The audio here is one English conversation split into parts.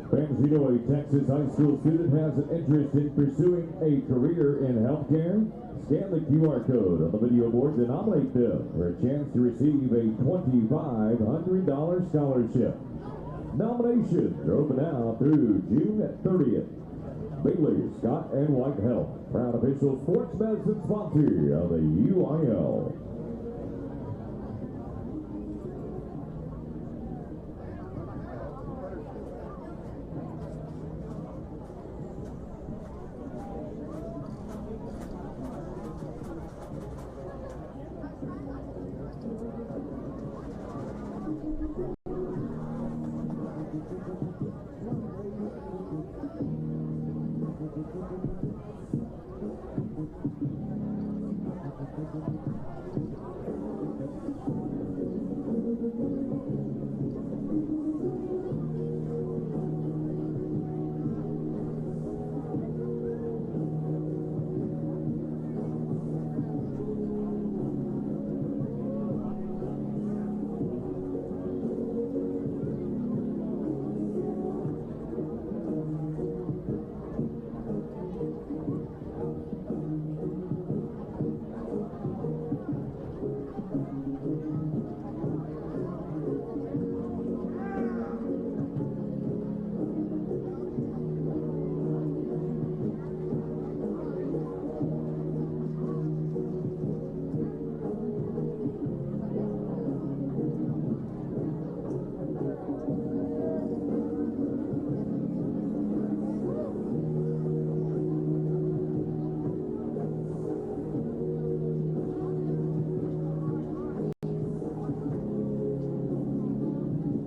Fans, you know a Texas high school student has an interest in pursuing a career in healthcare? Scan the QR code on the video board to nominate them for a chance to receive a $2,500 scholarship. Nominations are open now through June 30th. Bailey, Scott, and White Health, proud official sports medicine sponsor of the UIL.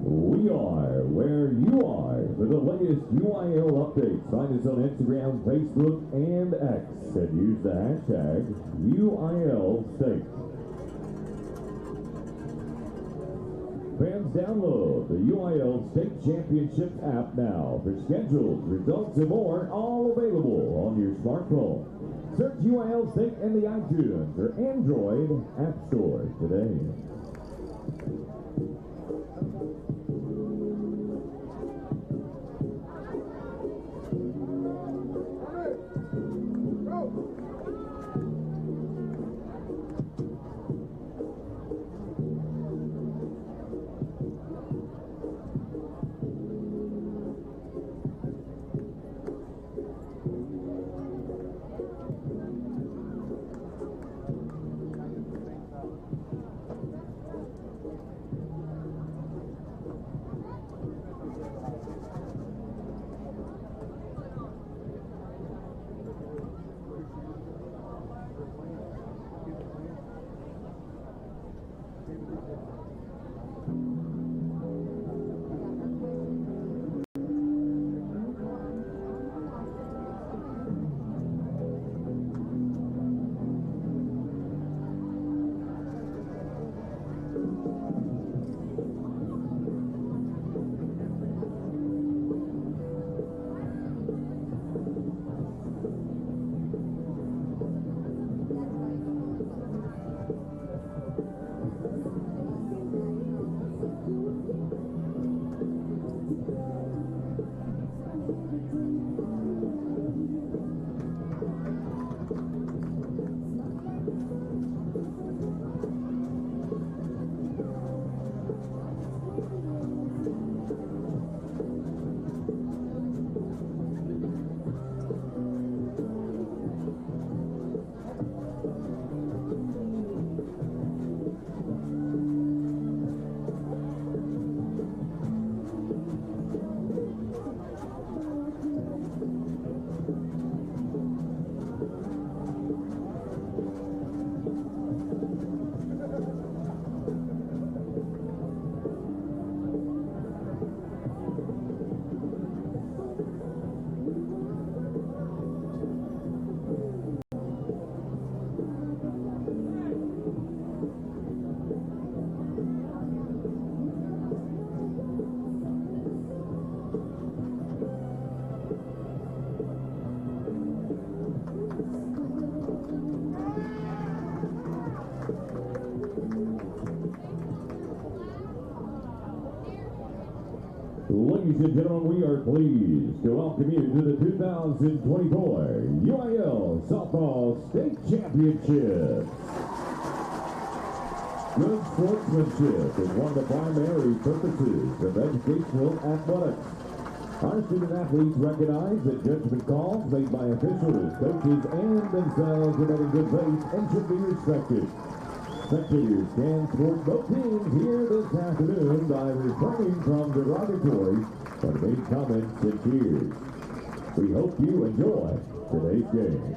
We are where you are for the latest UIL updates. Find us on Instagram, Facebook, and X, and use the hashtag UILState. Fans, download the UIL State Championships app now for schedules, results, and more, all available on your smartphone. Search UIL State in the iTunes or Android App Store today. Ladies and gentlemen, we are pleased to welcome you to the 2024 UIL Softball State Championship. Good sportsmanship is one of the primary purposes of educational athletics. Our student athletes recognize that judgment calls made by officials, coaches, and themselves are made in good faith and should be respected. Spectators can support both teams here this afternoon by refraining from derogatory or vague comments and cheers. We hope you enjoy today's game.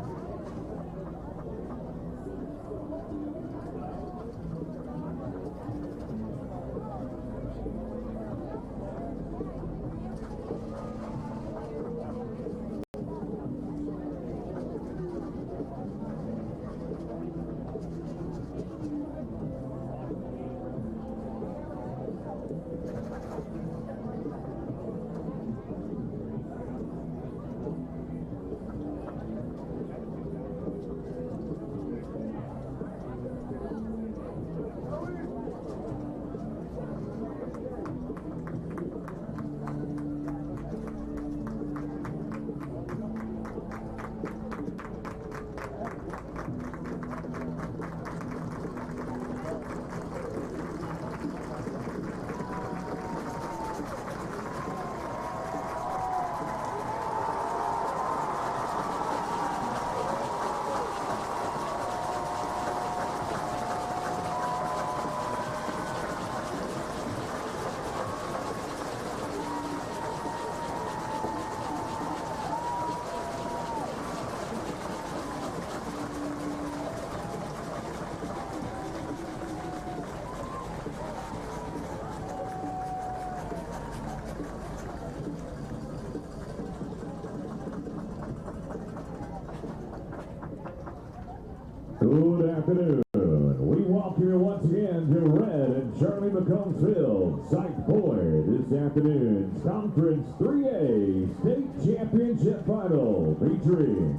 Good afternoon. We welcome you once again to Red and Charlie McCombs Field, Site 4, this afternoon's Conference 3A State Championship Final, featuring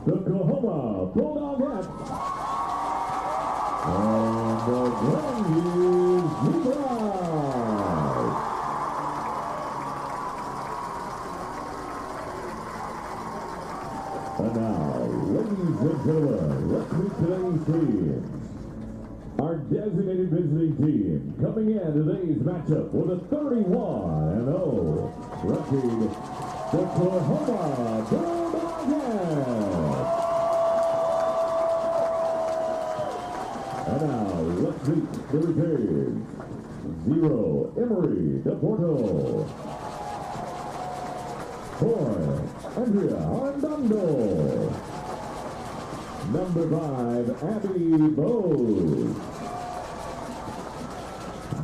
the Coahoma Bulldogs and the Grandview Zebras. And now, ladies and gentlemen, let's meet today's teams. Our designated visiting team coming in today's matchup with a 31-0 record, the Coahoma Bulldogs. And now, let's meet the returns. 0, Emory DePorto. 4, Andrea Arndondo. Number 5, Abby Bowes.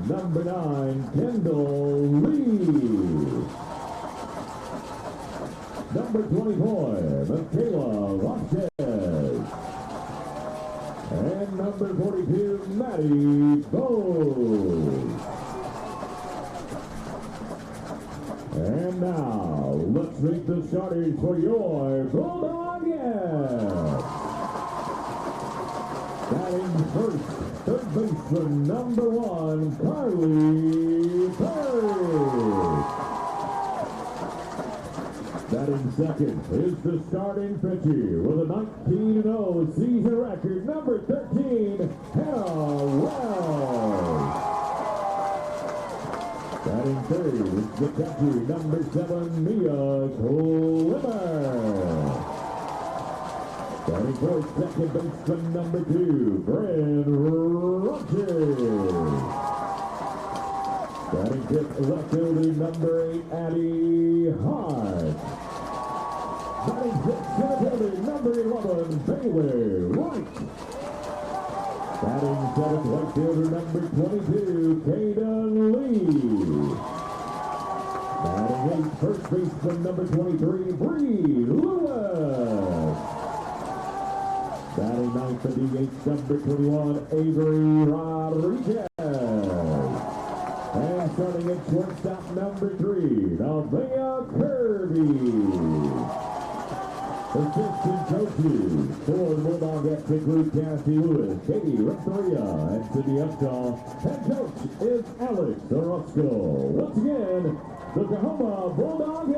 Number 9, Kendall Lee. Number 24, Michaela Vasquez. And number 42, Maddie Bowes. And now, let's meet the starters for your Bulldogs. Batting first, third baseman, number 1, Carly Perry. Batting second is the starting pitcher with a 19-0 season record, number 13, Hannah Wells. Batting third is the catcher, number 7, Mia Colimmer. Batting fourth, second baseman, number 2, Bryn Rogers. Batting fifth, left fielder, number 8, Addie Hart. Batting sixth, center fielder, number 11, Baylor Wright. Batting seventh, right fielder, number 22, Kaden Lee. Batting eighth, first baseman, number 23, Bree Lewis. Batting ninth, the DH, number 21, Avery Rodriguez. And starting at shortstop, number 3, Althea Kirby. Assistant coaches for the Bulldogs include Cassie Lewis, Katie Renteria, and Cindy Upshaw. Head coach is Alex Orozco. Once again, the Coahoma Bulldogs.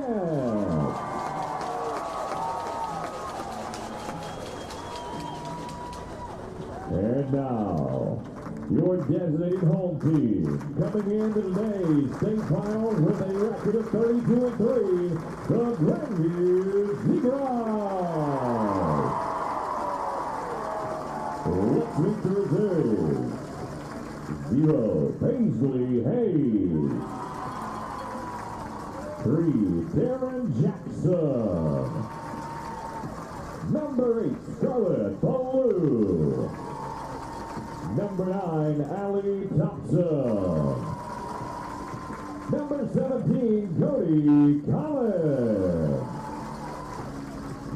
And now, your designated home team coming into today's state final with a record of 32-3, the Grandview Zebras. Let's meet the reserves. 0, Paisley Hayes. 3, Darren Jackson. Number 8, Scarlett Ballou. Number 9, Allie Thompson. Number 17, Cody Collins.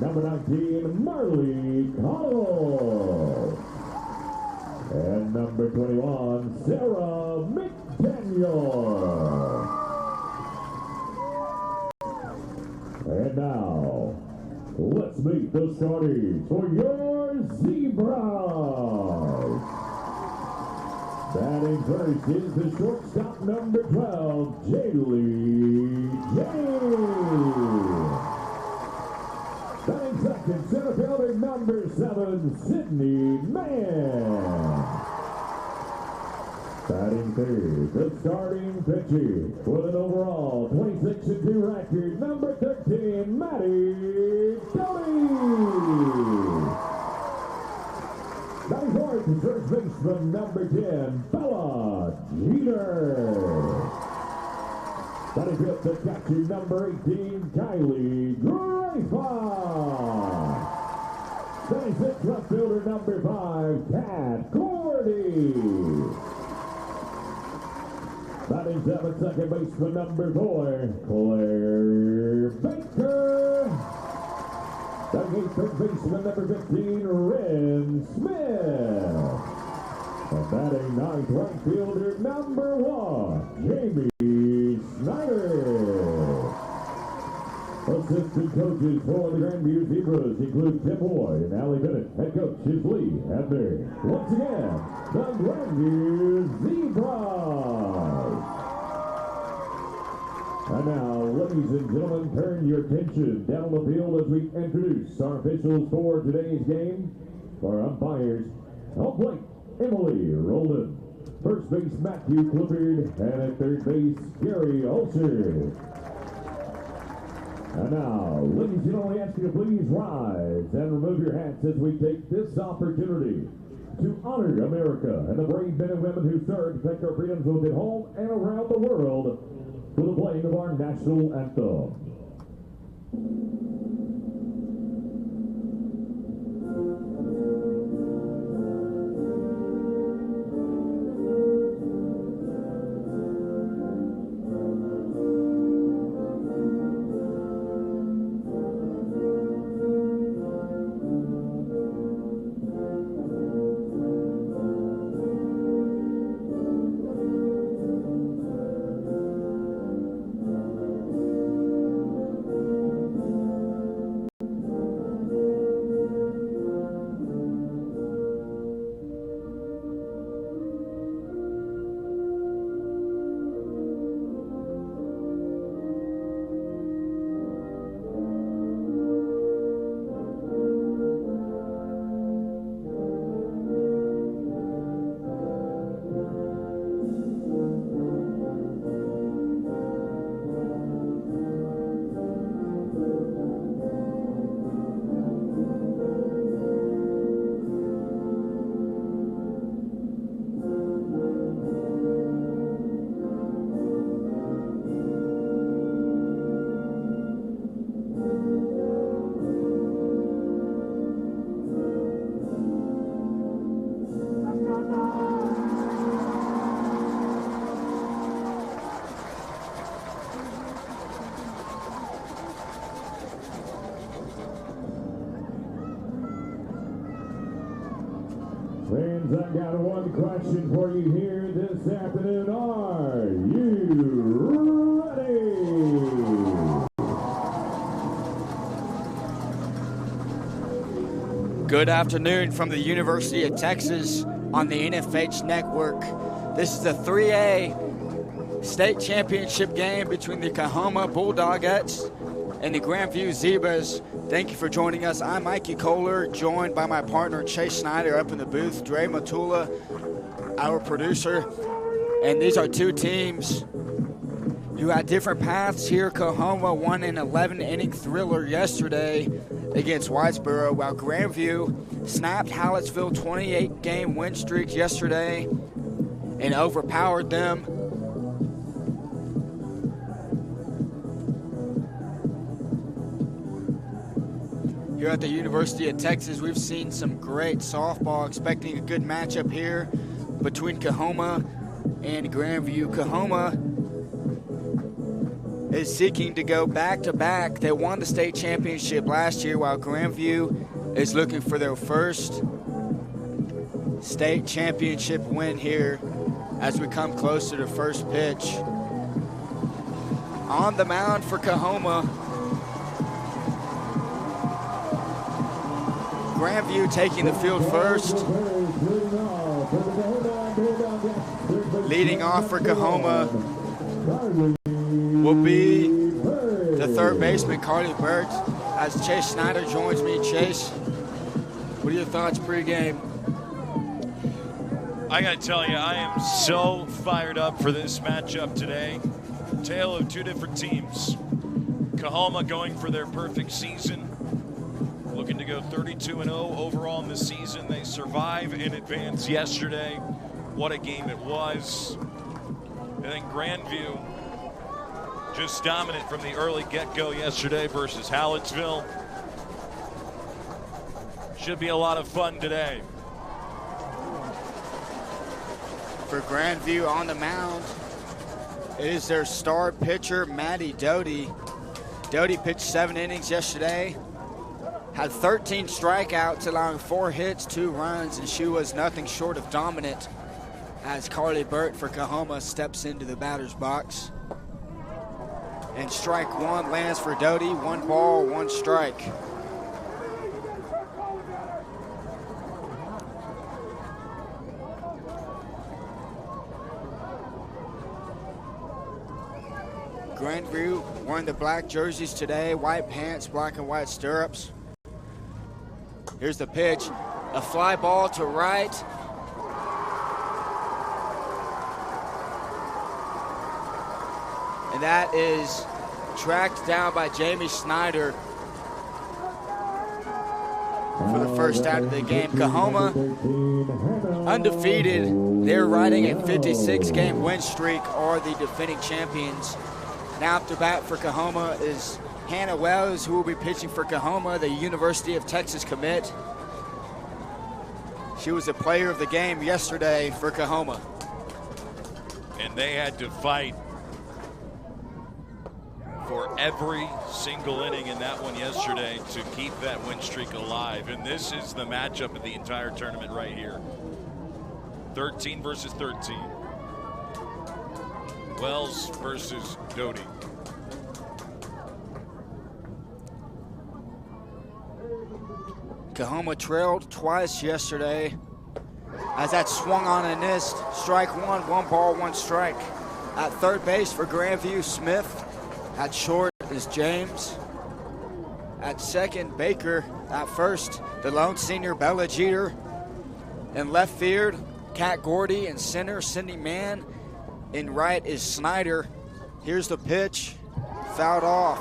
Number 19, Marley Connell. And number 21, Sarah McDaniel. And now, let's meet the starters for your Zebras. Batting first is the shortstop, number 12, Jaylee James. Batting second, center fielder, number 7, Sydney Mann. Batting third, the starting pitcher with an overall 26-2 record, number 13, Maddie Doty. Batting fourth, first baseman, number 10, Bella Jeter. Batting fifth, the catcher, number 18, Kylie Grayford. Batting sixth, left fielder, number 5, Kat Gordy. Batting seventh, second baseman, number 4, Claire Baker. Batting eighth, third baseman, number 15, Ren Smith. And batting ninth, right fielder, number 1, Jamie Snyder. Assistant coaches for the Grandview Zebras include Tim Boyd and Allie Bennett. Head coach is Lee Hebner. Once again, the Grandview Zebras. And now, ladies and gentlemen, turn your attention down the field as we introduce our officials for today's game. Our umpires, home plate, Emily Roldan. First base, Matthew Clifford. And at third base, Gary Ulster. And now, ladies and gentlemen, I ask you to please rise and remove your hats as we take this opportunity to honor America and the brave men and women who served to protect our freedoms both at home and around the world for the playing of our national anthem. Friends, I got one question for you here this afternoon. Are you ready? Good afternoon from the University of Texas on the NFH Network. This is the 3A state championship game between the Coahoma Bulldogettes and the Grandview Zebras. Thank you for joining us. I'm Mikey Kohler, joined by my partner Chase Snyder up in the booth, Dre Matula, our producer. And these are two teams who had different paths here. Coahoma won an 11-inning thriller yesterday against Whitesboro, while Grandview snapped Hallettsville 28-game win streak yesterday and overpowered them. Here at the University of Texas, we've seen some great softball, expecting a good matchup here between Coahoma and Grandview. Coahoma is seeking to go back-to-back. They won the state championship last year, while Grandview is looking for their first state championship win here as we come close to the first pitch. On the mound for Coahoma, Grandview taking the field first. Leading off for Coahoma will be the third baseman, Carly Burt, as Chase Snyder joins me. Chase, what are your thoughts pregame? I gotta tell you, I am so fired up for this matchup today. Tale of two different teams. Coahoma going for their perfect season, looking to go 32-0 overall in the season. They survive and advance yesterday. What a game it was. And then Grandview, just dominant from the early get-go yesterday versus Hallettsville. Should be a lot of fun today. For Grandview on the mound, it is their star pitcher, Maddie Doty. Doty pitched 7 innings yesterday, had 13 strikeouts, allowing 4 hits, 2 runs, and she was nothing short of dominant as Carly Burt for Coahoma steps into the batter's box. And strike 1 lands for Doty. 1 ball, 1 strike. Grandview wearing the black jerseys today, white pants, black and white stirrups. Here's the pitch, a fly ball to right. And that is tracked down by Jamie Snyder for the first out of the game. Coahoma undefeated. They're riding a 56-game win streak, are the defending champions. Now up to bat for Coahoma is Hannah Wells, who will be pitching for Coahoma, the University of Texas commit. She was a player of the game yesterday for Coahoma. And they had to fight for every single inning in that one yesterday to keep that win streak alive. And this is the matchup of the entire tournament right here. 13 versus 13. Wells versus Doty. Coahoma trailed twice yesterday as that swung on and missed. Strike 1, 1 ball, 1 strike. At third base for Grandview, Smith. At short is James. At second, Baker. At first, the lone senior, Bella Jeter. In left field, Kat Gordy. In center, Cindy Mann. In right is Snyder. Here's the pitch, fouled off.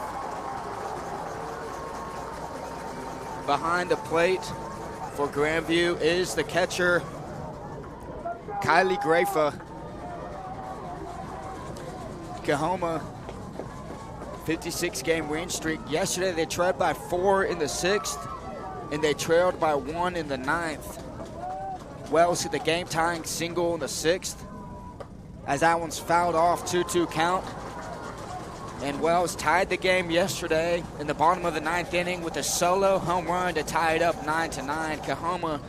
Behind the plate for Grandview is the catcher, Kylie Grafa. Coahoma, 56-game win streak. Yesterday they trailed by 4 in the 6th, and they trailed by 1 in the 9th. Wells hit the game-tying single in the 6th, as that one's fouled off, 2-2 count. And Wells tied the game yesterday in the bottom of the 9th inning with a solo home run to tie it up 9-9. Coahoma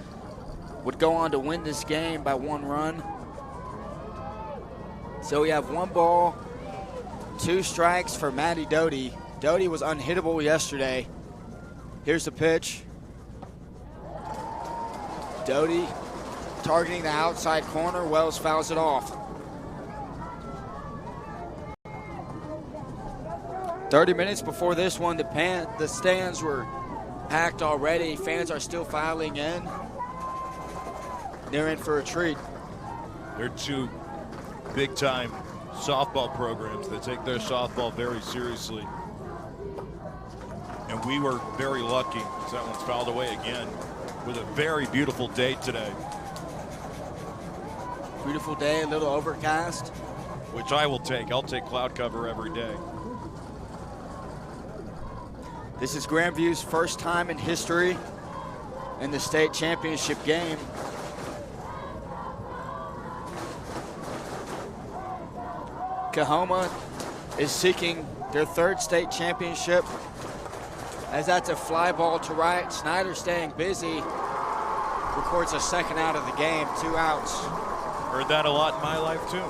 would go on to win this game by 1 run. So we have 1 ball, 2 strikes for Maddie Doty. Doty was unhittable yesterday. Here's the pitch. Doty targeting the outside corner. Wells fouls it off. 30 minutes before this one, the stands were packed already. Fans are still filing in. They're in for a treat. They're two big-time softball programs that take their softball very seriously. And we were very lucky because that one's fouled away again with a very beautiful day today. Beautiful day, a little overcast. Which I will take. I'll take cloud cover every day. This is Grandview's first time in history in the state championship game. Coahoma is seeking their third state championship, as that's a fly ball to right. Snyder staying busy, records a second out of the game, 2 outs. Heard that a lot in my life too.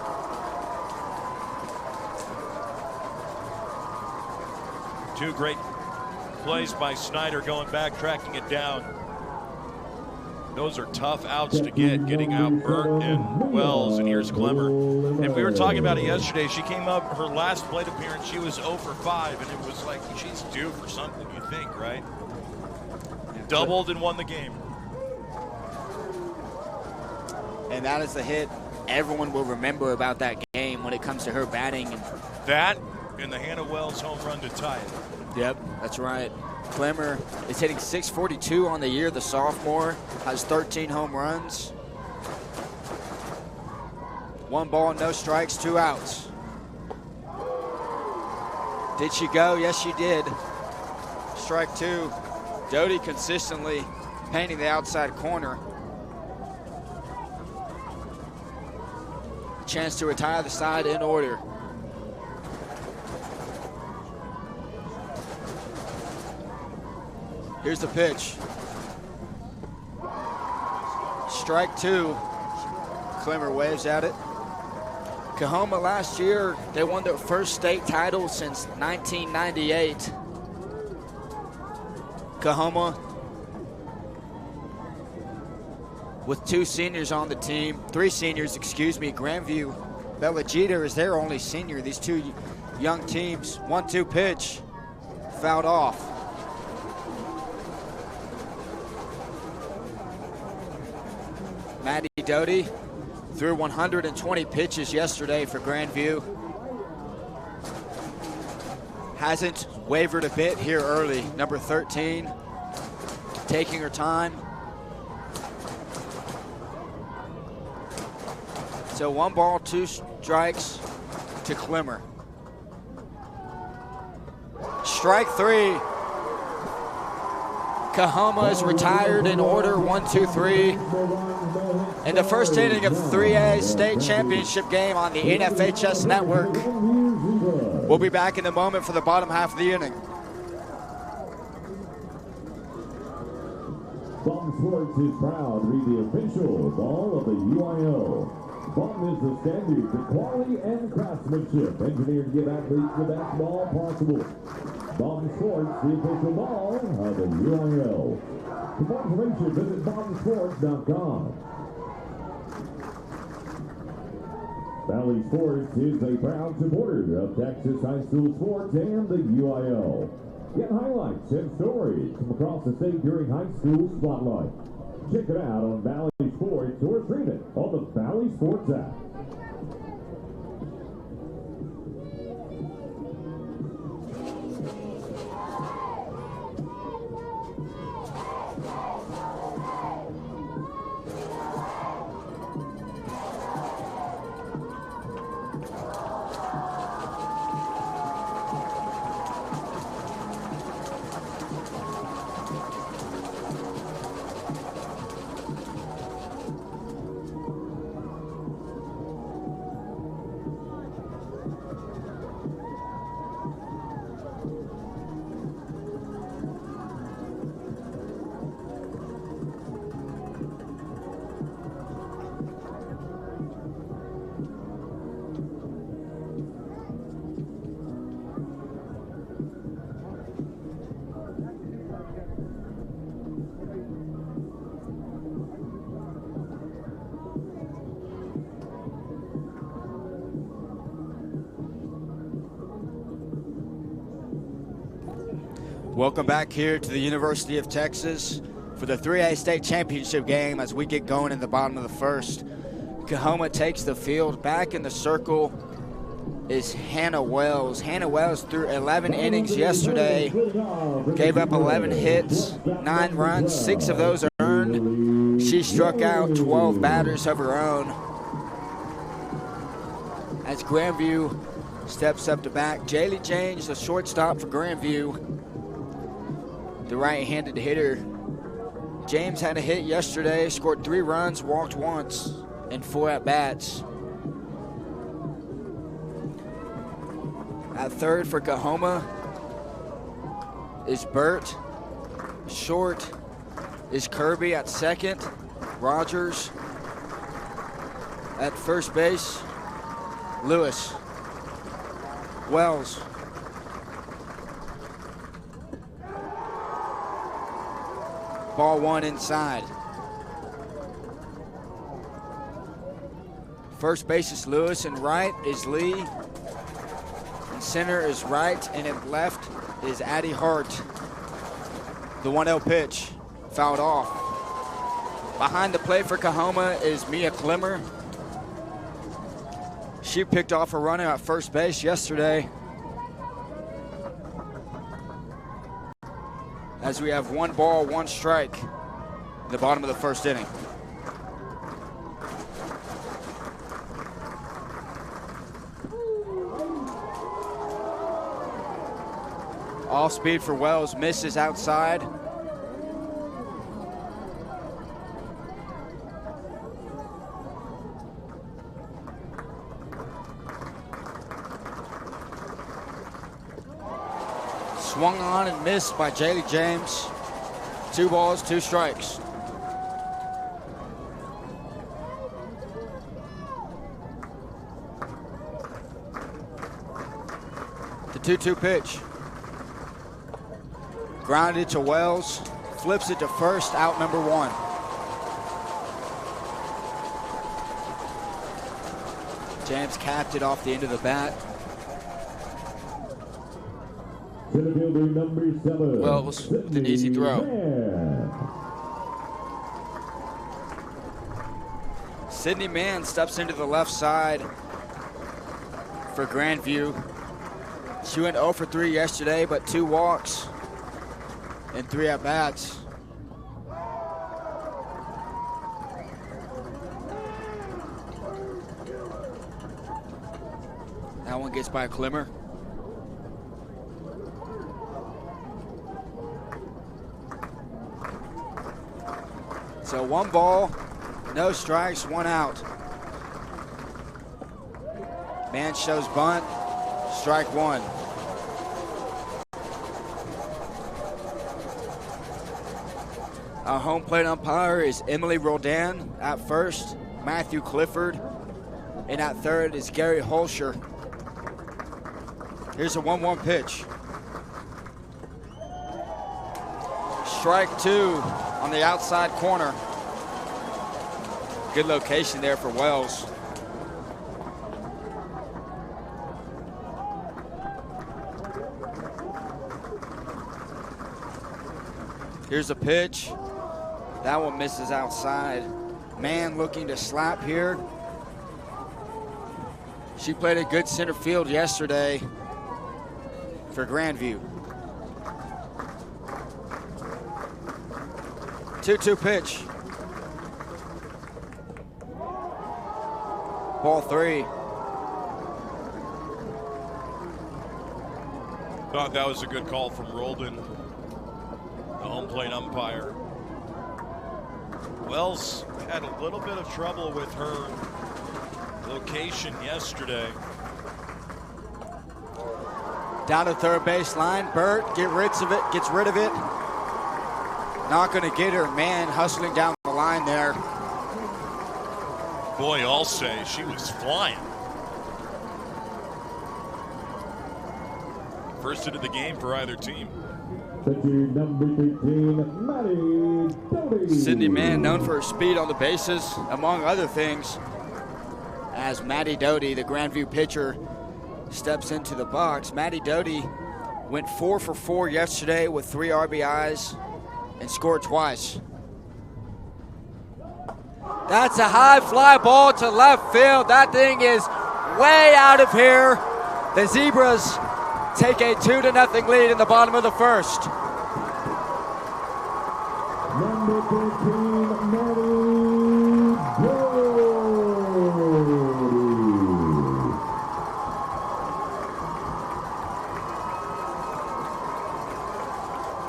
Two great plays by Snyder, going back, tracking it down. Those are tough outs to get, getting out Burt and Wells, and here's Clemmer. And we were talking about it yesterday. She came up, her last plate appearance, she was 0 for 5, and it was like, she's due for something, you think, right? Doubled and won the game. And that is the hit everyone will remember about that game when it comes to her batting. That and the Hannah Wells home run to tie it. Yep, that's right. Clemmer is hitting .642 on the year. The sophomore has 13 home runs. 1 ball, no strikes, 2 outs. Did she go? Yes, she did. Strike 2. Doty consistently painting the outside corner. Chance to retire the side in order. Here's the pitch. Strike 2. Clemmer waves at it. Coahoma last year, they won their first state title since 1998. Coahoma with 2 seniors on the team, 3 seniors, excuse me. Grandview, Bella Jeter is their only senior. These 2 young teams. 1-2 pitch, fouled off. Maddie Doty threw 120 pitches yesterday for Grandview. Hasn't wavered a bit here early. Number 13, taking her time. So 1 ball, 2 strikes to Clemmer. Strike 3. Coahoma is retired in order, 1-2-3. In the first inning of 3A state championship game on the NFHS network. We'll be back in a moment for the bottom half of the inning. Bum Sports is proud to be the official ball of the UIL. Bum is the standard for quality and craftsmanship, engineered to give athletes the best ball possible. Bum Sports, the official ball of the UIL. For more information, visit bumsports.com. Valley Sports is a proud supporter of Texas high school sports and the UIL. Get highlights and stories from across the state during high school spotlight. Check it out on Valley Sports or stream it on the Valley Sports app. Welcome back here to the University of Texas for the 3A state championship game as we get going in the bottom of the first. Coahoma takes the field. Back in the circle is Hannah Wells. Hannah Wells threw 11 innings yesterday, gave up 11 hits, 9 runs, 6 of those earned. She struck out 12 batters of her own. As Grandview steps up to bat, Jaylee James, the shortstop for Grandview, the right-handed hitter. James had a hit yesterday, scored 3 runs, walked once, and 4 at-bats. At third for Coahoma is Burt. Short is Kirby at second. Rogers at first base. Lewis. Wells. Ball 1 inside. First base is Lewis, and right is Lee. And center is right, and in left is Addie Hart. The 1-0 pitch, fouled off. Behind the plate for Coahoma is Mia Klimmer. She picked off a runner at first base yesterday. As we have 1 ball, 1 strike in the bottom of the first inning. Off speed for Wells, misses outside. Swung on and missed by Jaylee James. 2 balls, 2 strikes. The 2-2 pitch. Grounded to Wells, flips it to first, out number 1. James capped it off the end of the bat. Wells with an easy throw. Sydney Mann steps into the left side for Grandview. She went 0 for 3 yesterday, but 2 walks and 3 at-bats. That one gets by Klimmer. So 1 ball, no strikes, 1 out. Man shows bunt, strike 1. Our home plate umpire is Emily Roldan at first, Matthew Clifford, and at third is Gary Holscher. Here's a 1-1 pitch. Strike 2 on the outside corner. Good location there for Wells. Here's a pitch. That one misses outside. Man looking to slap here. She played a good center field yesterday for Grandview. 2-2 pitch. Ball 3. Thought that was a good call from Roldan, the home plate umpire. Wells had a little bit of trouble with her location yesterday. Down to third baseline. Burt gets rid of it. Not going to get her. Man hustling down the line there. Boy, I'll say she was flying. First hit of the game for either team. Number 13, Maddie Doty. Sydney Mann, known for her speed on the bases, among other things. As Maddie Doty, the Grandview pitcher, steps into the box. Maddie Doty Went 4 for 4 yesterday with 3 RBIs and scored twice. That's a high fly ball to left field. That thing is way out of here. The Zebras take a 2-0 lead in the bottom of the first. Number 13, Maddie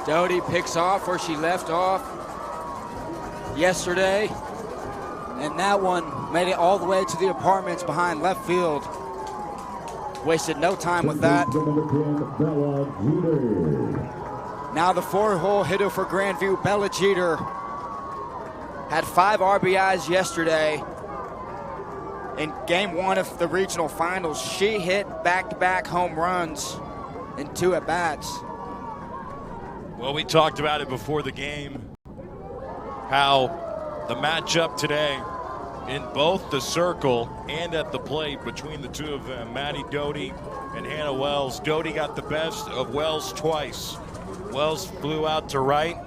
Doty picks off where she left off yesterday, and that one made it all the way to the apartments behind left field. Wasted no time with that. Now the 4-hole hitter for Grandview, Bella Jeter, had 5 RBIs yesterday. In game 1 of the regional finals, she hit back-to-back home runs in 2 at-bats. Well, we talked about it before the game, how the matchup today in both the circle and at the plate between the two of them, Maddie Doty and Hannah Wells. Doty got the best of Wells twice. Wells flew out to right,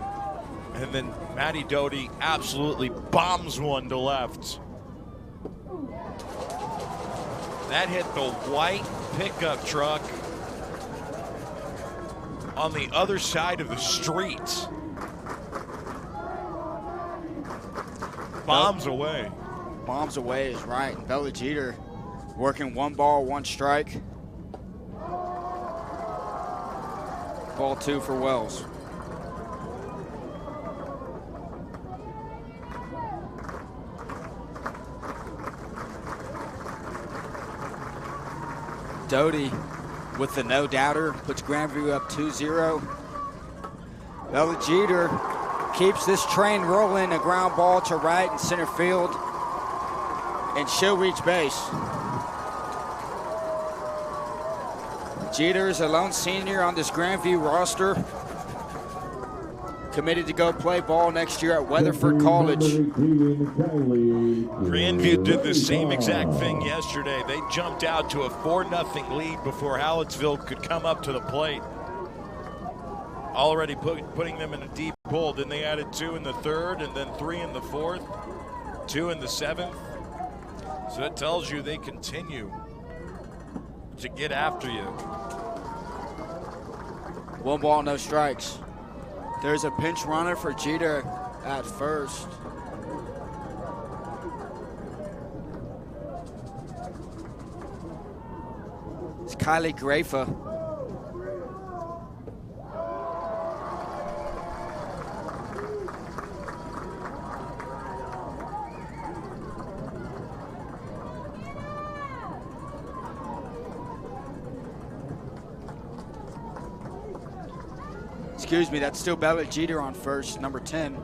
and then Maddie Doty absolutely bombs one to left. That hit the white pickup truck on the other side of the street. Bombs away. Bombs away is right. And Bella Jeter working 1 ball, 1 strike. Ball 2 for Wells. Doty with the no-doubter puts Grandview up 2-0. Bella Jeter keeps this train rolling, a ground ball to right in center field, and she'll reach base. Jeter is a lone senior on this Grandview roster, committed to go play ball next year at Weatherford College. Grandview did the same exact thing yesterday. They jumped out to a 4-0 lead before Hallettsville could come up to the plate. Already putting them in a deep hole. Then they added 2 in the 3rd and then 3 in the 4th, 2 in the 7th. So that tells you they continue to get after you. 1 ball, no strikes. There's a pinch runner for Jeter at first. It's Kylie Grafa. Excuse me, that's still Bella Jeter on first, number 10.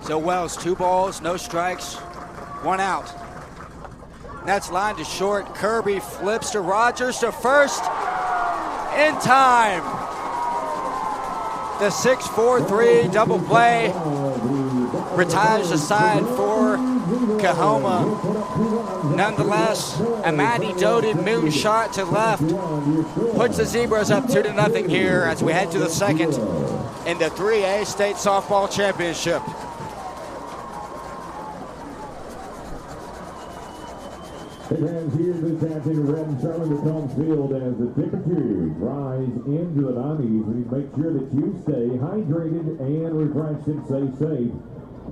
So Wells, 2 balls, no strikes, 1 out. That's line to short. Kirby flips to Rogers to first in time. The 6-4-3 double play retires the side for Coahoma. Nonetheless, a Maddie Doty moonshot to left puts the Zebras up 2-0 here as we head to the second in the 3A State Softball Championship. Fans here this afternoon, red and starting to come field as the temperatures rise into the 90s. We need to make sure that you stay hydrated and refreshed and stay safe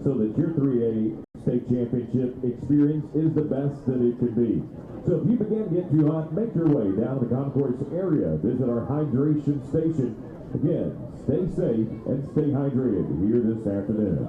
so that your 3A state championship experience is the best that it could be. So if you begin to get too hot, make your way down to the concourse area. Visit our hydration station. Again, stay safe and stay hydrated here this afternoon.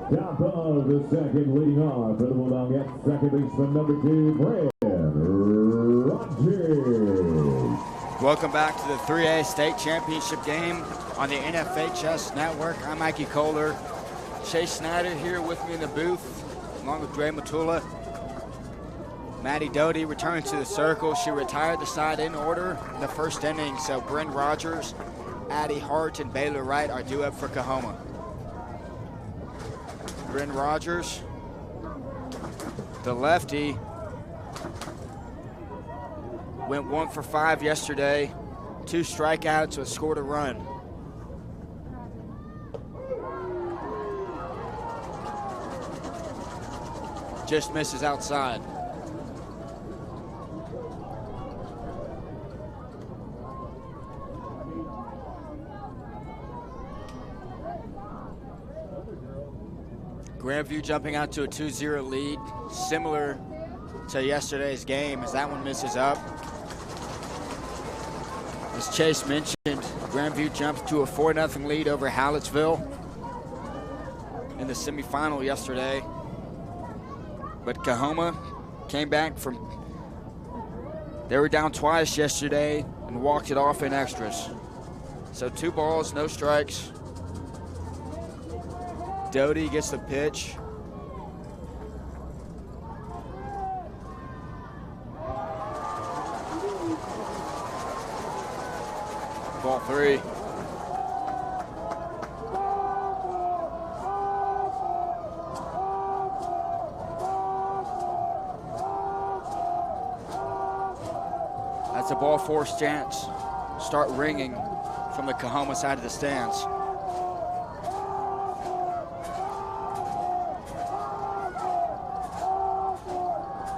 Top of the second, leading off for the Bulldogs, second baseman number 2, Brand Rogers. Welcome back to the 3A State Championship game on the NFHS Network. I'm Mikey Kohler. Chase Snyder here with me in the booth, along with Dre Matula. Maddie Doty returning to the circle. She retired the side in order in the first inning, so Bryn Rogers, Addie Hart, and Baylor Wright are due up for Coahoma. Bryn Rogers, the lefty, went 1 for 5 yesterday, 2 strikeouts, but scored a run. Just misses outside. Grandview jumping out to a 2-0 lead, similar to yesterday's game as that one misses up. As Chase mentioned, Grandview jumped to a 4-0 lead over Hallettsville in the semifinal yesterday. But Coahoma came back from, they were down twice yesterday and walked it off in extras. So 2 balls, no strikes. Doty gets the pitch. Ball 3. That's a ball 4 stance. Start ringing from the Coahoma side of the stands.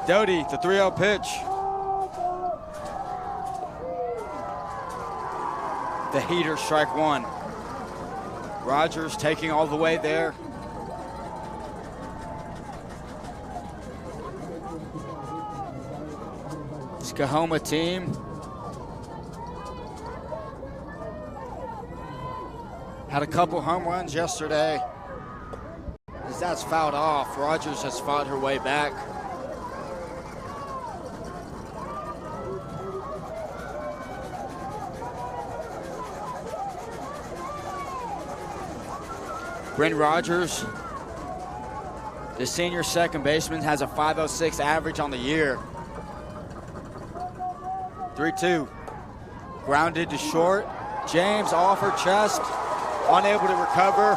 Doty, the 3-0 pitch. The heater, strike 1. Rogers taking all the way there. This Coahoma team had a couple home runs yesterday. As that's fouled off, Rogers has fought her way back. Bryn Rogers, the senior second baseman, has a .506 average on the year. 3-2. Grounded to short. James off her chest, unable to recover.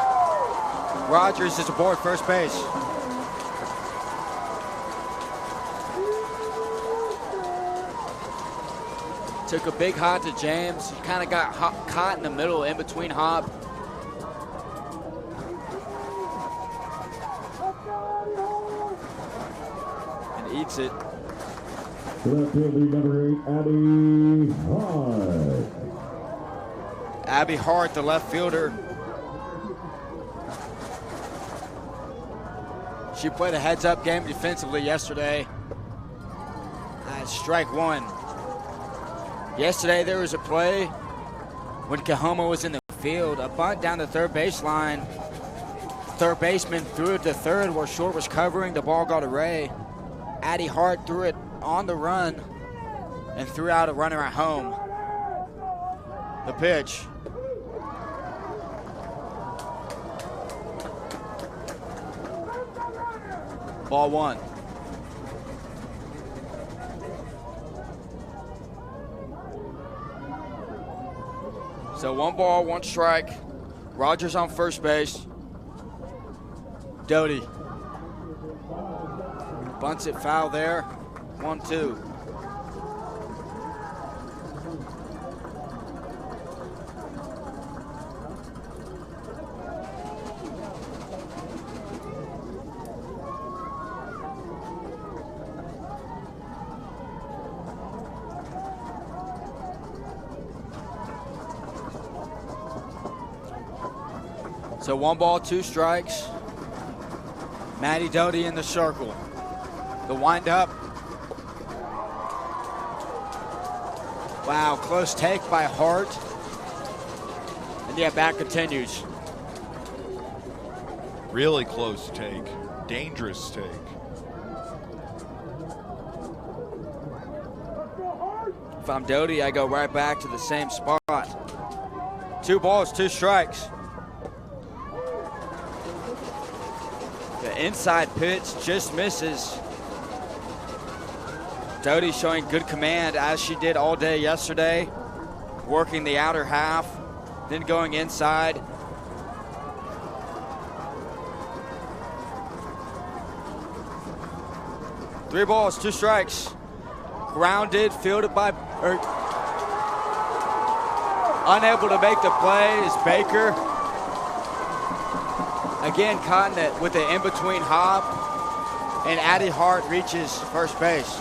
Rogers is aboard first base. Took a big hop to James. He kind of got caught in the middle, in between hop. Eats it. Left fielder number 8, Abby Hart. Abby Hart, the left fielder. She played a heads-up game defensively yesterday. Strike 1. Yesterday there was a play when Coahoma was in the field, a bunt down the third baseline. Third baseman threw it to third where short was covering. The ball got away. Addie Hart threw it on the run and threw out a runner at home. The pitch. Ball 1. So 1 ball, 1 strike. Rogers on first base. Doty bunts it foul there. 1-2. So 1 ball, 2 strikes. Maddie Doty in the circle. The windup. Wow, close take by Hart. And yeah, back continues. Really close take. Dangerous take. If I'm Doty, I go right back to the same spot. 2 balls, 2 strikes. The inside pitch just misses. Doty showing good command as she did all day yesterday, working the outer half, then going inside. Three balls, 2 strikes. Grounded, fielded by, unable to make the play is Baker. Again, caught it with the in-between hop, and Addie Hart reaches first base.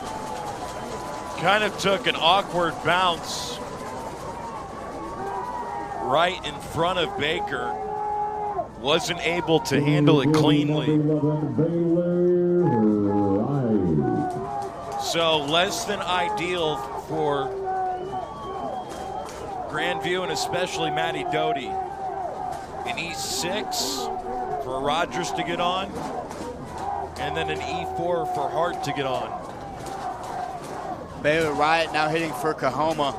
Kind of took an awkward bounce right in front of Baker. Wasn't able to handle it cleanly. So less than ideal for Grandview and especially Maddie Doty. An E6 for Rogers to get on, and then an E4 for Hart to get on. Baylor Wright now hitting for Coahoma.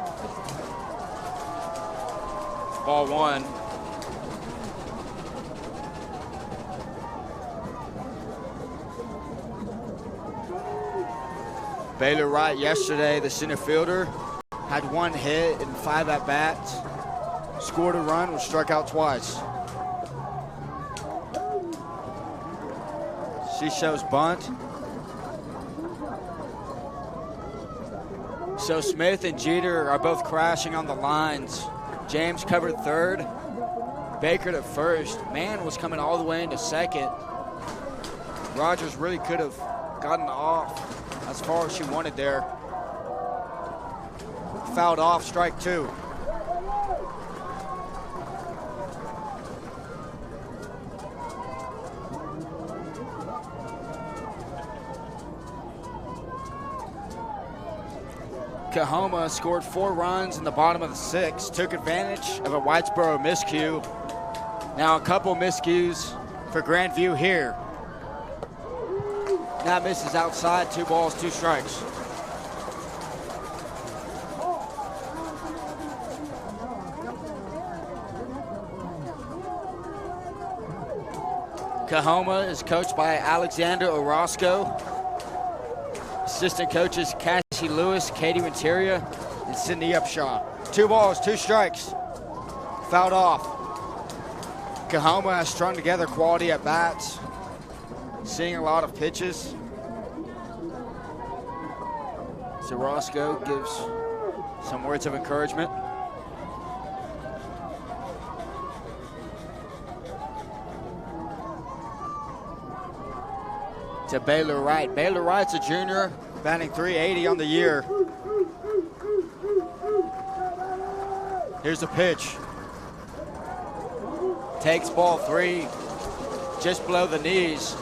Ball 1. Baylor Wright yesterday, the center fielder, had 1 hit and 5 at-bats. Scored a run, was struck out twice. She shows bunt. So Smith and Jeter are both crashing on the lines. James covered third. Baker to first. Mann was coming all the way into second. Rogers really could have gotten off as far as she wanted there. Fouled off, strike 2. Coahoma scored 4 runs in the bottom of the 6th, took advantage of a Whitesboro miscue. Now a couple miscues for Grandview here. That misses outside, 2 balls, 2 strikes. Coahoma is coached by Alexander Orozco. Assistant coaches Cassie Lewis, Katie Renteria, and Sydney Upshaw. 2 balls, 2 strikes. Fouled off. Coahoma has strung together quality at bats. Seeing a lot of pitches. So Roscoe gives some words of encouragement. To Baylor Wright. Baylor Wright's a junior, batting .380 on the year. Here's the pitch. Takes ball 3, just below the knees.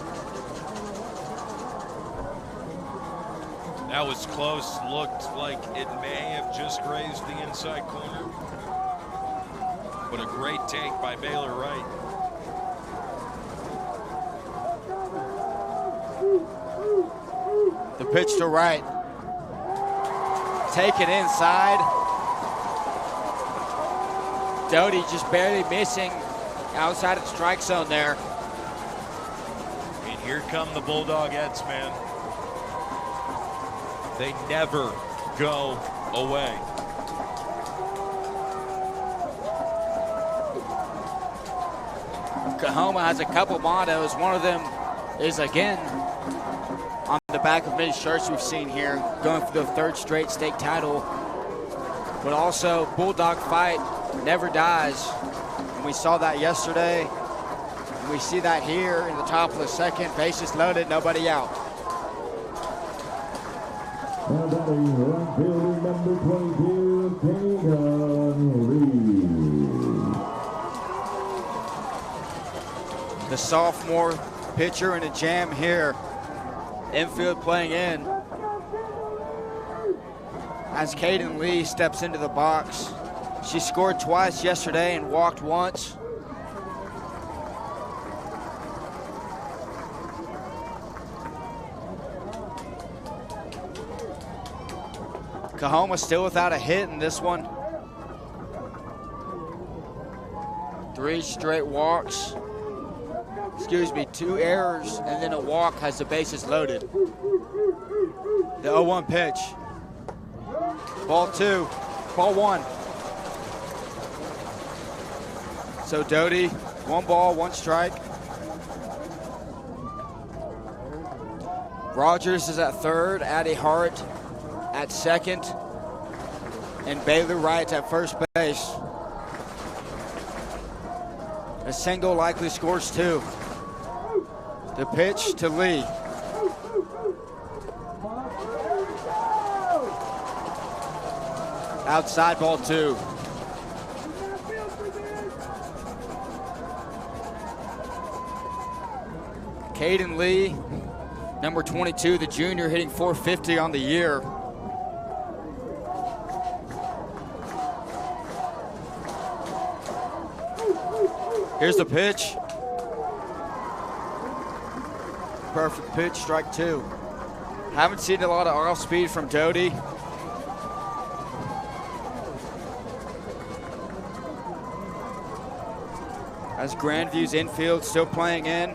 That was close. Looked like it may have just grazed the inside corner. But a great take by Baylor Wright. The pitch to Wright. Taken inside. Doty just barely missing outside of the strike zone there. And here come the Bulldogettes, man. They never go away. Coahoma has a couple mottos. One of them is, again, on the back of many shirts we've seen here, going for the 3rd straight state title. But also, Bulldog fight never dies. And we saw that yesterday. And we see that here in the top of the 2nd. Bases loaded, nobody out. Now batting right field number 22, Keegan Reed. The sophomore pitcher in a jam here. Infield playing in. As Caden Lee steps into the box. She scored twice yesterday and walked once. Coahoma still without a hit in this one. 3 straight walks. Excuse me, 2 errors and then a walk has the bases loaded. The 0-1 pitch. Ball 2, ball 1. So Doty, 1 ball, 1 strike. Rogers is at third, Addie Hart at second, and Baylor Wright at first base. A single likely scores 2. The pitch to Lee. Outside, ball 2. Caden Lee, number 22, the junior, hitting .450 on the year. Here's the pitch. Perfect pitch, strike 2. Haven't seen a lot of off speed from Doty. As Grandview's infield still playing in.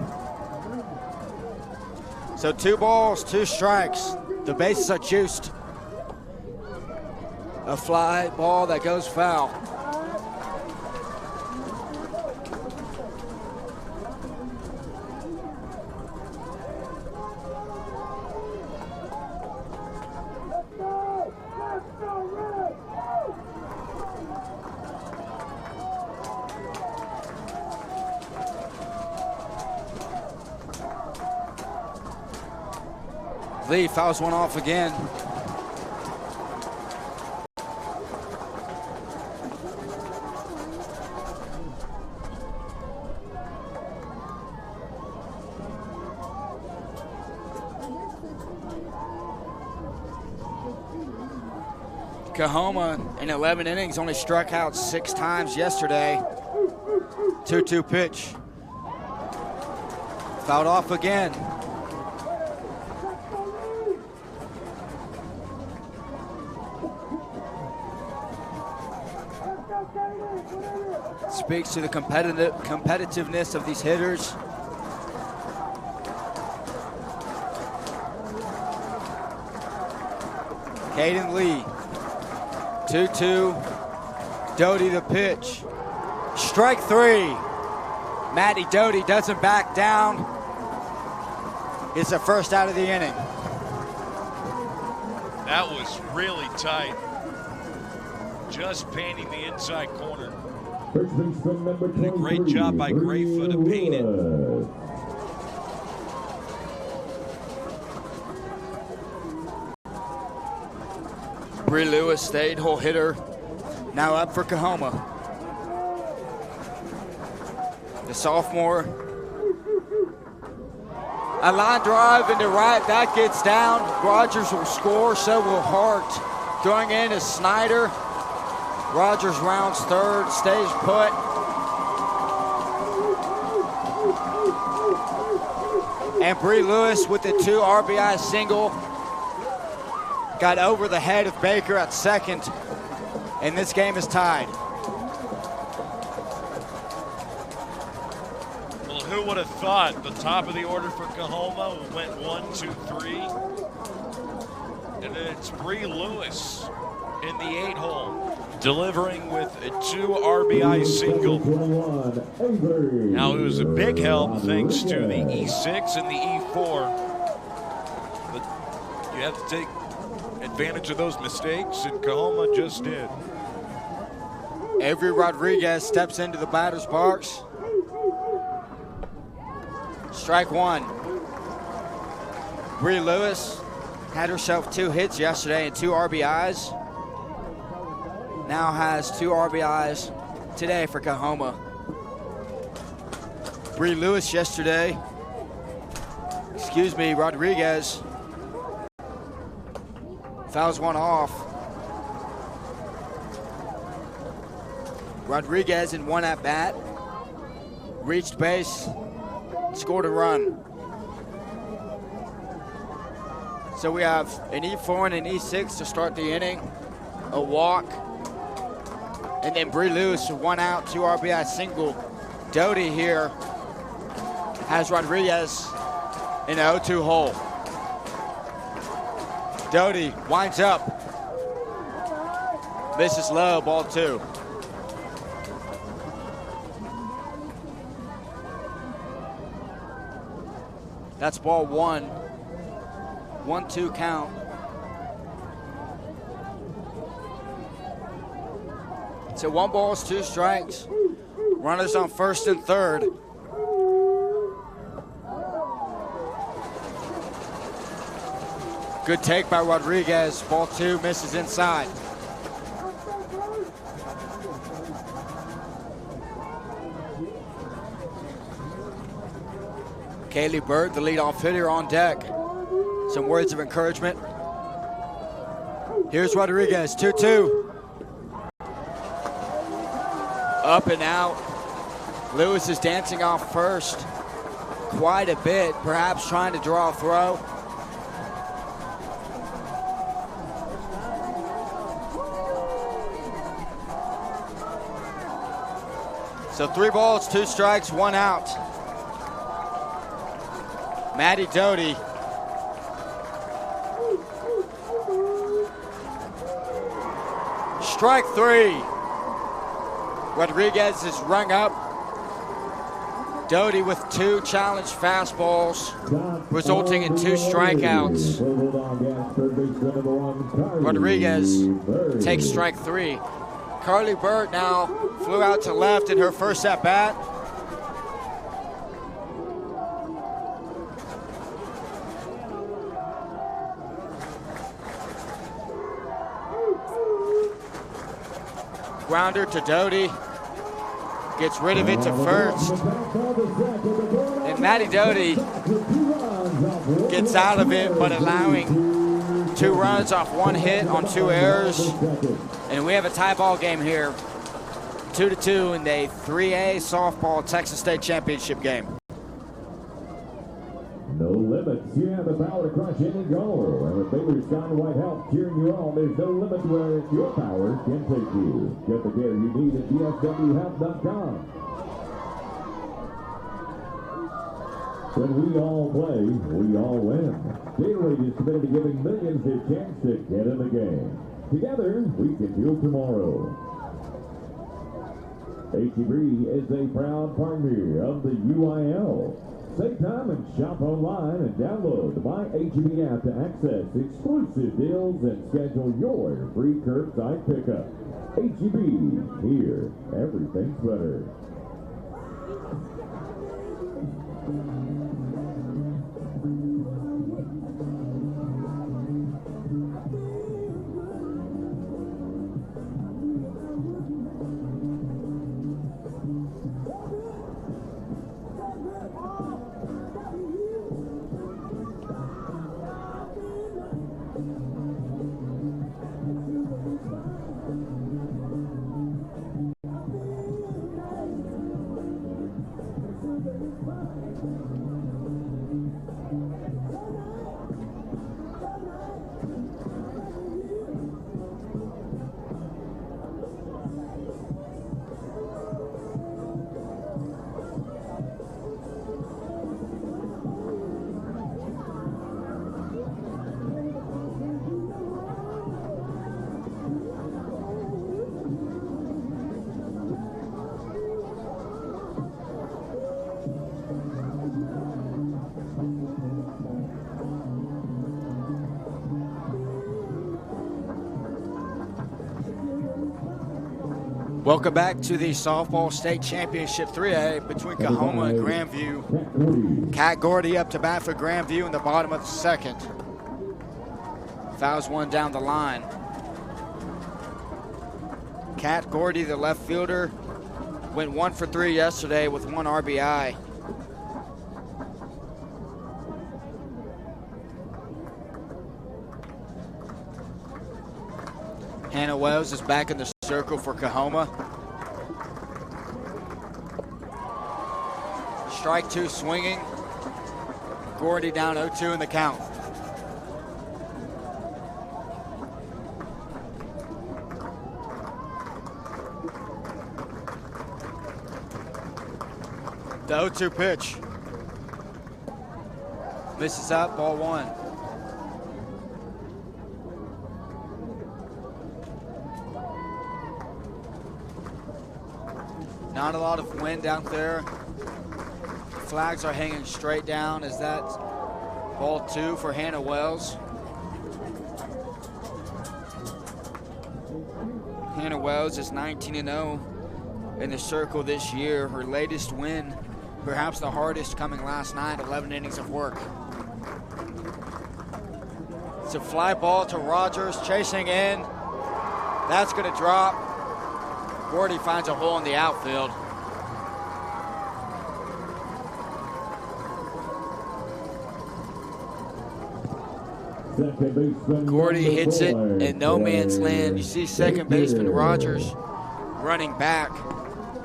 So 2 balls, 2 strikes. The bases are juiced. A fly ball that goes foul. Lee fouls one off again. Coahoma in 11 innings only struck out 6 times yesterday. 2-2 pitch. Fouled off again. Speaks to the competitiveness of these hitters. Caden Lee, 2-2, Doty the pitch. Strike 3. Matty Doty doesn't back down. It's the first out of the inning. That was really tight. Just painting the inside corner. And a great job by Grayfoot to paint it. Bree Lewis, the 8-hole hitter, now up for Coahoma. The sophomore. A line drive into right, that gets down. Rogers will score, so will Hart. Throwing in is Snyder. Rogers rounds third, stays put. And Bree Lewis with the 2 RBI single. Got over the head of Baker at second. And this game is tied. Well, who would have thought the top of the order for Coahoma went 1, 2, 3. And then it's Bree Lewis in the 8-hole. Delivering with a 2 RBI single. Now it was a big help thanks to the E6 and the E4. But you have to take advantage of those mistakes, and Coahoma just did. Avery Rodriguez steps into the batter's box. Strike 1. Bree Lewis had herself 2 hits yesterday and 2 RBIs. Now has 2 RBIs today for Coahoma. Bree Lewis yesterday, Rodriguez fouls one off. Rodriguez in 1 at bat, reached base, scored a run. So we have an E4 and an E6 to start the inning, a walk, and then Bree Lewis, 1 out, 2 RBI single. Doty here has Rodriguez in the 0-2 hole. Doty winds up, misses low, ball 2. That's ball 1. 1-2 count. So 1 ball, 2 strikes. Runners on first and third. Good take by Rodriguez. Ball 2 misses inside. Kaylee Bird, the leadoff hitter, on deck. Some words of encouragement. Here's Rodriguez, 2-2. Up and out. Lewis is dancing off first quite a bit, perhaps trying to draw a throw. So 3 balls, 2 strikes, 1 out. Maddie Doty. Strike 3. Rodriguez is rung up. Doty with 2 challenged fastballs, resulting in 2 strikeouts. Rodriguez takes strike 3. Carly Bird now flew out to left in her first at-bat. Grounder to Doty. Gets rid of it to first. And Maddie Doty gets out of it, but allowing 2 runs off 1 hit on 2 errors. And we have a tie ball game here. 2-2 in the 3A softball Texas State Championship game. No limits. You have the power to crush any goal. And with Baylor's Sky White Health cheering you on, there's no limit where your power can take you. Get the care you need at gswhealth.com. When we all play, we all win. Gatorade is committed to giving millions a chance to get in the game. Together, we can do tomorrow. HD1 is a proud partner of the UIL. Save time and shop online and download the My HEB app to access exclusive deals and schedule your free curbside pickup. HEB, here, everything's better. Welcome back to the Softball State Championship 3A between Coahoma and Grandview. Kat Gordy up to bat for Grandview in the bottom of the second. Fouls 1 down the line. Kat Gordy, the left fielder, went 1 for 3 yesterday with 1 RBI. Hannah Wells is back in the circle for Coahoma. Strike 2 swinging. Gordy down 0-2 in the count. The 0-2 pitch. Misses up, ball one. Not a lot of wind out there. The flags are hanging straight down as that's ball two for Hannah Wells. Hannah Wells is 19-0 in the circle this year. Her latest win, perhaps the hardest, coming last night, 11 innings of work. It's a fly ball to Rogers, chasing in. That's going to drop. Gordy finds a hole in the outfield. Gordy hits it in no man's land. You see second baseman Rogers running back,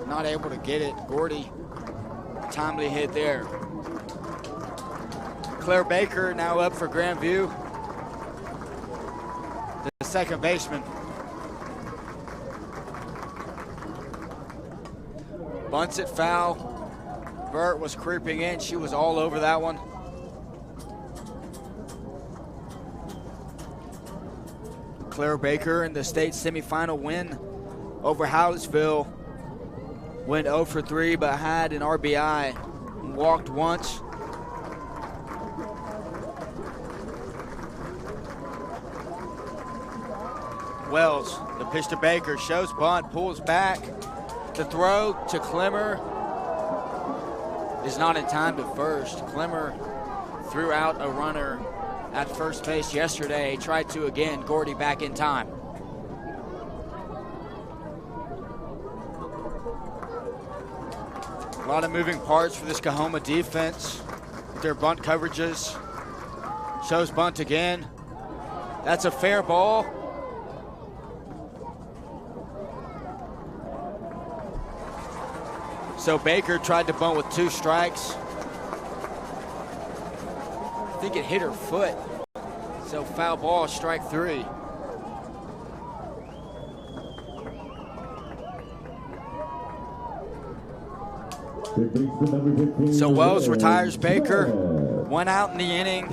not able to get it. Gordy, timely hit there. Claire Baker now up for Grandview, the second baseman. Bunts it foul. Burt was creeping in. She was all over that one. Claire Baker in the state semifinal win over Hallettsville went 0 for 3, but had an RBI and walked once. Wells, the pitch to Baker, shows bunt, pulls back. The throw to Clemmer is not in time to first. Clemmer threw out a runner at first base yesterday. Tried to again. Gordy back in time. A lot of moving parts for this Coahoma defense. Their bunt coverages. Shows bunt again. That's a fair ball. So Baker tried to bunt with 2 strikes. I think it hit her foot. So foul ball, strike 3. So Wells retires Baker. 1 out in the inning.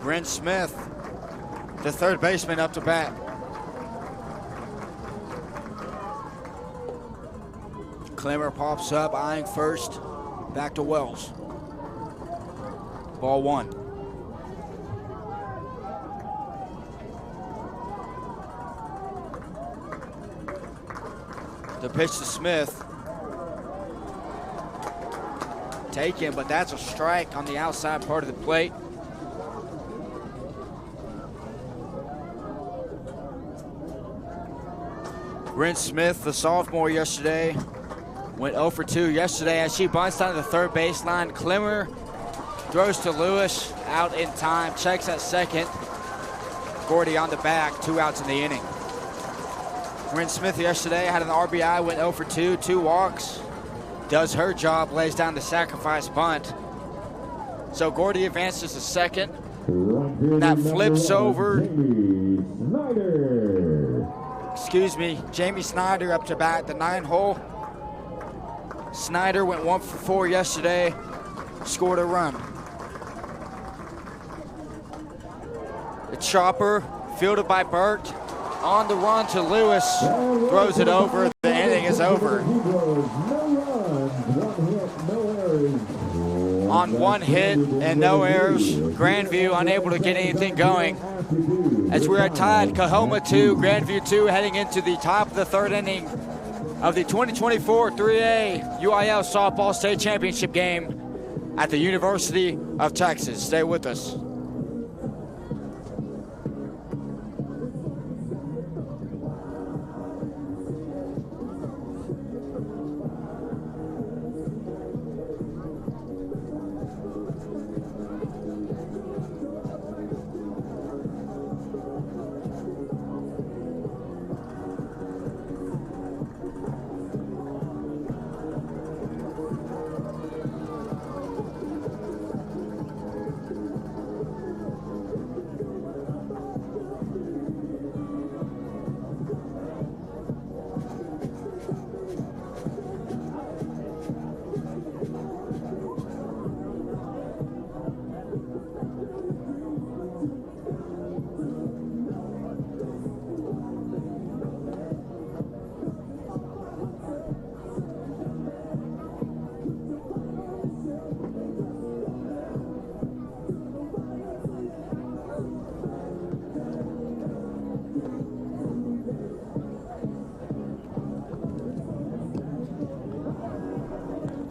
Bryn Smith, the third baseman, up to bat. Clemmer pops up, eyeing first. Back to Wells. Ball 1. The pitch to Smith. Taken, but that's a strike on the outside part of the plate. Bryn Smith, the sophomore yesterday, went 0 for 2 yesterday as she bunts down to the third baseline. Clemmer throws to Lewis, out in time, checks at second. Gordy on the back, 2 outs in the inning. Bryn Smith yesterday had an RBI, went 0 for 2, 2 walks. Does her job, lays down the sacrifice bunt. So Gordy advances to second. That flips over. Jamie Snyder up to bat, the 9-hole. Snyder went 1 for 4 yesterday, scored a run. The chopper, fielded by Burt, on the run to Lewis, throws it over. The inning is over. On 1 hit and no errors, Grandview unable to get anything going. As we are tied, Coahoma 2, Grandview 2, heading into the top of the 3rd inning of the 2024 3A UIL Softball State Championship game at the University of Texas. Stay with us.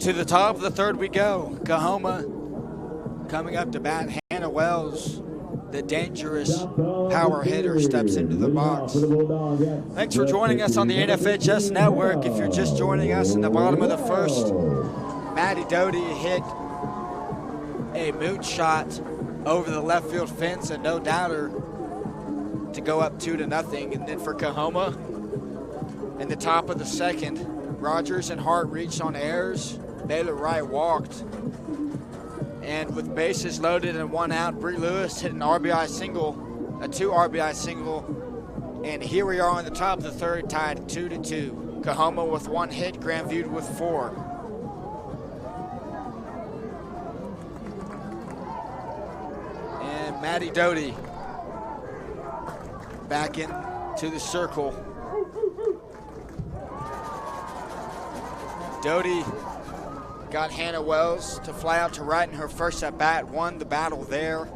To the top of the third we go. Coahoma coming up to bat. Hannah Wells, the dangerous power hitter, steps into the box. Thanks for joining us on the NFHS Network. If you're just joining us in the bottom of the first, Maddie Doty hit a boot shot over the left field fence, and no doubter to go up 2-0. And then for Coahoma, in the top of the second, Rogers and Hart reached on errors. Baylor Wright walked. And with bases loaded and one out, Bree Lewis hit an RBI single, a 2 RBI single. And here we are in the top of the third, tied 2-2. Coahoma with 1 hit, Grandview with 4. And Maddie Doty back into the circle. Doty got Hannah Wells to fly out to right in her first at-bat, won the battle there,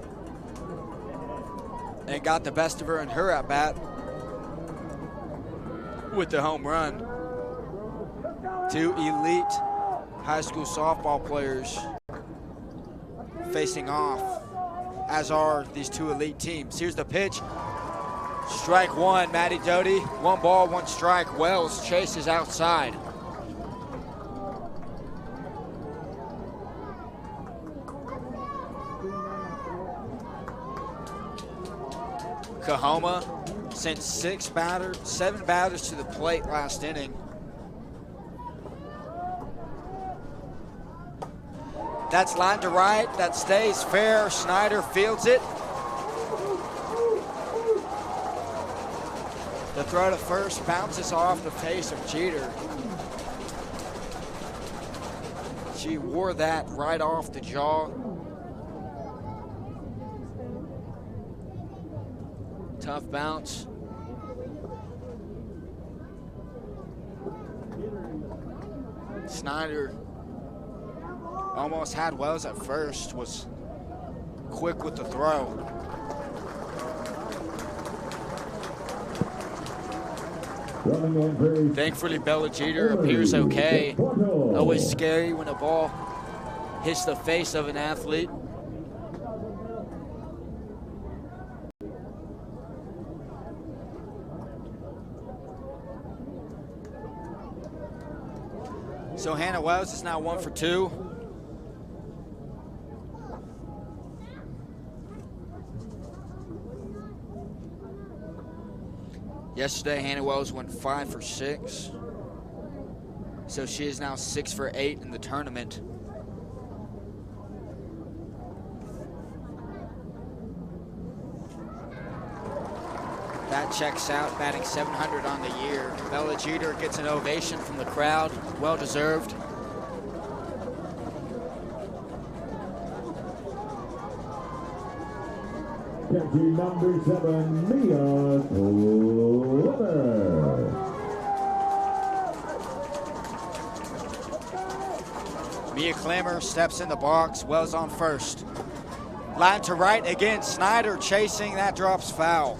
and got the best of her in her at-bat with the home run. 2 elite high school softball players facing off, as are these 2 elite teams. Here's the pitch. Strike 1, Maddie Doty. 1 ball, 1 strike. Wells chases outside. Coahoma sent 7 batters to the plate last inning. That's line to right, that stays fair. Snyder fields it. The throw to first bounces off the face of Jeter. She wore that right off the jaw. Tough bounce. Snyder almost had Wells at first, was quick with the throw. Thankfully, Bella Jeter appears okay. Always scary when a ball hits the face of an athlete. So Hannah Wells is now 1 for 2. Yesterday, Hannah Wells went 5 for 6. So she is now 6 for 8 in the tournament. That checks out, batting 700 on the year. Bella Jeter gets an ovation from the crowd, well deserved. Catching number 7, Mia Clemmer. Mia Clemmer steps in the box, Wells on first. Line to right again, Snyder chasing, that drops foul.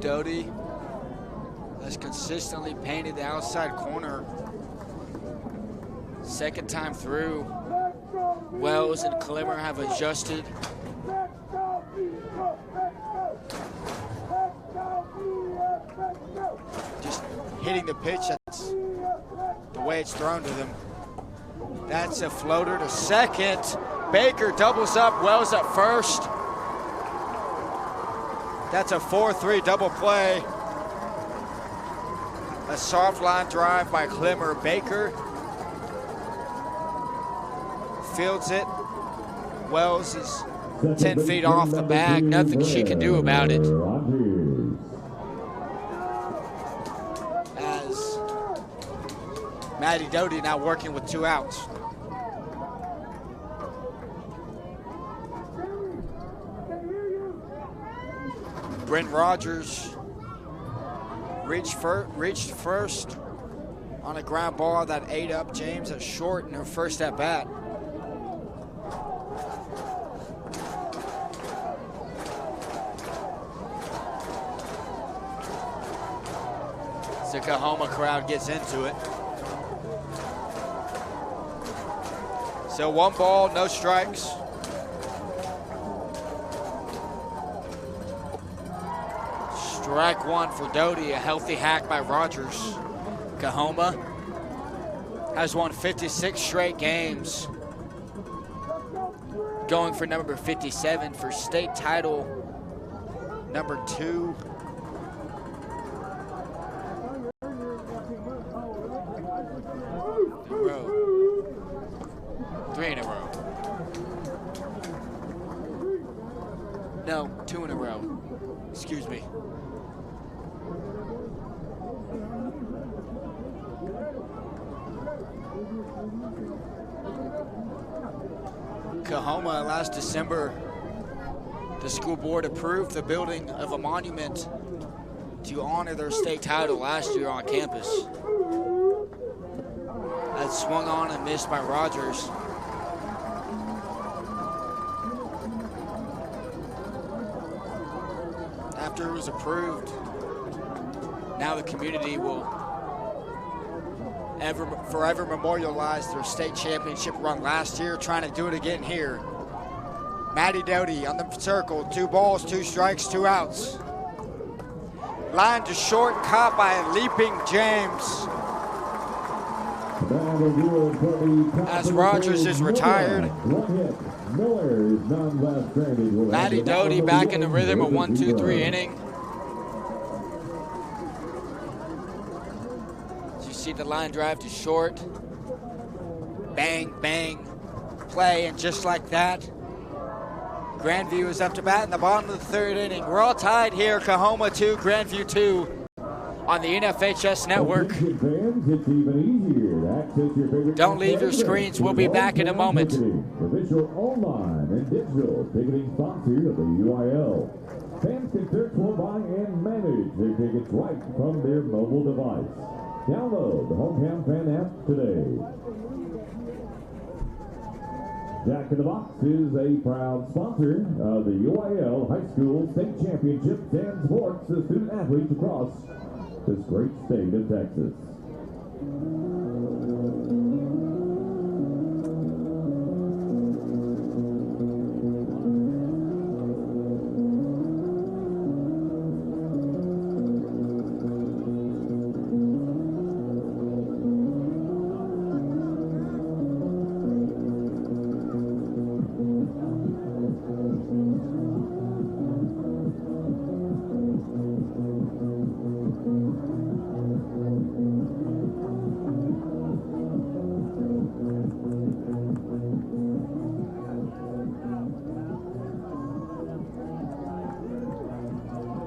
Doty has consistently painted the outside corner. Second time through, Wells and Clemmer have adjusted. Just hitting the pitch, that's the way it's thrown to them. That's a floater to second. Baker doubles up, Wells at first. That's a 4-3 double play. A soft line drive by Clemmer. Baker fields it. Wells is 10 feet off the bag. Nothing she can do about it. As Maddie Doty now working with 2 outs. Brent Rogers reached first on a ground ball that ate up James at short in her first at bat. the Coahoma crowd gets into it. So 1 ball, no strikes. Strike 1 for Doty, a healthy hack by Rogers. Coahoma has won 56 straight games, going for number 57 for state title number 2. In a row. 3 in a row. No, 2 in a row. Excuse me. Coahoma, last December, the school board approved the building of a monument to honor their state title last year on campus. That swung on and missed by Rogers. After it was approved, now the community will forever memorialize their state championship run last year, trying to do it again here. Maddie Doty on the circle, 2 balls, 2 strikes, 2 outs. Line to short, caught by a leaping James. As Rogers is retired. Maddie Doty back in the rhythm of 1-2-3 inning. See the line drive to short. Bang, bang, play, and just like that, Grandview is up to bat in the bottom of the 3rd inning. We're all tied here, Coahoma 2, Grandview 2, on the NFHS network. Don't leave your screens. We'll be back in a moment. Official online and digital ticketing sponsor of the UIL. Fans can search for, buy, and manage their tickets right from their mobile device. Download the Hometown Fan app today. Jack in the Box is a proud sponsor of the UIL High School State Championships and supports the student athletes across this great state of Texas.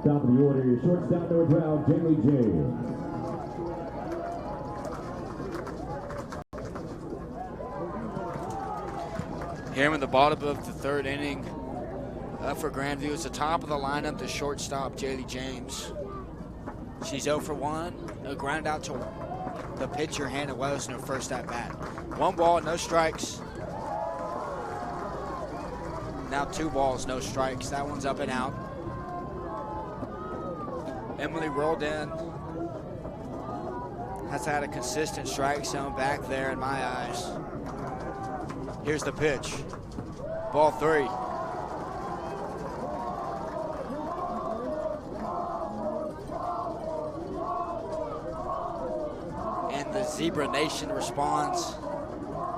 Top of the order, your shortstop number 12, Jamie James. Here in the bottom of the 3rd inning, up for Grandview is the top of the lineup, the shortstop, Jaylee James. She's 0 for 1, a ground out to the pitcher, Hannah Wells, in her first at bat. 1 ball, no strikes. Now 2 balls, no strikes. That one's up and out. Emily Roldan has had a consistent strike zone back there in my eyes. Here's the pitch. Ball 3. And the Zebra Nation responds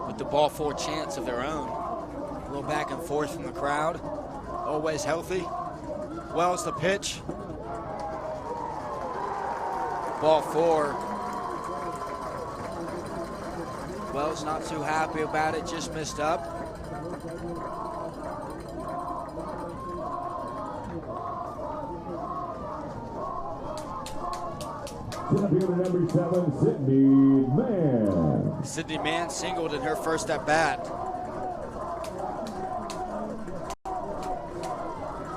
with the ball 4 chants of their own. A little back and forth from the crowd. Always healthy. Wells the pitch. Ball 4. Wells not too happy about it, just missed up. Number 7, Sydney Mann. Sydney Mann singled in her first at bat.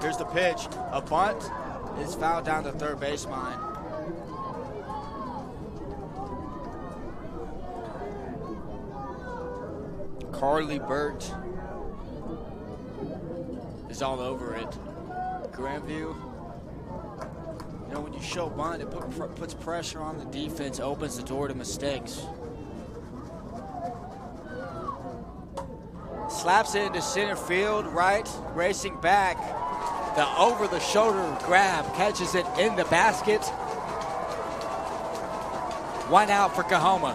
Here's the pitch. A bunt is fouled down the 3rd baseline. Carly Burt is all over it. Grandview You know, when you show bunt, it puts pressure on the defense, opens the door to mistakes. Slaps it into center field, right, racing back. The over-the-shoulder grab catches it in the basket. 1 out for Coahoma.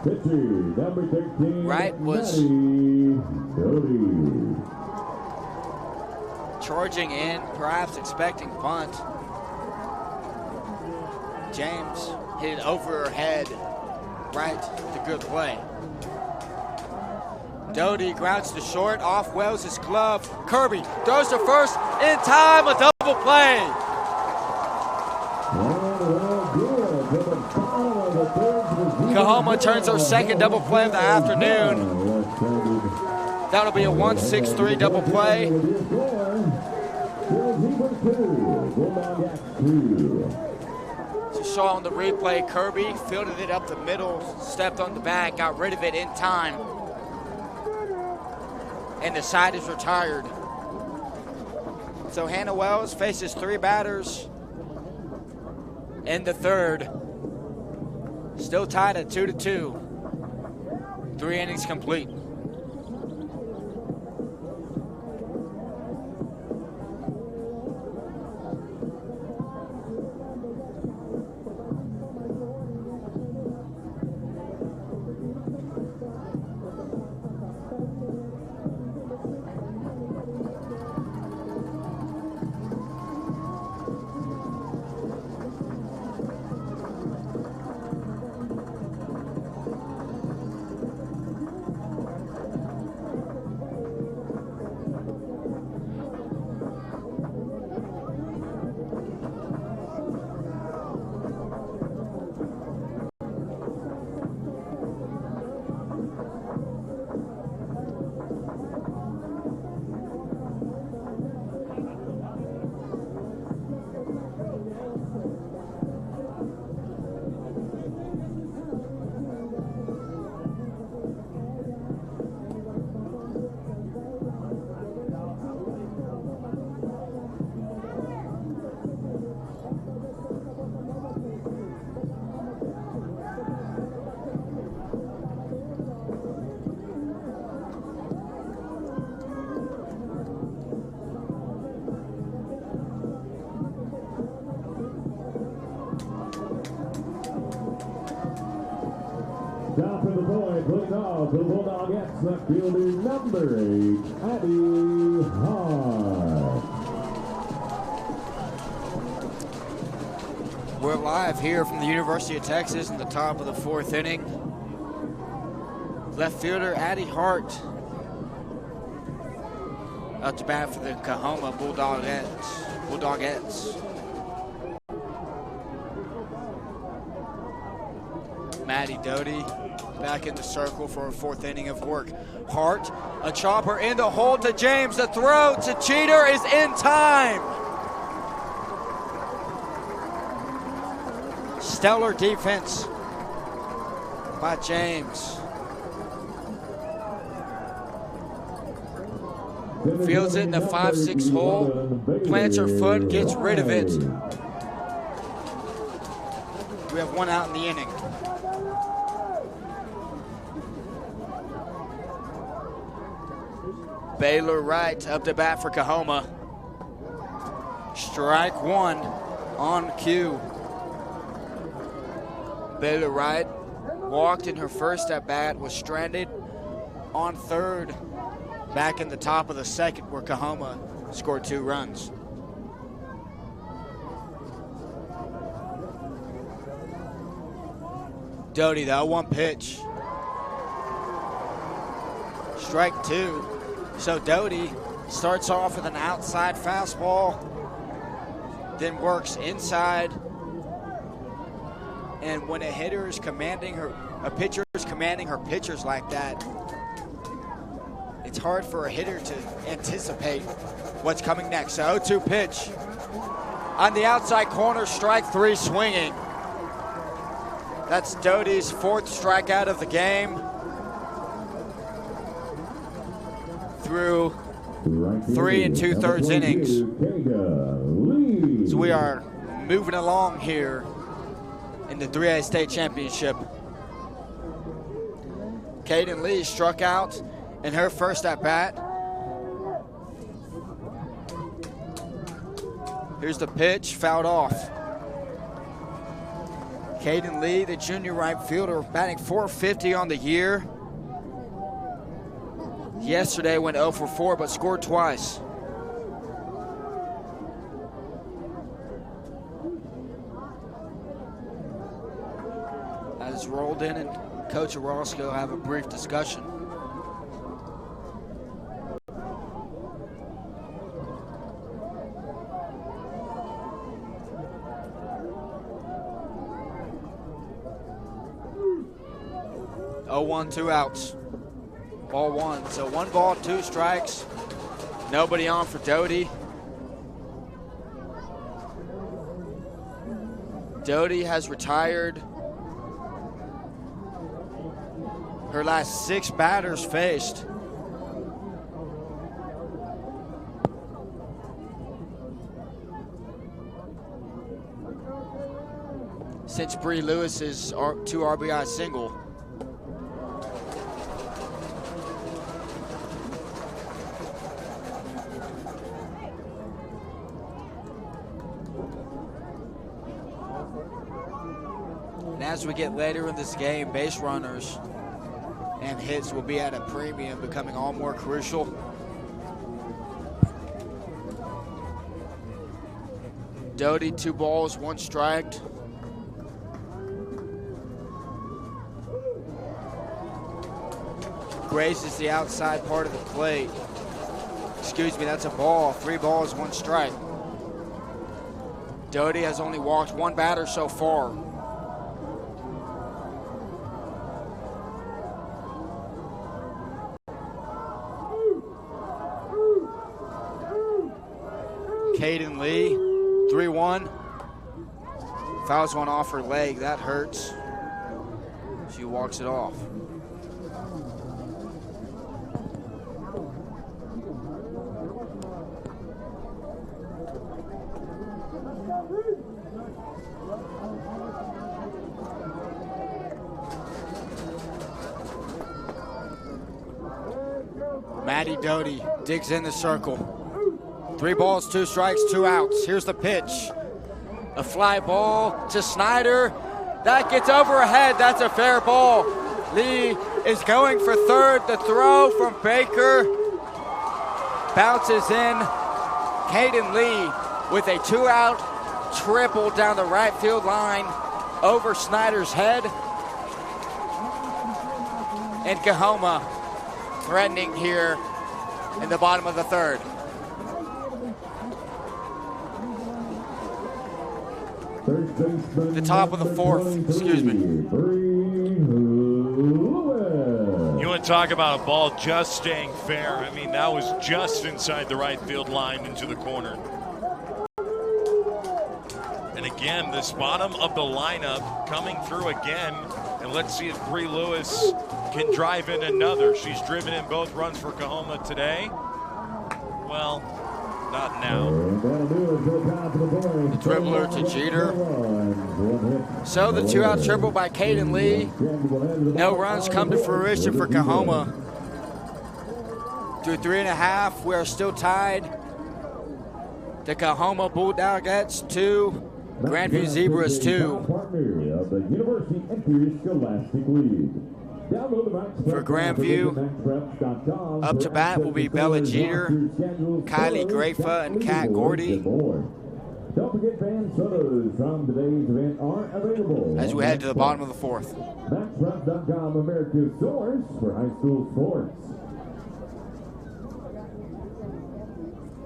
Pitcher, number 13, Wright was Doty. Charging in, perhaps expecting bunt. James hit it over her head. Right, the good play. Doty grounds to short, off Wells' glove. Kirby throws to first, in time, a double play. Coahoma turns their second double play of the afternoon. That'll be a 1-6-3 double play. You saw on the replay, Kirby fielded it up the middle, stepped on the back, got rid of it in time. And the side is retired. So Hannah Wells faces 3 batters in the third. Still tied at 2-2. 3 innings complete. Down for the point, putting off the Bulldogettes, left fielder number 8, Abby Hart. We're live here from the University of Texas in the top of the 4th inning. Left fielder Addie Hart up to bat for the Coahoma Bulldogettes. Maddie Doty back in the circle for a 4th inning of work. Hart, a chopper in the hole to James. The throw to Cheater is in time. Stellar defense by James. Fields it in the 5-6 hole. Plants her foot, gets rid of it. We have 1 out in the inning. Baylor Wright up to bat for Coahoma. Strike 1 on cue. Baylor Wright walked in her first at bat, was stranded on third, back in the top of the second where Coahoma scored 2 runs. Doty, the 0-1 pitch. Strike 2. So Doty starts off with an outside fastball, then works inside. And when a pitcher is commanding her pitchers like that, it's hard for a hitter to anticipate what's coming next. So 0-2 pitch on the outside corner, strike 3 swinging. That's Doty's 4th strikeout of the game. Through 3 2/3 innings. So we are moving along here in the 3A state championship. Kaden Lee struck out in her first at bat. Here's the pitch, fouled off. Kaden Lee, the junior right fielder, batting .450 on the year. Yesterday went 0 for 4, but scored twice. As rolled in and Coach Orozco have a brief discussion. Oh, 1, 2 outs. Ball 1. So 1 ball, 2 strikes. Nobody on for Doty. Doty has retired. Her last 6 batters faced. Since Bree Lewis's 2 RBI single. And as we get later in this game, base runners and hits will be at a premium, becoming all more crucial. Doty, 2 balls, 1 strike. Grazes the outside part of the plate. Excuse me, that's a ball. 3 balls, 1 strike. Doty has only walked 1 batter so far. Kaden Lee, 3-1. Fouls one off her leg, that hurts. She walks it off. Maddie Doty digs in the circle. 3 balls, 2 strikes, 2 outs. Here's the pitch. A fly ball to Snyder. That gets over her head. That's a fair ball. Lee is going for third. The throw from Baker bounces in. Kaden Lee with a 2-out triple down the right field line over Snyder's head. And Coahoma threatening here in the bottom of the 3rd. The top of the 4th, excuse me. You want to talk about a ball just staying fair. I mean, that was just inside the right field line into the corner. And again, this bottom of the lineup coming through again. And let's see if Bree Lewis can drive in another. She's driven in both runs for Coahoma today. Well, not now. The dribbler to Jeter. So the 2-out triple by Kaden Lee. No runs come to fruition for Coahoma. Through 3.5, we are still tied. The Coahoma Bulldogettes 2, Grandview Zebras 2. For Grandview, up to bat will be Bella Jeter, Kylie Grafa, and Kat Gordy. Don't forget fan photos from today's event are available. As we head to the bottom of the 4th. MaxRef.com, America's source for high school sports.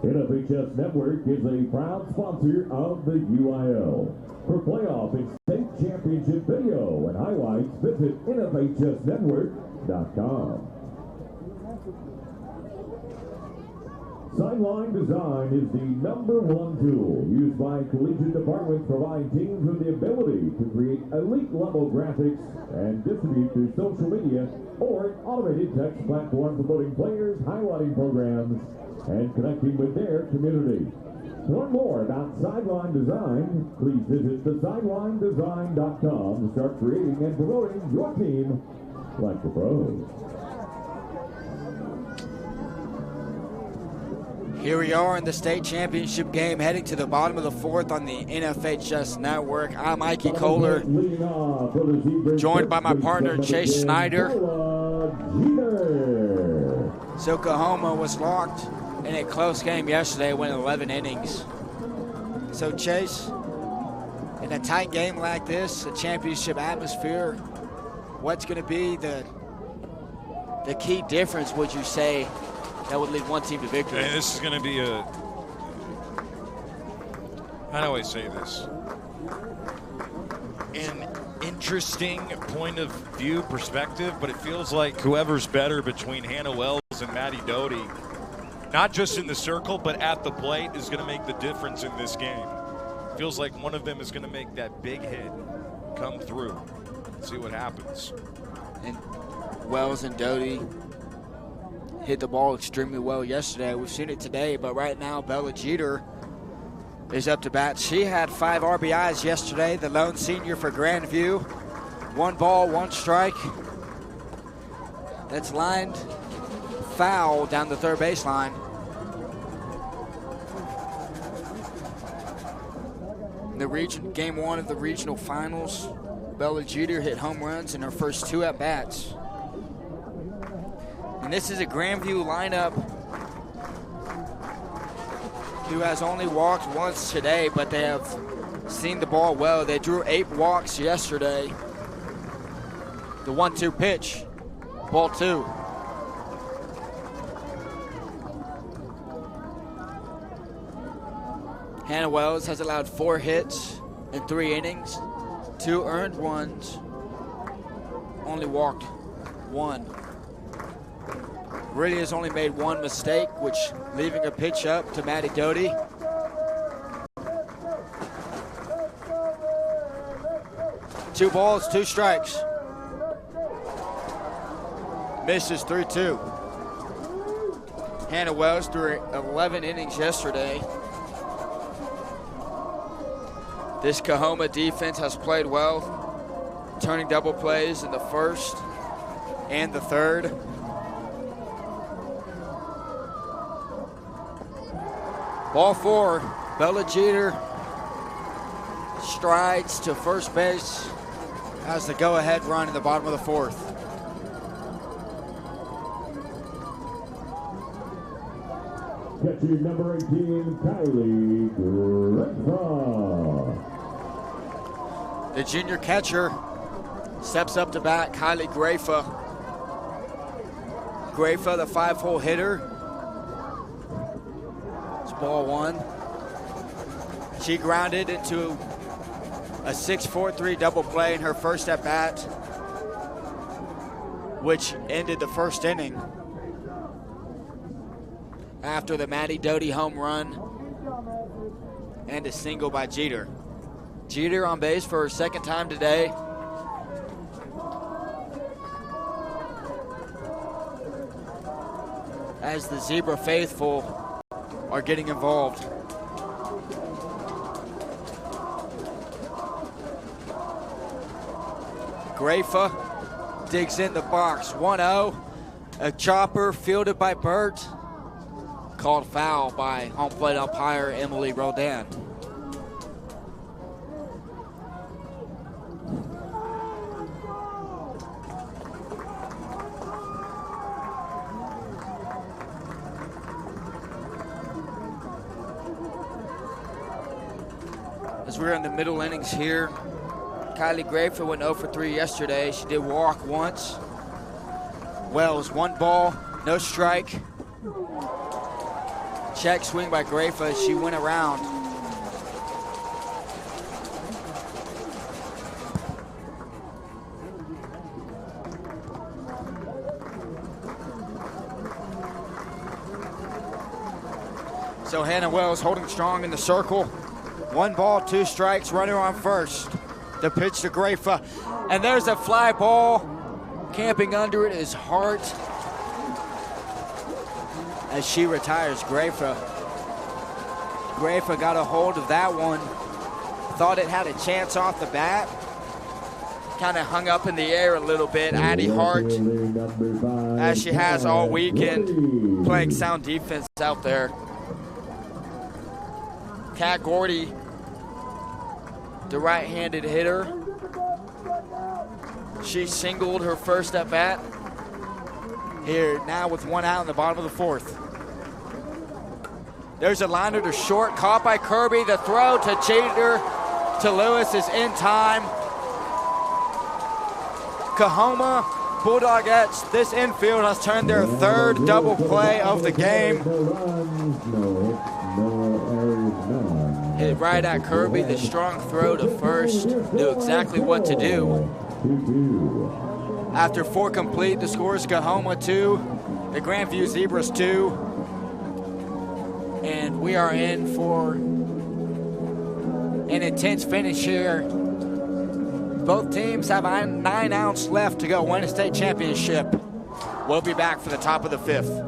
NFHS Network is a proud sponsor of the UIL. For playoff and state championship video and highlights, visit NFHSnetwork.com. Sideline design is the #1 tool used by collegiate departments, providing teams with the ability to create elite-level graphics and distribute through social media or an automated text platform promoting players, highlighting programs, and connecting with their community. To learn more about sideline design, please visit thesidelinedesign.com to start creating and promoting your team like the pros. Here we are in the state championship game, heading to the bottom of the fourth on the NFHS network. I'm Mikey Kohler, joined by my partner Chase Snyder. So Coahoma was locked in a close game yesterday, went 11 innings. So Chase, in a tight game like this, a championship atmosphere, what's going to be the key difference, would you say, that would lead one team to victory? And this is going to be how do I say this? An interesting point of view perspective, but it feels like whoever's better between Hannah Wells and Maddie Doty, not just in the circle, but at the plate, is going to make the difference in this game. Feels like one of them is going to make that big hit, come through. Let's see what happens. And Wells and Doty hit the ball extremely well yesterday. We've seen it today, but right now Bella Jeter is up to bat. She had 5 RBIs yesterday, the lone senior for Grandview. 1 ball, 1 strike. That's lined foul down the third baseline. Game 1 of the regional finals, Bella Jeter hit home runs in her first 2 at-bats. And this is a Grandview lineup who has only walked once today, but they have seen the ball well. They drew 8 walks yesterday. The 1-2 pitch, ball 2. Hannah Wells has allowed 4 hits in 3 innings, 2 earned runs, only walked 1. Really has only made 1 mistake, which leaving a pitch up to Maddie Doty. Two balls, 2 strikes. Misses 3-2. Hannah Wells threw 11 innings yesterday. This Coahoma defense has played well, turning double plays in the first and the third. Ball 4, Bella Jeter strides to first base, has the go-ahead run in the bottom of the 4th. Catcher number 18, Kylie Grandview. The junior catcher steps up to bat, Kylie Grandview. Grandview, the 5-hole hitter. It's ball 1. She grounded into a 6-4-3 double play in her first at bat, which ended the first inning after the Maddie Doty home run and a single by Jeter. Jeter on base for her 2nd time today. As the Zebra faithful are getting involved. Grandview digs in the box, 1-0. A chopper fielded by Burt. Called foul by home plate umpire Emily Roldan. As we're in the middle innings here, Kylie Grandview went 0 for 3 yesterday. She did walk once. Wells, 1 ball, no strike. Check swing by Grandview as she went around. So Hannah Wells holding strong in the circle. 1 ball, 2 strikes, runner on first. The pitch to Grafa. And there's a fly ball. Camping under it is Hart. As she retires, Grafa got a hold of that one. Thought it had a chance off the bat. Kind of hung up in the air a little bit. Addie Hart, as she has all weekend, playing sound defense out there. Kat Gordy, the right-handed hitter. She singled her first at bat. Here now with 1 out in the bottom of the 4th. There's a liner to short, caught by Kirby. The throw to Cheater to Lewis is in time. Coahoma Bulldogettes, this infield has turned their 3rd double play of the game. Hit right at Kirby, the strong throw to first, knew exactly what to do. After 4 complete, the score is Coahoma 2, the Grandview Zebras 2. And we are in for an intense finish here. Both teams have 9 outs left to go win a state championship. We'll be back for the top of the 5th.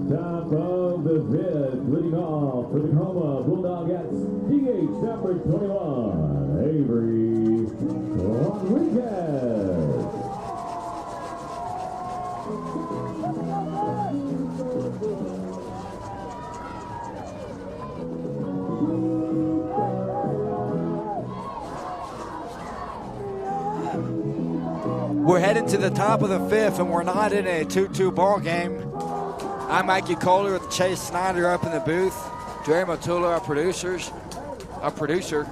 Top of the 5th, leading off for the Coahoma Bulldogettes, DH number 21, Avery Rodriguez. We're headed to the top of the 5th, and we're not in a 2-2 ball game. I'm Mikey Kohler with Chase Snyder up in the booth. Dre Motula, our producer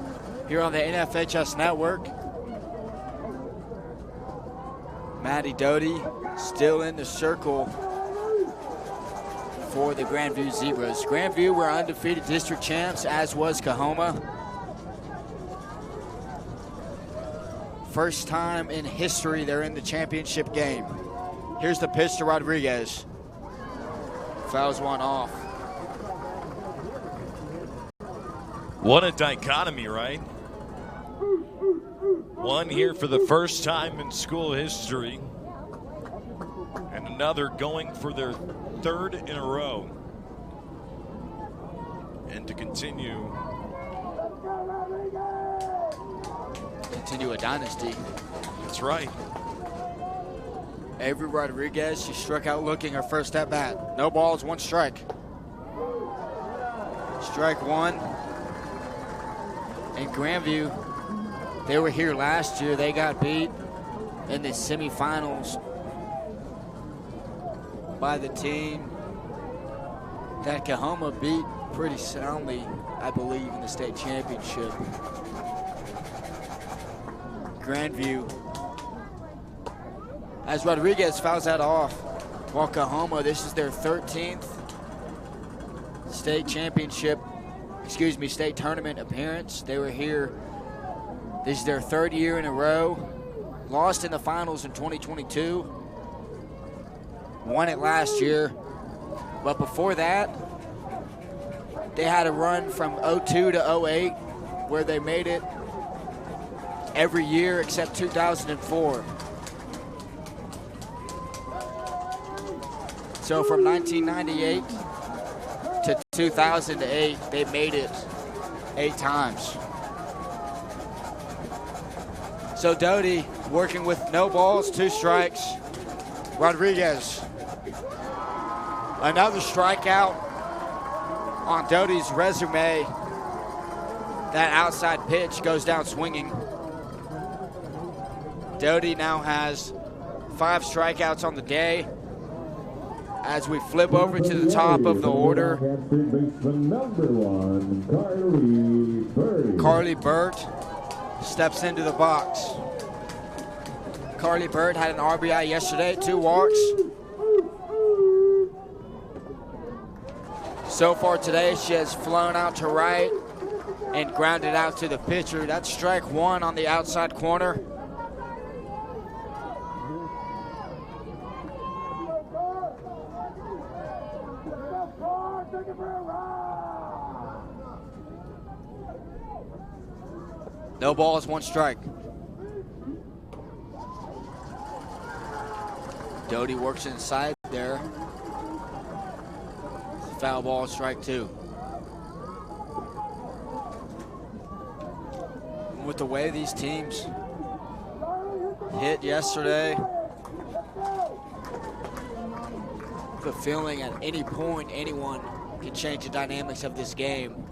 here on the NFHS Network. Maddie Doty still in the circle for the Grandview Zebras. Grandview were undefeated district champs, as was Coahoma. First time in history they're in the championship game. Here's the pitch to Rodriguez. Fouls one off. What a dichotomy, right? One here for the first time in school history, and another going for their 3rd in a row. And to continue a dynasty. That's right. Avery Rodriguez, she struck out looking her first at bat. No balls, 1 strike. Strike 1. And Grandview, they were here last year. They got beat in the semifinals by the team that Coahoma beat pretty soundly, I believe, in the state championship. Grandview, as Rodriguez fouls that off, While Coahoma, this is their 13th state tournament appearance. They were here. This is their third year in a row. Lost in the finals in 2022. Won it last year. But before that, they had a run from 02 to 08 where they made it every year except 2004. So from 1998 to 2008, they made it 8 times. So Doty working with no balls, 2 strikes. Rodriguez. Another strikeout on Doty's resume. That outside pitch goes down swinging. Doty now has 5 strikeouts on the day. As we flip over to the top of the order, Carly Burt steps into the box. Carly Burt had an RBI yesterday, 2 walks. So far today, she has flown out to right and grounded out to the pitcher. That's strike 1 on the outside corner. No balls, 1 strike. Doty works inside there. Foul ball, strike 2. With the way these teams hit yesterday, the feeling at any point anyone can change the dynamics of this game.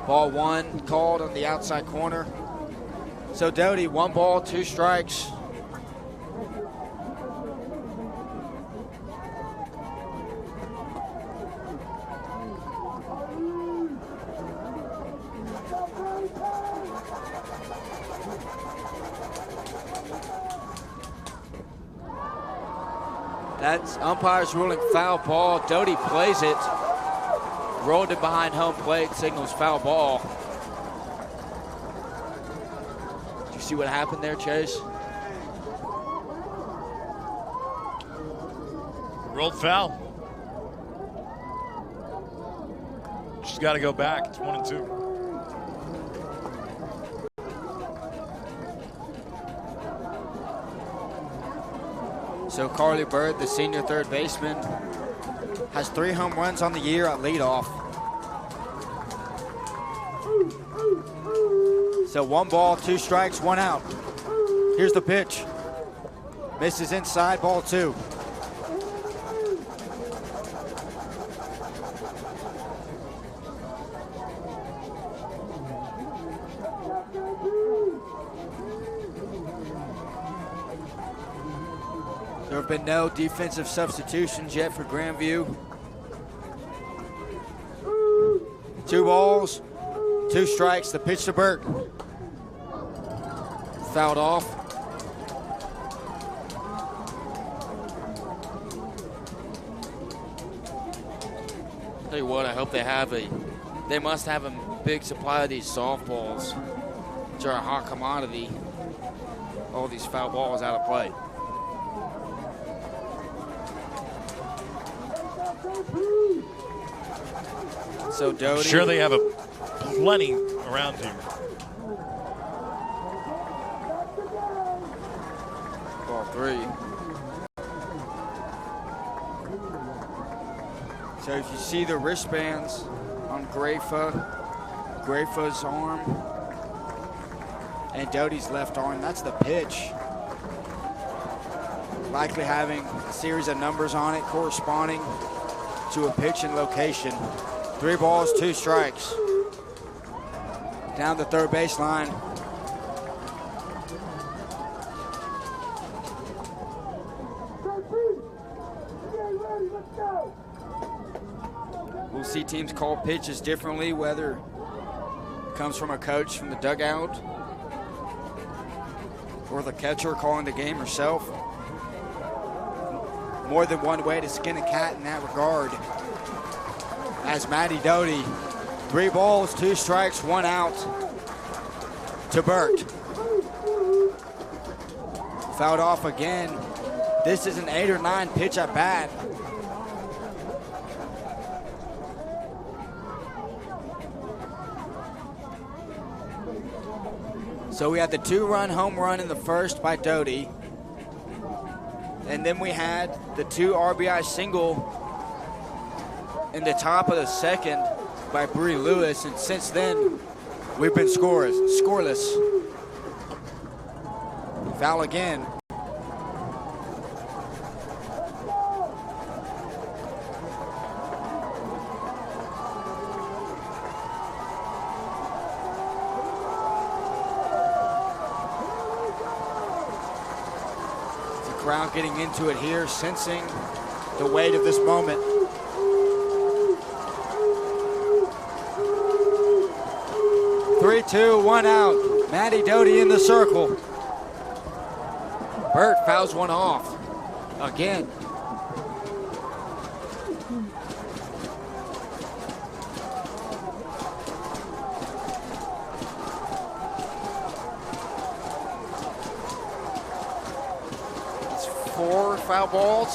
Ball 1 called on the outside corner. So Doty, 1 ball, 2 strikes. That's umpire's ruling foul ball. Doty plays it. Rolled it behind home plate, signals foul ball. Did you see what happened there, Chase? Rolled foul. She's got to go back. It's 1-2. So Carly Burt, the senior third baseman, has 3 home runs on the year at leadoff. So 1 ball, 2 strikes, 1 out. Here's the pitch. Misses inside, ball 2. There have been no defensive substitutions yet for Grandview. 2 balls, 2 strikes, the pitch to Burt. Fouled off. Tell you what, I hope they must have a big supply of these softballs, which are a hot commodity. All these foul balls out of play. So Doty. Sure, they have plenty around here. Ball 3. So if you see the wristbands on Grafa's arm and Doty's left arm, that's the pitch. Likely having a series of numbers on it corresponding to a pitch and location. 3 balls, 2 strikes. Down the third baseline. We'll see teams call pitches differently, whether it comes from a coach from the dugout or the catcher calling the game herself. More than one way to skin a cat in that regard. As Maddie Doty, 3 balls, 2 strikes, 1 out to Burt. Fouled off again. This is an 8 or 9 pitch at bat. So we had the 2-run home run in the first by Doty. And then we had the 2 RBI single in the top of the second by Bree Lewis. And since then, we've been scoreless. Foul again. The crowd getting into it here, sensing the weight of this moment. Three, 2, 1 out. Maddie Doty in the circle. Burt fouls one off again. It's 4 foul balls.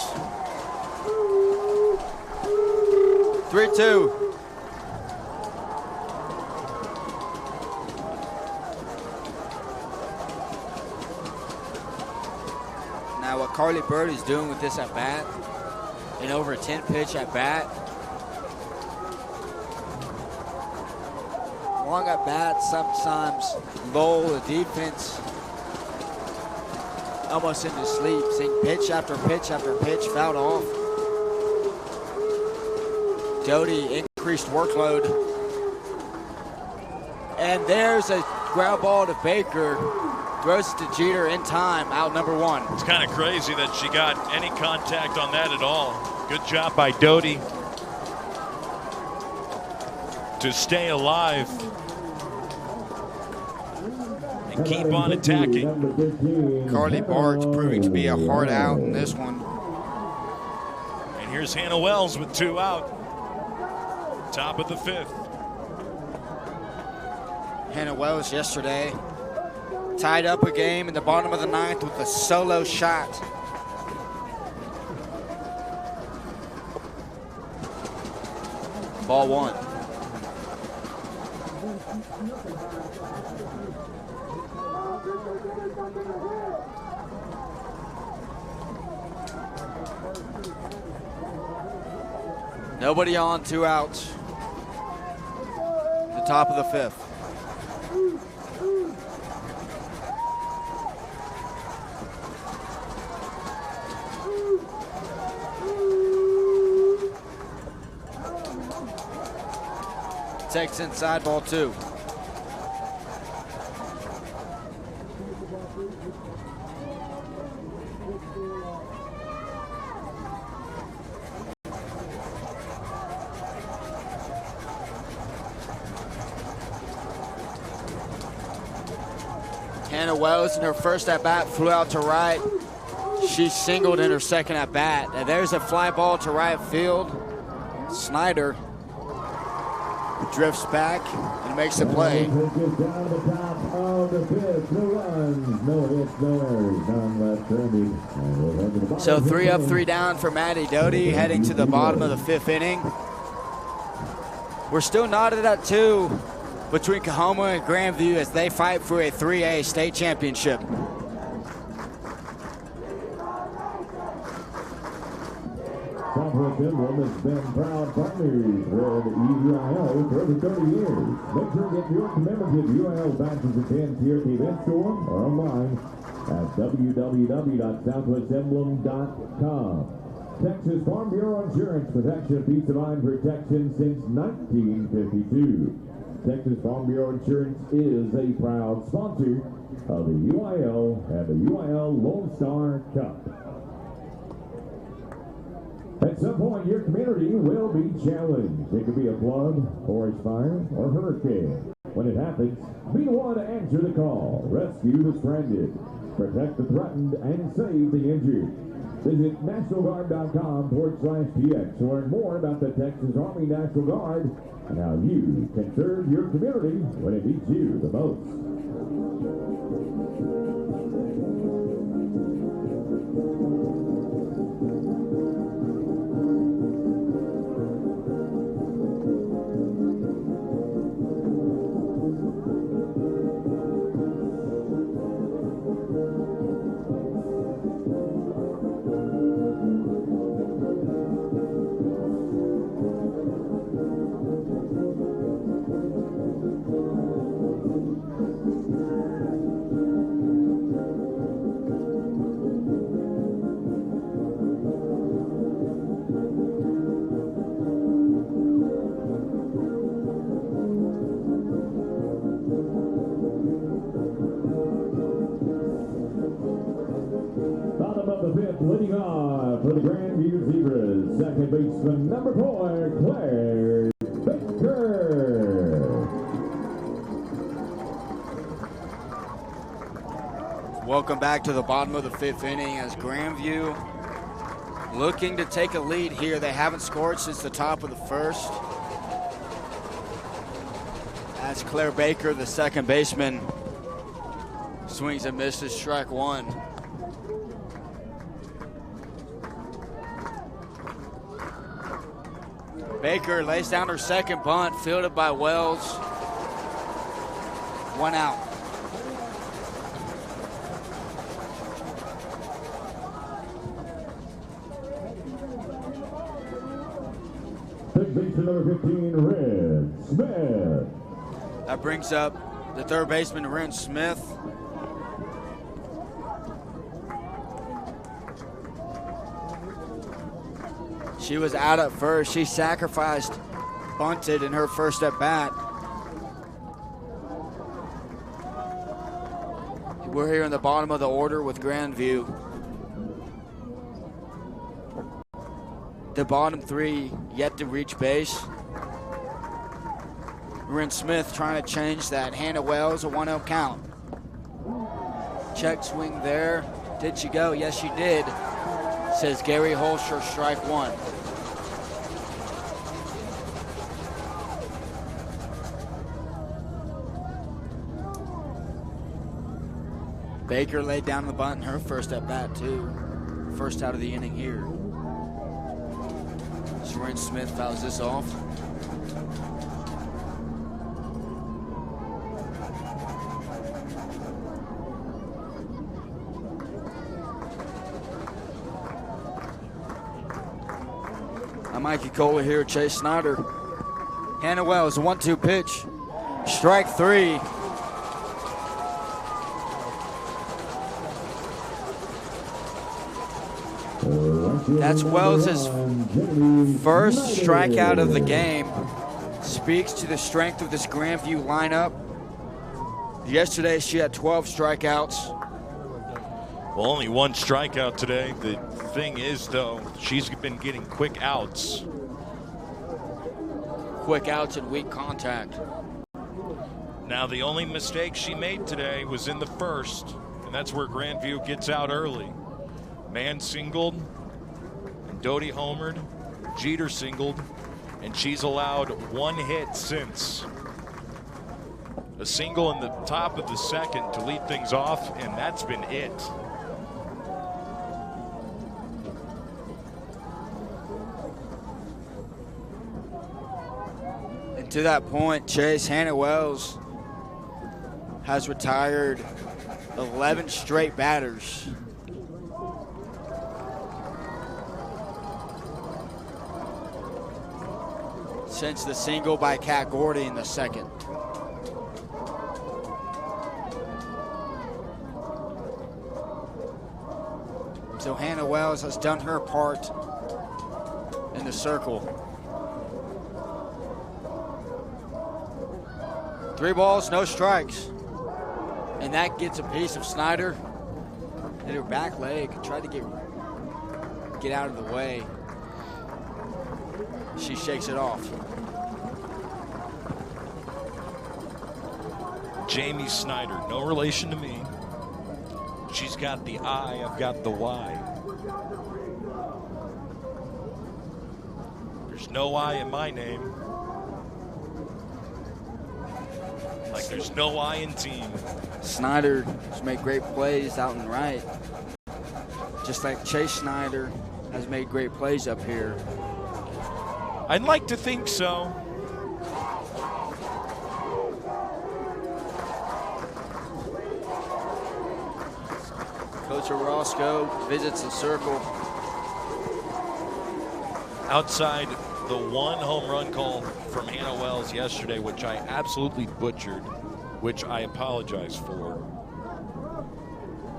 3-2. Now what Carly Burt is doing with this at bat, an over 10 pitch at bat. Long at bat sometimes lull the defense almost into sleep, seeing pitch after pitch after pitch fouled off. Doty increased workload. And there's a ground ball to Baker. Throws it to Jeter in time, out number 1. It's kind of crazy that she got any contact on that at all. Good job by Doty to stay alive and keep on attacking. Carly Bart's proving to be a hard out in this one. And here's Hannah Wells with 2 out. Top of the 5th. Hannah Wells yesterday tied up a game in the bottom of the 9th with a solo shot. Ball 1. Nobody on, 2 outs. The top of the 5th. Takes inside, ball 2. Hannah Wells in her first at bat flew out to right. She singled in her second at bat. And there's a fly ball to right field. Snyder drifts back and makes the play. So 3 up, 3 down for Maddie Doty, heading to the bottom of the 5th inning. We're still knotted at 2 between Coahoma and Grandview as they fight for a 3A state championship. Southwest Emblem has been proud partners with UIL for over 30 years. Make sure to get your commemorative UIL badges at the TRT event store or online at www.southwestemblem.com. Texas Farm Bureau Insurance Protection, peace of mind protection since 1952. Texas Farm Bureau Insurance is a proud sponsor of the UIL and the UIL Lone Star Cup. At some point, your community will be challenged. It could be a flood, forest fire, or hurricane. When it happens, be the one to answer the call. Rescue the stranded. Protect the threatened and save the injured. Visit NationalGuard.com/TX to learn more about the Texas Army National Guard and how you can serve your community when it needs you the most. Leading on for the Grandview Zebras, second baseman number 4, Claire Baker. Welcome back to the bottom of the 5th inning as Grandview looking to take a lead here. They haven't scored since the top of the 1st. As Claire Baker, the second baseman, swings and misses, strike 1. Baker lays down her second bunt, fielded by Wells. 1 out. Third baseman number 15, Red Smith. That brings up the third baseman, Ren Smith. She was out at first. She sacrificed, bunted in her first at bat. We're here in the bottom of the order with Grandview. The bottom 3 yet to reach base. Ren Smith trying to change that. Hannah Wells, a 1-0 count. Check swing there. Did she go? Yes, she did. Says Gary Holscher, strike 1. Baker laid down the bunt in her first at bat too. First out of the inning here. Soren Smith fouls this off. I'm Mikey Kohler here, Chase Snyder. Hannah Wells, a 1-2 pitch. Strike 3. That's Wells' first strikeout of the game. Speaks to the strength of this Grandview lineup. Yesterday she had 12 strikeouts. Well, only 1 strikeout today. The thing is, though, she's been getting quick outs. Quick outs and weak contact. Now, the only mistake she made today was in the first, and that's where Grandview gets out early. Man singled, and Doty homered, Jeter singled, and she's allowed 1 hit since. A single in the top of the second to lead things off, and that's been it. And to that point, Chase, Hannah Wells has retired 11 straight batters. Since the single by Kat Gordy in the second. So Hannah Wells has done her part in the circle. 3 balls, no strikes. And that gets a piece of Snyder. Hit her back leg, tried to get out of the way. She shakes it off. Jamie Snyder, no relation to me. She's got the I, I've got the Y. There's no I in my name. Like there's no I in team. Snyder has made great plays out and right. Just like Chase Snyder has made great plays up here. I'd like to think so. Coach Orozco visits the circle. Outside the one home run call from Hannah Wells yesterday, which I absolutely butchered, which I apologize for.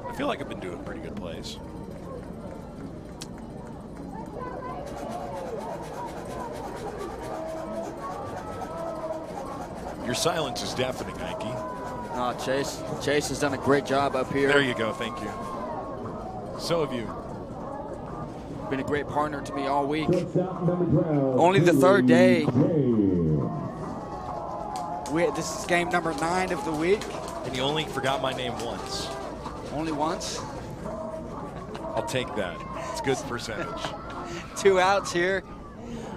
I feel like I've been doing pretty good plays. Your silence is deafening, Nike. Oh, Chase has done a great job up here. There you go, thank you. So have you. Been a great partner to me all week. Only the third day. This is game number 9 of the week. And you only forgot my name once. Only once? I'll take that. It's good percentage. 2 outs here.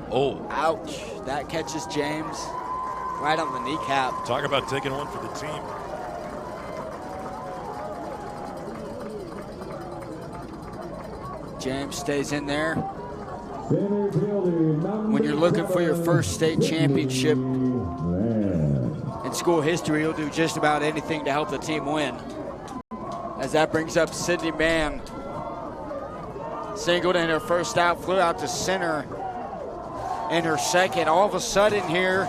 Oh. Ouch. That catches James right on the kneecap. Talk about taking one for the team. James stays in there. When you're looking for your first state championship in school history, you'll do just about anything to help the team win. As that brings up Sydney Mann. Singled in her first out, flew out to center in her second. All of a sudden here,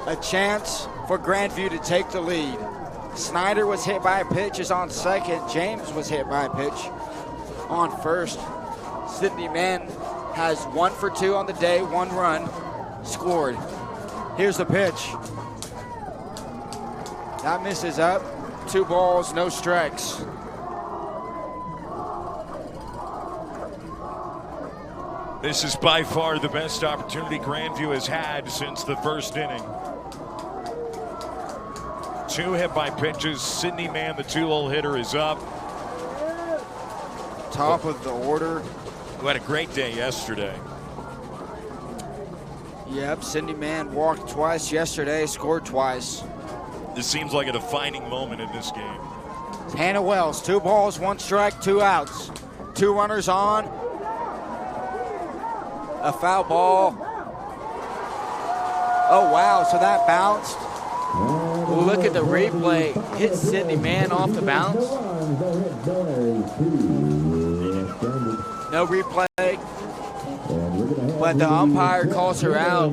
a chance for Grandview to take the lead. Snyder was hit by a pitch, is on second. James was hit by a pitch on first. Sydney Mann has 1 for 2 on the day, 1 run scored. Here's the pitch. That misses up. 2 balls, no strikes. This is by far the best opportunity Grandview has had since the first inning. 2 hit by pitches. Sydney Mann, the 2-hole hitter, is up. Top of the order. Who had a great day yesterday. Yep, Sydney Mann walked twice yesterday, scored twice. This seems like a defining moment in this game. Hannah Wells, 2 balls, 1 strike, 2 outs. 2 runners on. A foul ball. Oh, wow, so that bounced. Look at the replay. Hit Sydney Mann off the bounce. No replay. But the umpire calls her out.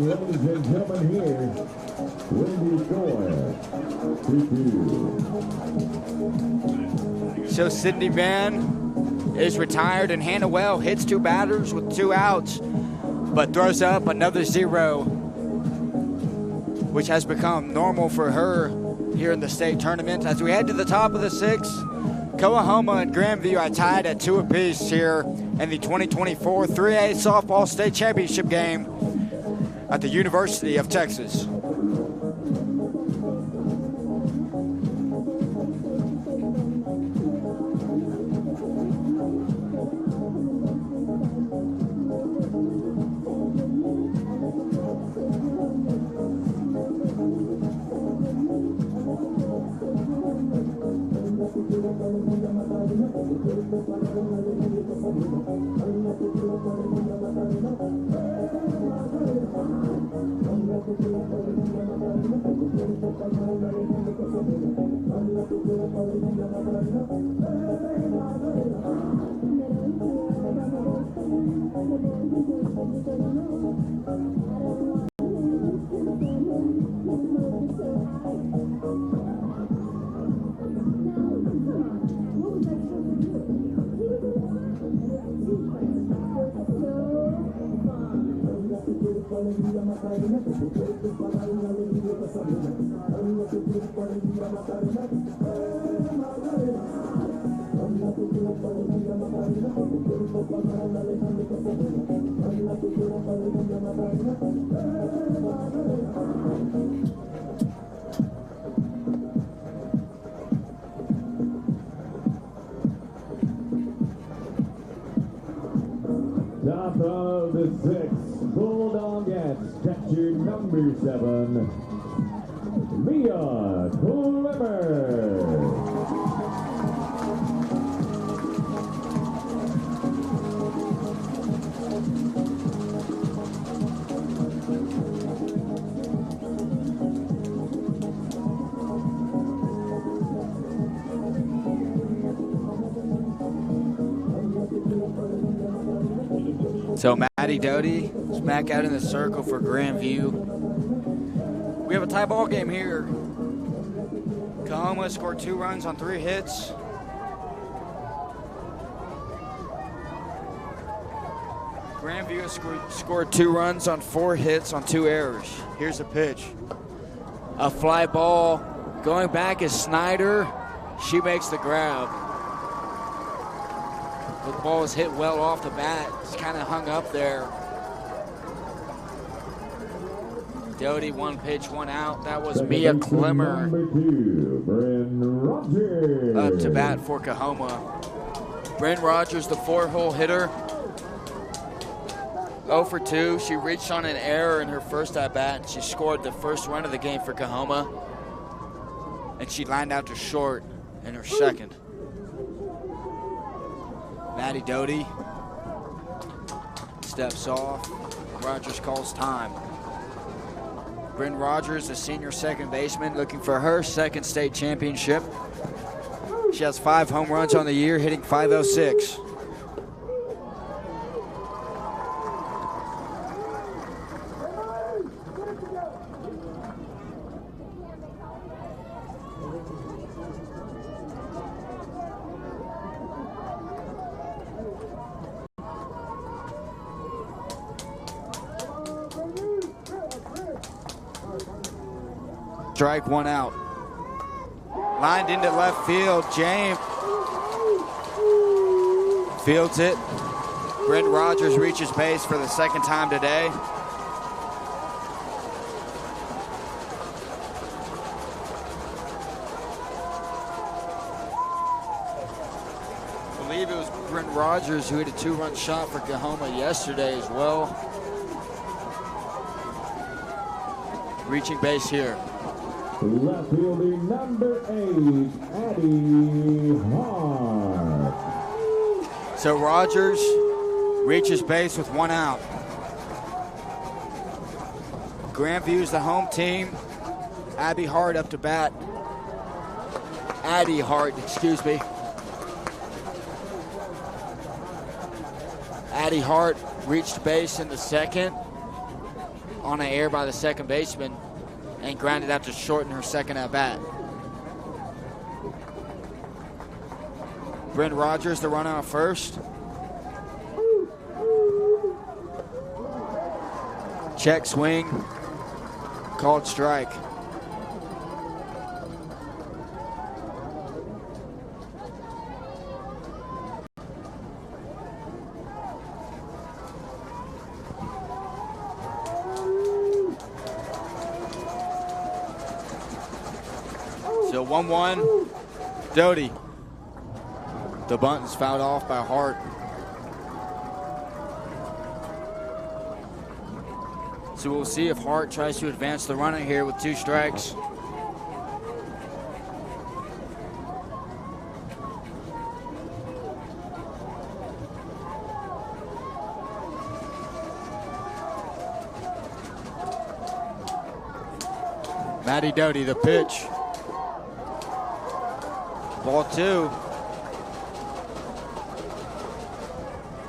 So Sydney Mann is retired, and Hannah Well hits 2 batters with 2 outs, but throws up another 0, which has become normal for her here in the state tournament. As we head to the top of the 6th, Coahoma and Grandview are tied at 2 apiece here in the 2024 3A Softball State Championship game at the University of Texas. of the 6 Bulldogettes, catcher number 7, Mia Clemmer. So Maddie Doty is back out in the circle for Grandview. We have a tie ball game here. Coahoma scored 2 runs on 3 hits. Grandview has scored 2 runs on 4 hits on 2 errors. Here's the pitch. A fly ball going back is Snyder. She makes the grab. The ball is hit well off the bat. It's kind of hung up there. Doty, 1 pitch, 1 out. That was Mia Clemmer up to bat for Coahoma. Bryn Rogers, the 4-hole hitter. 0 for 2. She reached on an error in her first at-bat, and she scored the first run of the game for Coahoma. And she lined out to short in her second. Maddie Doty steps off. Rogers calls time. Bryn Rogers, the senior second baseman, looking for her second state championship. She has 5 home runs on the year, hitting .506. Strike, 1 out. Lined into left field. James fields it. Bryn Rogers reaches base for the second time today. I believe it was Bryn Rogers who hit a 2-run shot for Coahoma yesterday as well. Reaching base here. Left fielder number 8, Addie Hart. So Rogers reaches base with 1 out. Grandview's the home team. Addie Hart up to bat. Addie Hart, excuse me. Addie Hart reached base in the second on an error by the second baseman and grounded out to short in her second at bat. Bryn Rogers, the runner on first. Check swing, called strike. So 1-1, Doty. The bunt is fouled off by Hart. So we'll see if Hart tries to advance the runner here with 2 strikes. Maddie Doty, the pitch. Ball 2.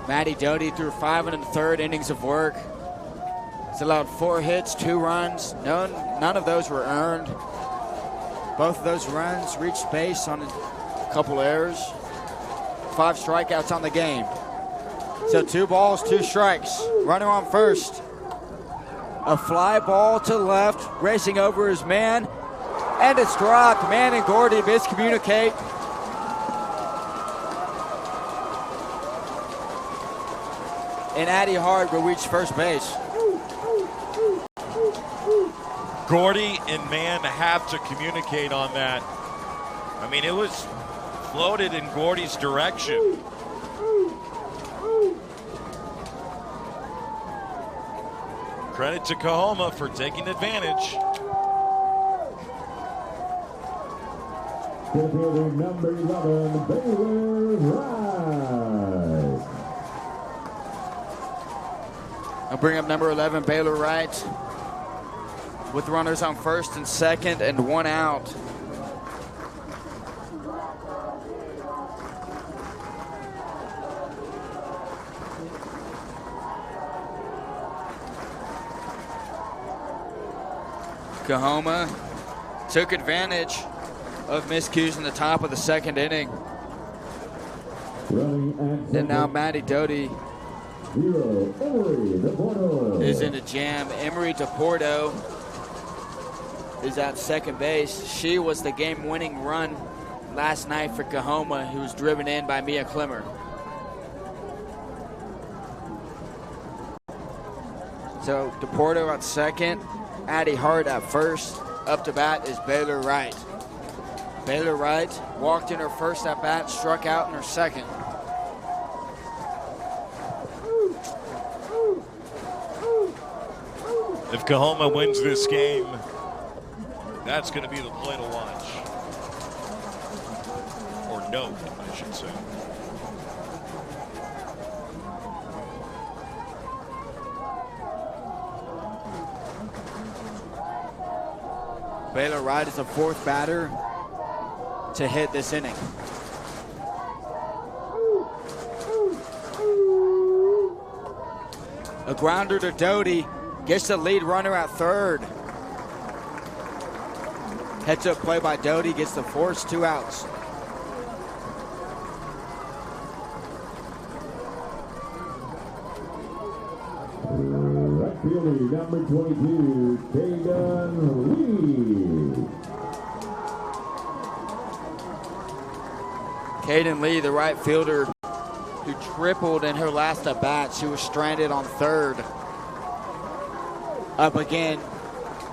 Maddie Doty threw 5 1/3 innings of work. It's allowed 4 hits, 2 runs. None of those were earned. Both of those runs reached base on a couple errors. 5 strikeouts on the game. So 2 balls, 2 strikes. Runner on first. A fly ball to left, racing over his man. And it's dropped. Man and Gordy miscommunicate. And Addie Hart will reach first base. Gordy and Mann have to communicate on that. I mean, it was floated in Gordy's direction. Credit to Coahoma for taking advantage. Fielder number 11, Baylor Wright. I'll bring up number 11, Baylor Wright, with runners on first and second and one out. Coahoma took advantage of miscues in the top of the second inning. And now Maddie Doty is in a jam. Emery DePorto is at second base. She was the game-winning run last night for Coahoma, who was driven in by Mia Klimmer. So DePorto at second, Addie Hart at first. Up to bat is Baylor Wright. Baylor Wright walked in her first at bat, struck out in her second. If Coahoma wins this game, that's going to be the play to watch. Or no, I should say. Baylor Wright is the fourth batter to hit this inning. A grounder to Doty, gets the lead runner at third. Heads up play by Doty, gets the force, 2 outs. Right fielder number 22, Kaden Lee. Kaden Lee, the right fielder, who tripled in her last at bat. She was stranded on third. Up again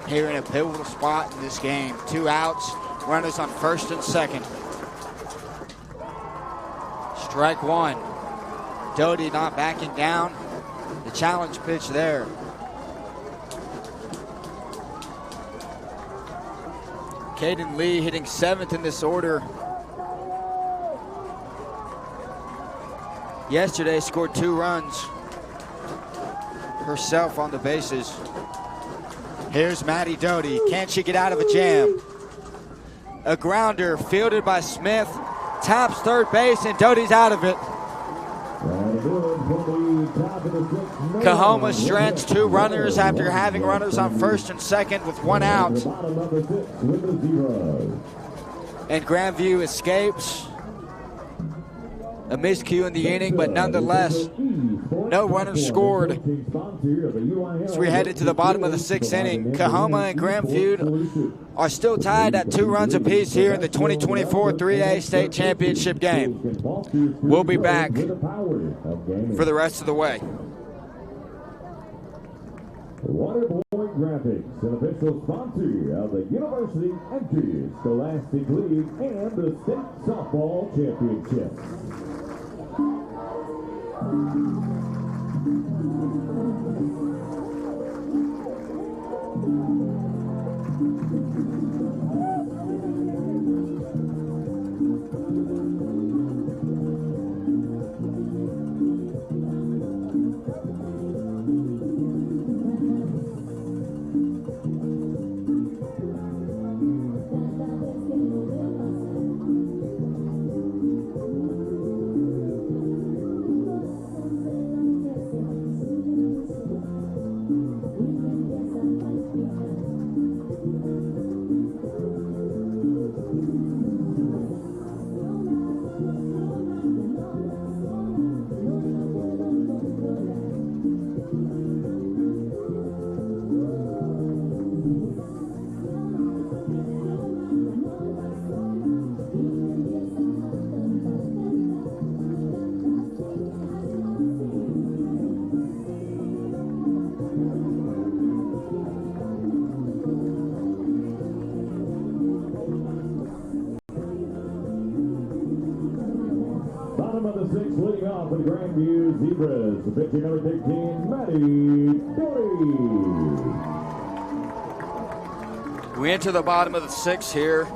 here in a pivotal spot in this game. 2 outs, runners on first and second. Strike one. Doty not backing down. The challenge pitch there. Kaden Lee hitting 7th in this order. Yesterday scored 2 runs herself on the bases. Here's Maddie Doty. Can she get out of a jam? A grounder fielded by Smith. Taps third base and Doty's out of it. Coahoma strands 2 runners after having runners on first and second with 1 out. And Grandview escapes. A miscue in the inning, but nonetheless, no runners scored. So we headed to the bottom of the 6th inning. Coahoma and Grandview are still tied at 2 runs apiece here in the 2024 3A State Championship game. We'll be back for the rest of the way. Waterboy Graphics, an official sponsor of the University Entry Scholastic League and the State Softball Championship. leading off for the Grandview Zebras. The pitcher number 13, Maddie Doty. We enter the bottom of the 6th here.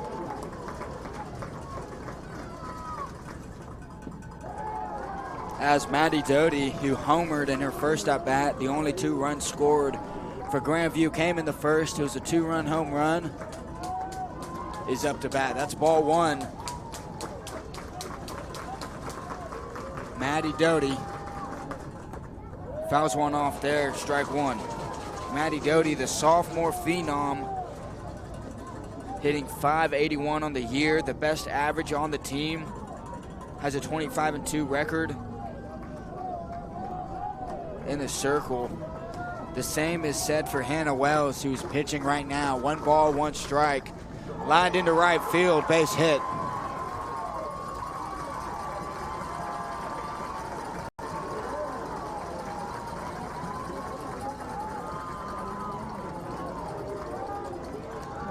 As Maddie Doty, who homered in her first at bat, the only 2 runs scored for Grandview came in the first. It was a 2-run home run. Is up to bat. That's ball 1. Maddie Doty fouls one off there, strike 1. Maddie Doty, the sophomore phenom, hitting .581 on the year, the best average on the team, has a 25-2 record in the circle. The same is said for Hannah Wells, who's pitching right now. 1 ball, 1 strike. Lined into right field, base hit.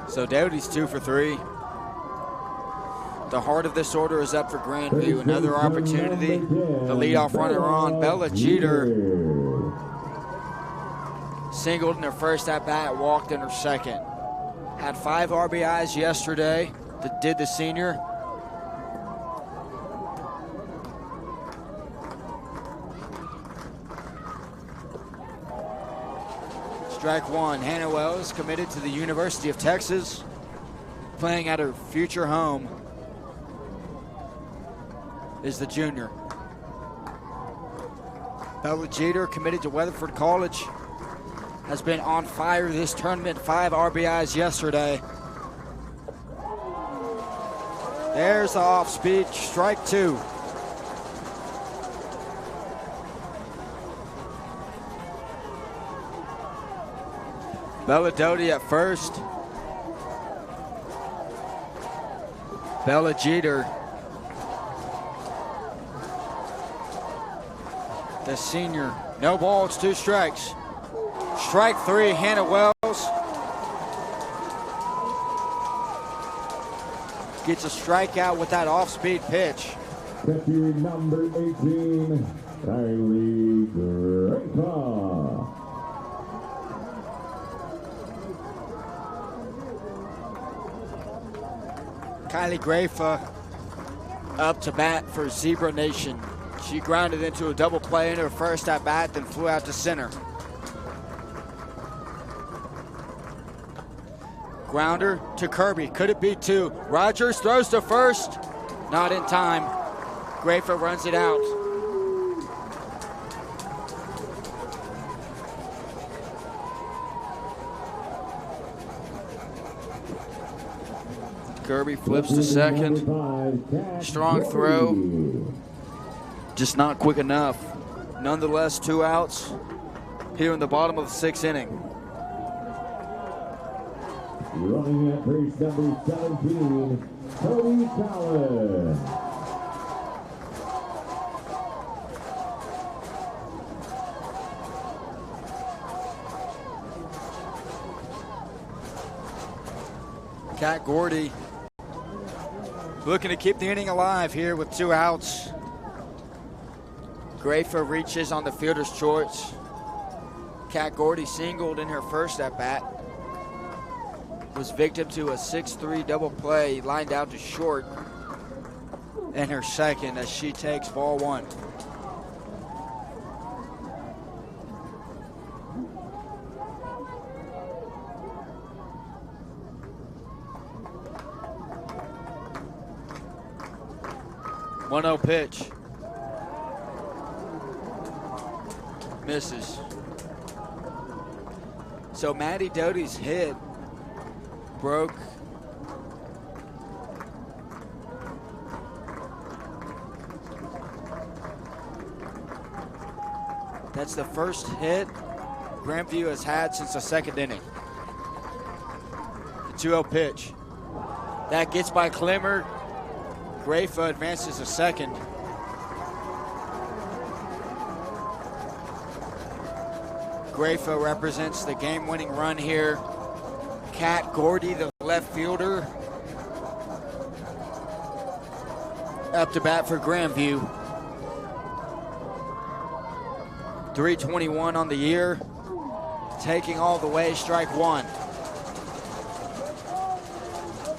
So Doty's 2 for 3. The heart of this order is up for Grandview. Another opportunity. The leadoff runner on, Bella Jeter. Singled in her first at-bat, walked in her second. Had 5 RBIs yesterday, did the senior. Strike 1. Hannah Wells, committed to the University of Texas, playing at her future home, is the junior. Bella Jeter, committed to Weatherford College, has been on fire this tournament. 5 RBIs yesterday. There's the off-speed, strike 2. Bella Doty at first. Bella Jeter, the senior. No balls, 2 strikes. Strike 3, Hannah Wells. Gets a strikeout with that off-speed pitch. Catcher number 18, Kylie Grandview. Kylie Grandview up to bat for Zebra Nation. She grounded into a double play in her first at bat, then flew out to center. Grounder to Kirby. Could it be 2? Rogers throws to first. Not in time. Grandview runs it out. Kirby flips to second. Strong throw. Just not quick enough. Nonetheless, 2 outs here in the bottom of the 6th inning. Running at base number 17, Cody Collins. Kat Gordy looking to keep the inning alive here with 2 outs. Grandview reaches on the fielder's choice. Kat Gordy singled in her first at-bat. Was victim to a 6-3 double play, lined out to short in her second as she takes ball 1. One-0 pitch. Misses. So Maddie Doty's hit broke that's the first hit Grandview has had since the 2nd inning. The 2-0 pitch. That gets by Clemmer. Grandview advances to second. Grandview represents the game-winning run here. Kat Gordy, the left fielder, up to bat for Grandview. 321 on the year. Taking all the way, strike one.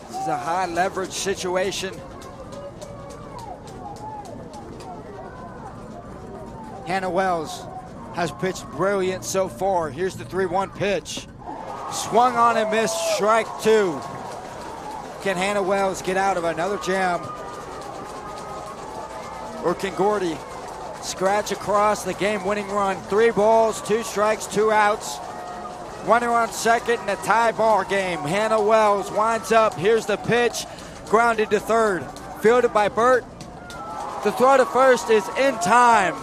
This is a high leverage situation. Hannah Wells has pitched brilliant so far. Here's the 3-1 pitch. Swung on and missed, strike two. Can Hannah Wells get out of another jam? Or can Gordy scratch across the game-winning run? 3 balls, 2 strikes, 2 outs. Runner on second in a tie ball game. Hannah Wells winds up. Here's the pitch. Grounded to third. Fielded by Burt. The throw to first is in time.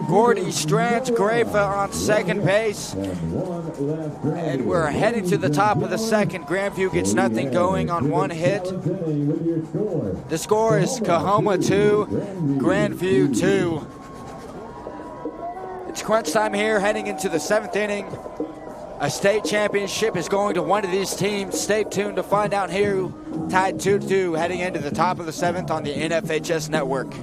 Gordy strands Grafa on second base. And we're heading to the top of the second. Grandview gets nothing going on 1 hit. The score is Coahoma 2, Grandview 2. It's crunch time here, heading into the 7th inning. A state championship is going to one of these teams. Stay tuned to find out who tied 2-2 heading into the top of the 7th on the NFHS network.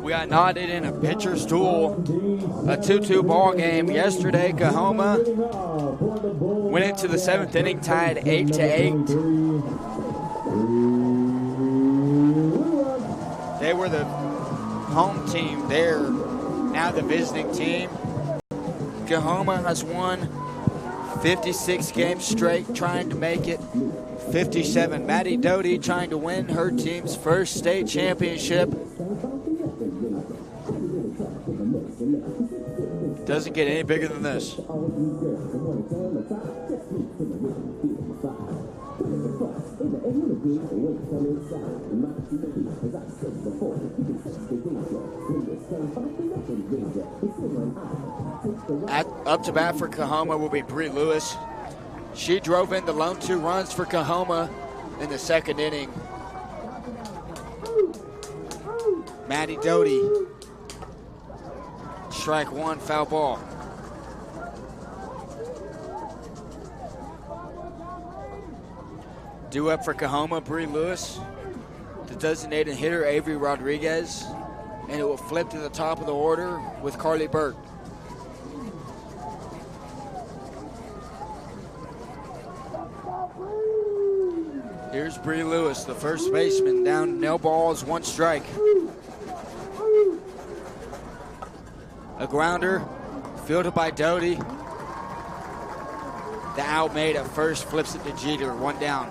We got knotted in a pitcher's duel, a 2-2 ball game yesterday. Coahoma went into the 7th inning tied 8-8. They were the home team. They're now the visiting team. Coahoma has won 56 games straight, trying to make it 57. Maddie Doty trying to win her team's first state championship. Doesn't get any bigger than this. Up to bat for Coahoma will be Bree Lewis. She drove in the lone 2 runs for Coahoma in the 2nd inning. Maddie Doty. Strike one, foul ball. Due up for Coahoma, Bree Lewis. The designated hitter, Avery Rodriguez. And it will flip to the top of the order with Carly Burke. Here's Bree Lewis, the first baseman, down no balls, 1 strike. A grounder, fielded by Doty. The out made at first, flips it to Jeter, 1 down.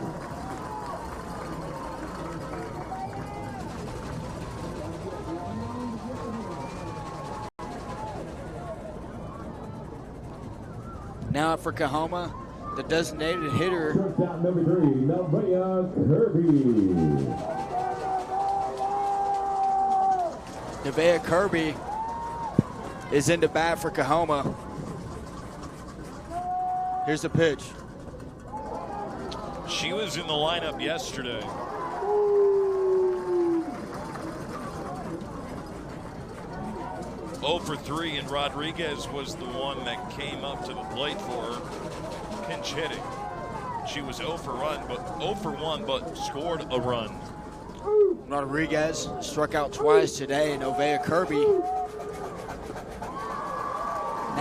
Now up for Coahoma, the designated hitter. Shortstop number 3, Nevaeh Kirby. Nevaeh Kirby is into bat for Coahoma. Here's the pitch. She was in the lineup yesterday. Oh for 3, and Rodriguez was the one that came up to the plate for her. Pinch hitting. She was 0 for 1, but scored a run. Rodriguez struck out twice today, and Nevaeh Kirby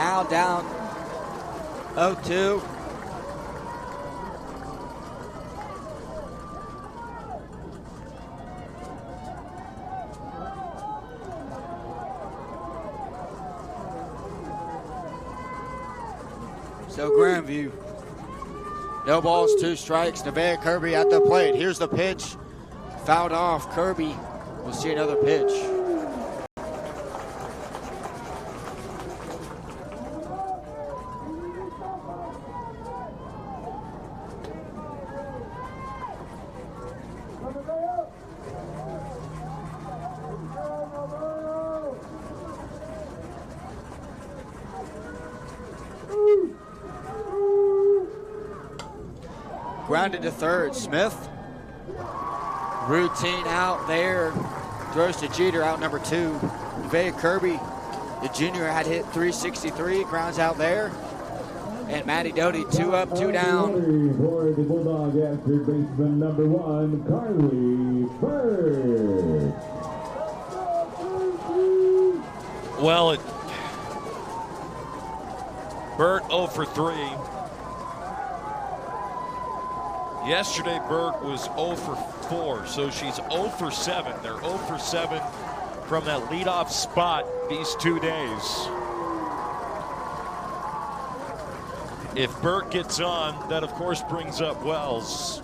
now down 0-2. So Grandview, no balls, 2 strikes. Nevaeh Kirby at the plate. Here's the pitch. Fouled off. Kirby will see another pitch. Grounded to third. Smith. Routine out there. Throws to Jeter, out number 2. Nevaeh Kirby, the junior, had hit .363. Grounds out there. And Matty Doty, 2 up, 2 down. For the Bulldog at third baseman number 1, Carly Bird. Well, Burt 0 for 3. Yesterday, Burt was 0 for 4, so she's 0 for 7. They're 0 for 7 from that leadoff spot these 2 days. If Burt gets on, that of course brings up Wells,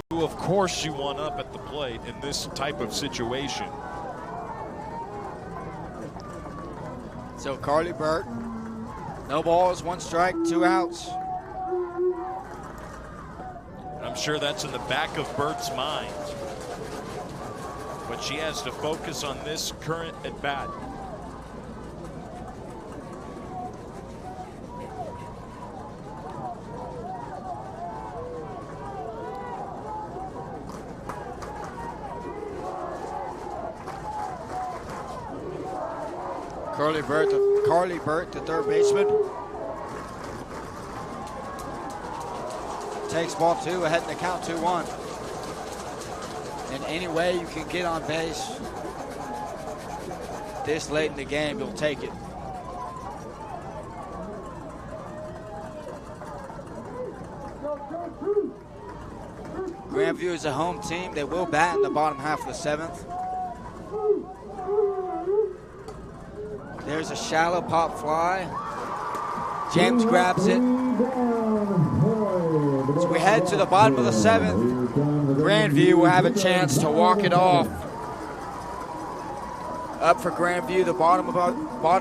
who of course you want up at the plate in this type of situation. So Carly Burt, no balls, 1 strike, 2 outs. I'm sure that's in the back of Burt's mind. But she has to focus on this current at bat. Carly Burt, the third baseman. Takes ball 2, ahead in the count, 2-1. And any way you can get on base this late in the game, you'll take it. Grandview is a home team. They will bat in the bottom half of the 7th. There's a shallow pop fly. James grabs it. So we head to the bottom of the 7th. Grandview will have a chance to walk it off. Up for Grandview, the bottom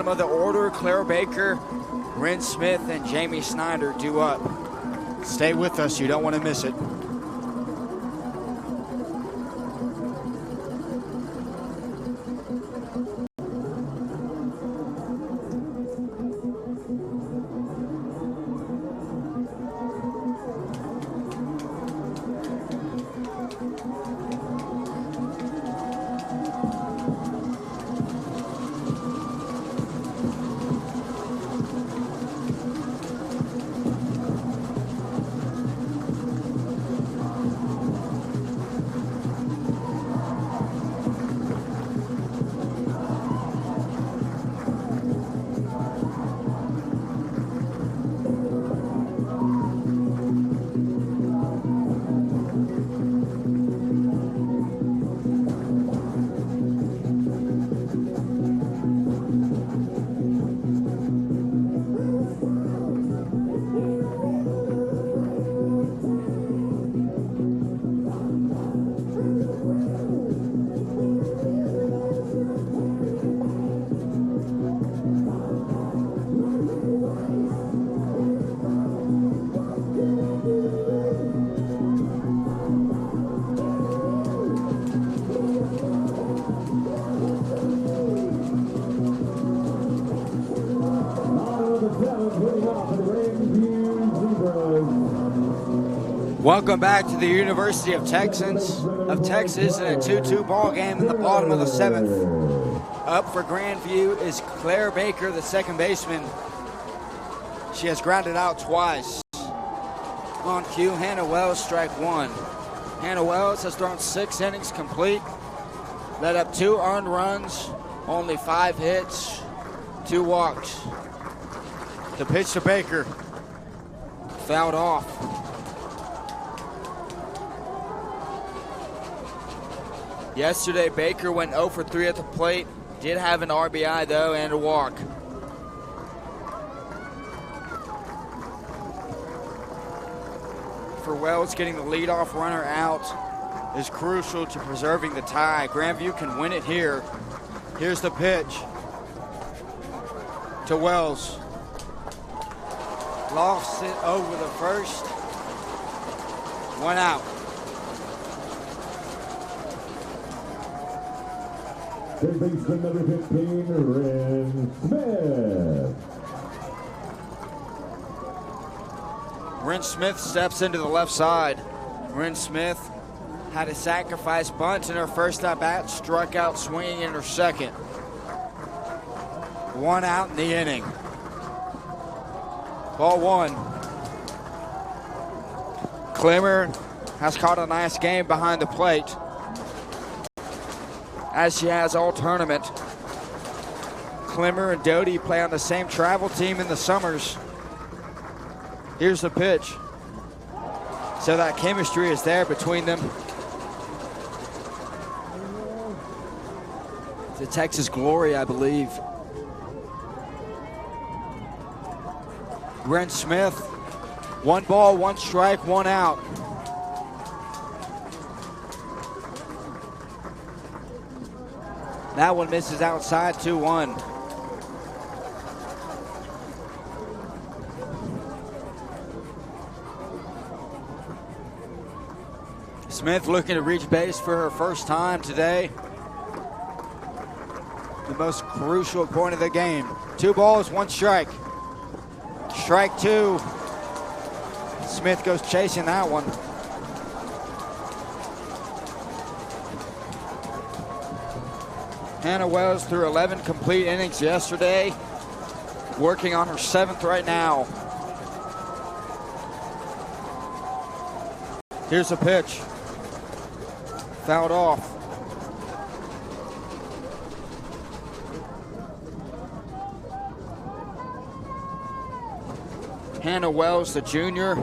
of the order, Claire Baker, Ren Smith, and Jamie Snyder due up. Stay with us, you don't want to miss it. Welcome back to the University of Texas in a 2-2 ball game in the bottom of the 7th. Up for Grandview is Claire Baker, the second baseman. She has grounded out twice. On cue, Hannah Wells, strike 1. Hannah Wells has thrown 6 innings complete, led up 2 earned runs, Only 5 hits, 2 walks. The pitch to Baker. Fouled off. Yesterday, Baker went 0 for 3 at the plate. Did have an RBI, though, and a walk. For Wells, getting the leadoff runner out is crucial to preserving the tie. Grandview can win it here. Here's the pitch to Wells. Lofts it over the first. 1 out. Third baseman number 15, Ren Smith. Ren Smith steps into the left side. Ren Smith had a sacrifice bunt in her first at bat, struck out swinging in her second. 1 out in the inning. Ball 1. Clemmer has caught a nice game behind the plate, as she has all tournament. Clemmer and Doty play on the same travel team in the summers. Here's the pitch. So that chemistry is there between them. The Texas Glory, I believe. Ren Smith, 1 ball, 1 strike, 1 out. That one misses outside, 2-1. Smith looking to reach base for her first time today. The most crucial point of the game. 2 balls, 1 strike. Strike 2. Smith goes chasing that one. Hannah Wells threw 11 complete innings yesterday, working on her 7th right now. Here's a pitch. Fouled off. Hannah Wells, the junior.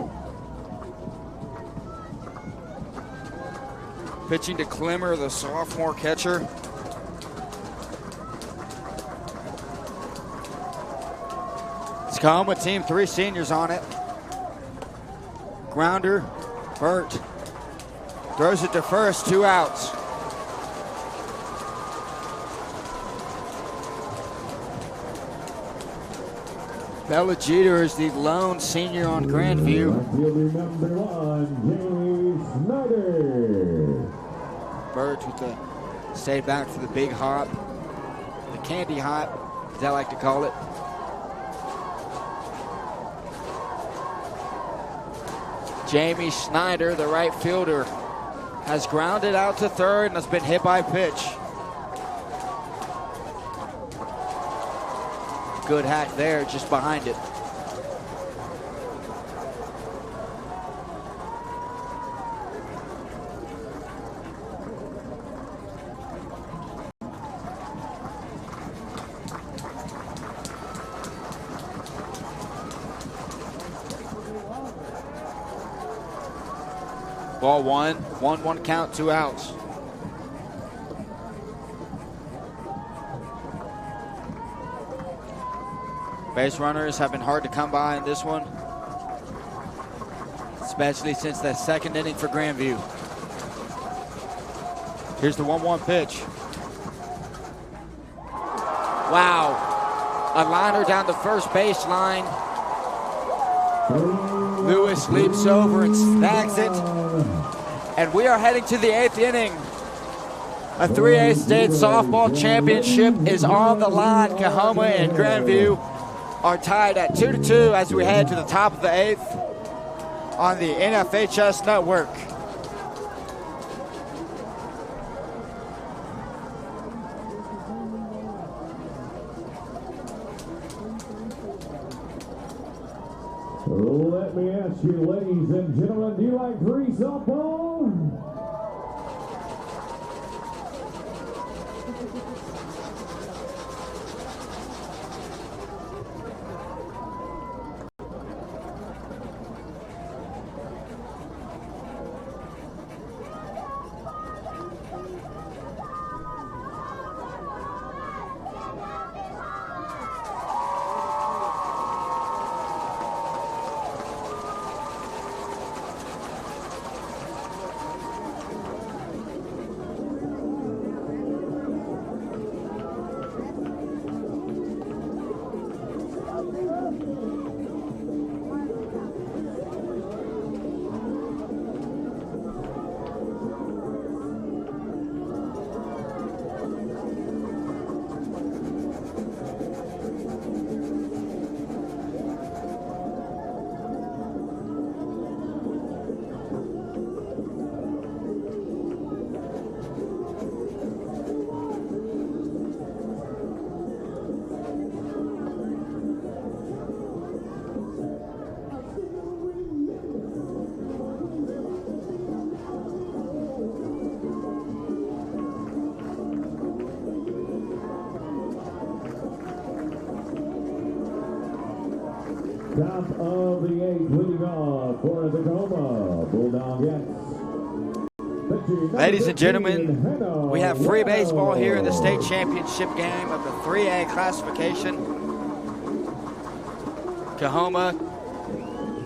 Pitching to Clemmer, the sophomore catcher. It's Coahoma team, 3 seniors on it. Grounder, Burt. Throws it to first, 2 outs. Bella Jeter is the lone senior on Grandview. Fielder number 1, Jamie Snyder. Burt with the stay back for the big hop. The candy hop, as I like to call it. Jamie Snyder, the right fielder, has grounded out to third and has been hit by a pitch. Good hack there, just behind it. Ball 1, 1-1 count, 2 outs. Base runners have been hard to come by in this one, especially since that second inning for Grandview. Here's the 1-1 pitch. Wow. A liner down the first baseline. Lewis leaps over and snags it. And we are heading to the 8th inning. A 3A state softball championship is on the line. Coahoma and Grandview are tied at 2-2 as we head to the top of the 8th on the NFHS network. Let me ask you, ladies and gentlemen, do you like 3 softball? Top of the 8th, leading off for the Coahoma Bulldogs. Ladies and gentlemen, we have free baseball here in the state championship game of the 3A classification. Coahoma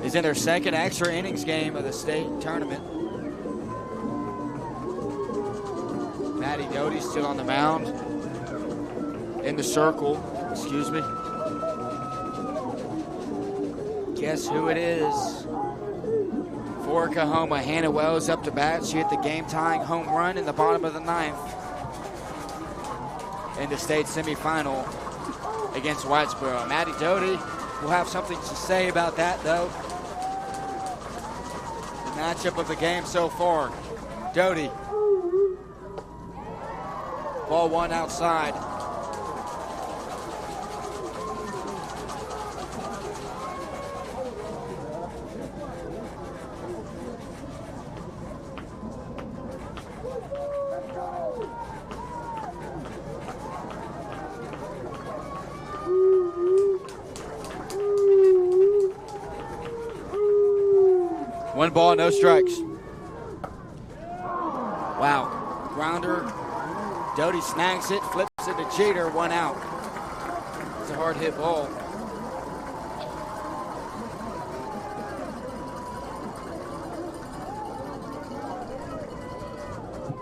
is in their second extra innings game of the state tournament. Maddie Doty still on the mound. In the circle, excuse me. Guess who it is? For Coahoma, Hannah Wells up to bat. She hit the game-tying home run in the bottom of the 9th in the state semifinal against Whitesboro. Maddie Doty will have something to say about that, though. The matchup of the game so far. Doty. Ball one outside. One ball, no strikes. Wow. Grounder. Doty snags it, flips it to Jeter, 1 out. It's a hard hit ball.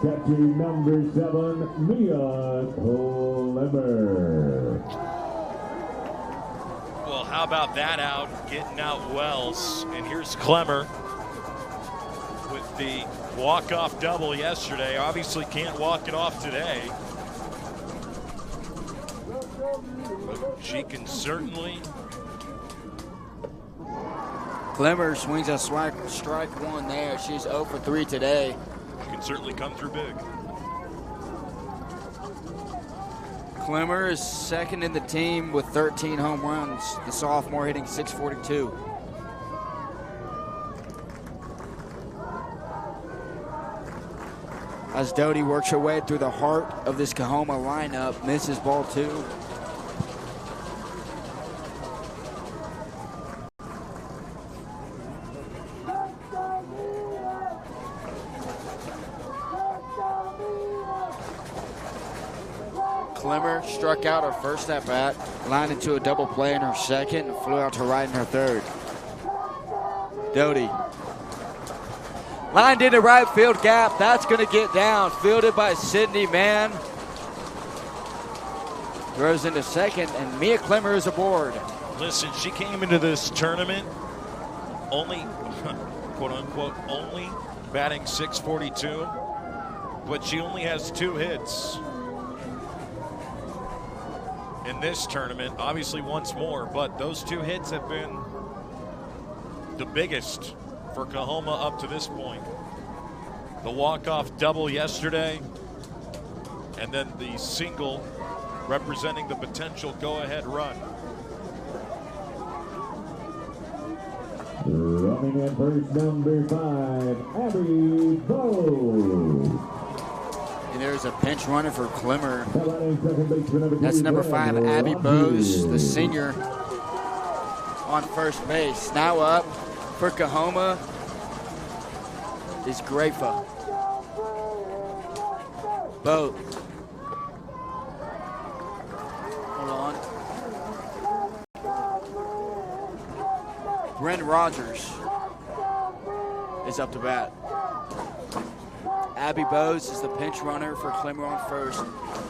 Catching number 7, Mia Clemmer. Well, how about that out, getting out Wells. And here's Clemmer with the walk-off double yesterday. Obviously can't walk it off today. But she can certainly. Clemmer swings a strike one there. She's 0 for 3 today. Can certainly come through big. Clemmer is second in the team with 13 home runs. The sophomore hitting .642. As Doty works her way through the heart of this Coahoma lineup, misses ball 2. Clemmer struck out her first at bat, lined into a double play in her second, and flew out to right in her third. Doty. Lined into right field gap. That's going to get down. Fielded by Sydney Mann. Throws into second, and Mia Clemmer is aboard. Listen, she came into this tournament only, quote unquote, only batting .642, but she only has 2 hits in this tournament. Obviously once more, but those 2 hits have been the biggest for Coahoma up to this point. The walk-off double yesterday, and then the single representing the potential go-ahead run. Running at first, number 5, Abby Bowes. And there's a pinch runner for Clemmer. That's number 5, Abby Bowes, the senior, on first base. Now up for Coahoma is Grafa. Boat. Hold on. Bryn Rogers is up to bat. Abby Bowes is the pinch runner for Clemmer on first.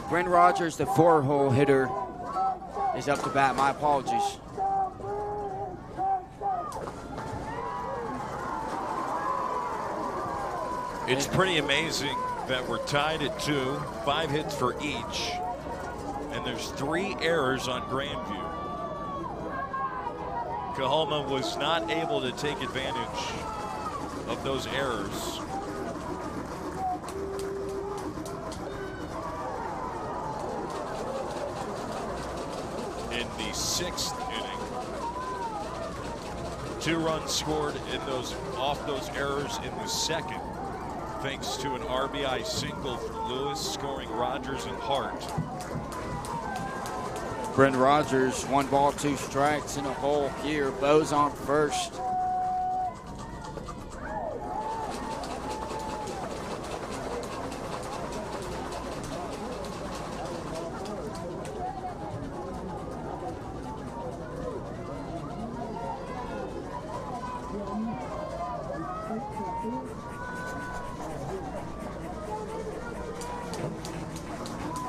Bryn Rogers, the 4-hole hitter, is up to bat. My apologies. It's pretty amazing that we're tied at 2, 5 hits for each, and there's 3 errors on Grandview. Coahoma was not able to take advantage of those errors. In the 6th inning, 2 runs scored in off those errors in the 2nd. Thanks to an RBI single for Lewis, scoring Rogers and Hart. Brent Rogers, 1 ball, 2 strikes in a hole here. Bo's on first.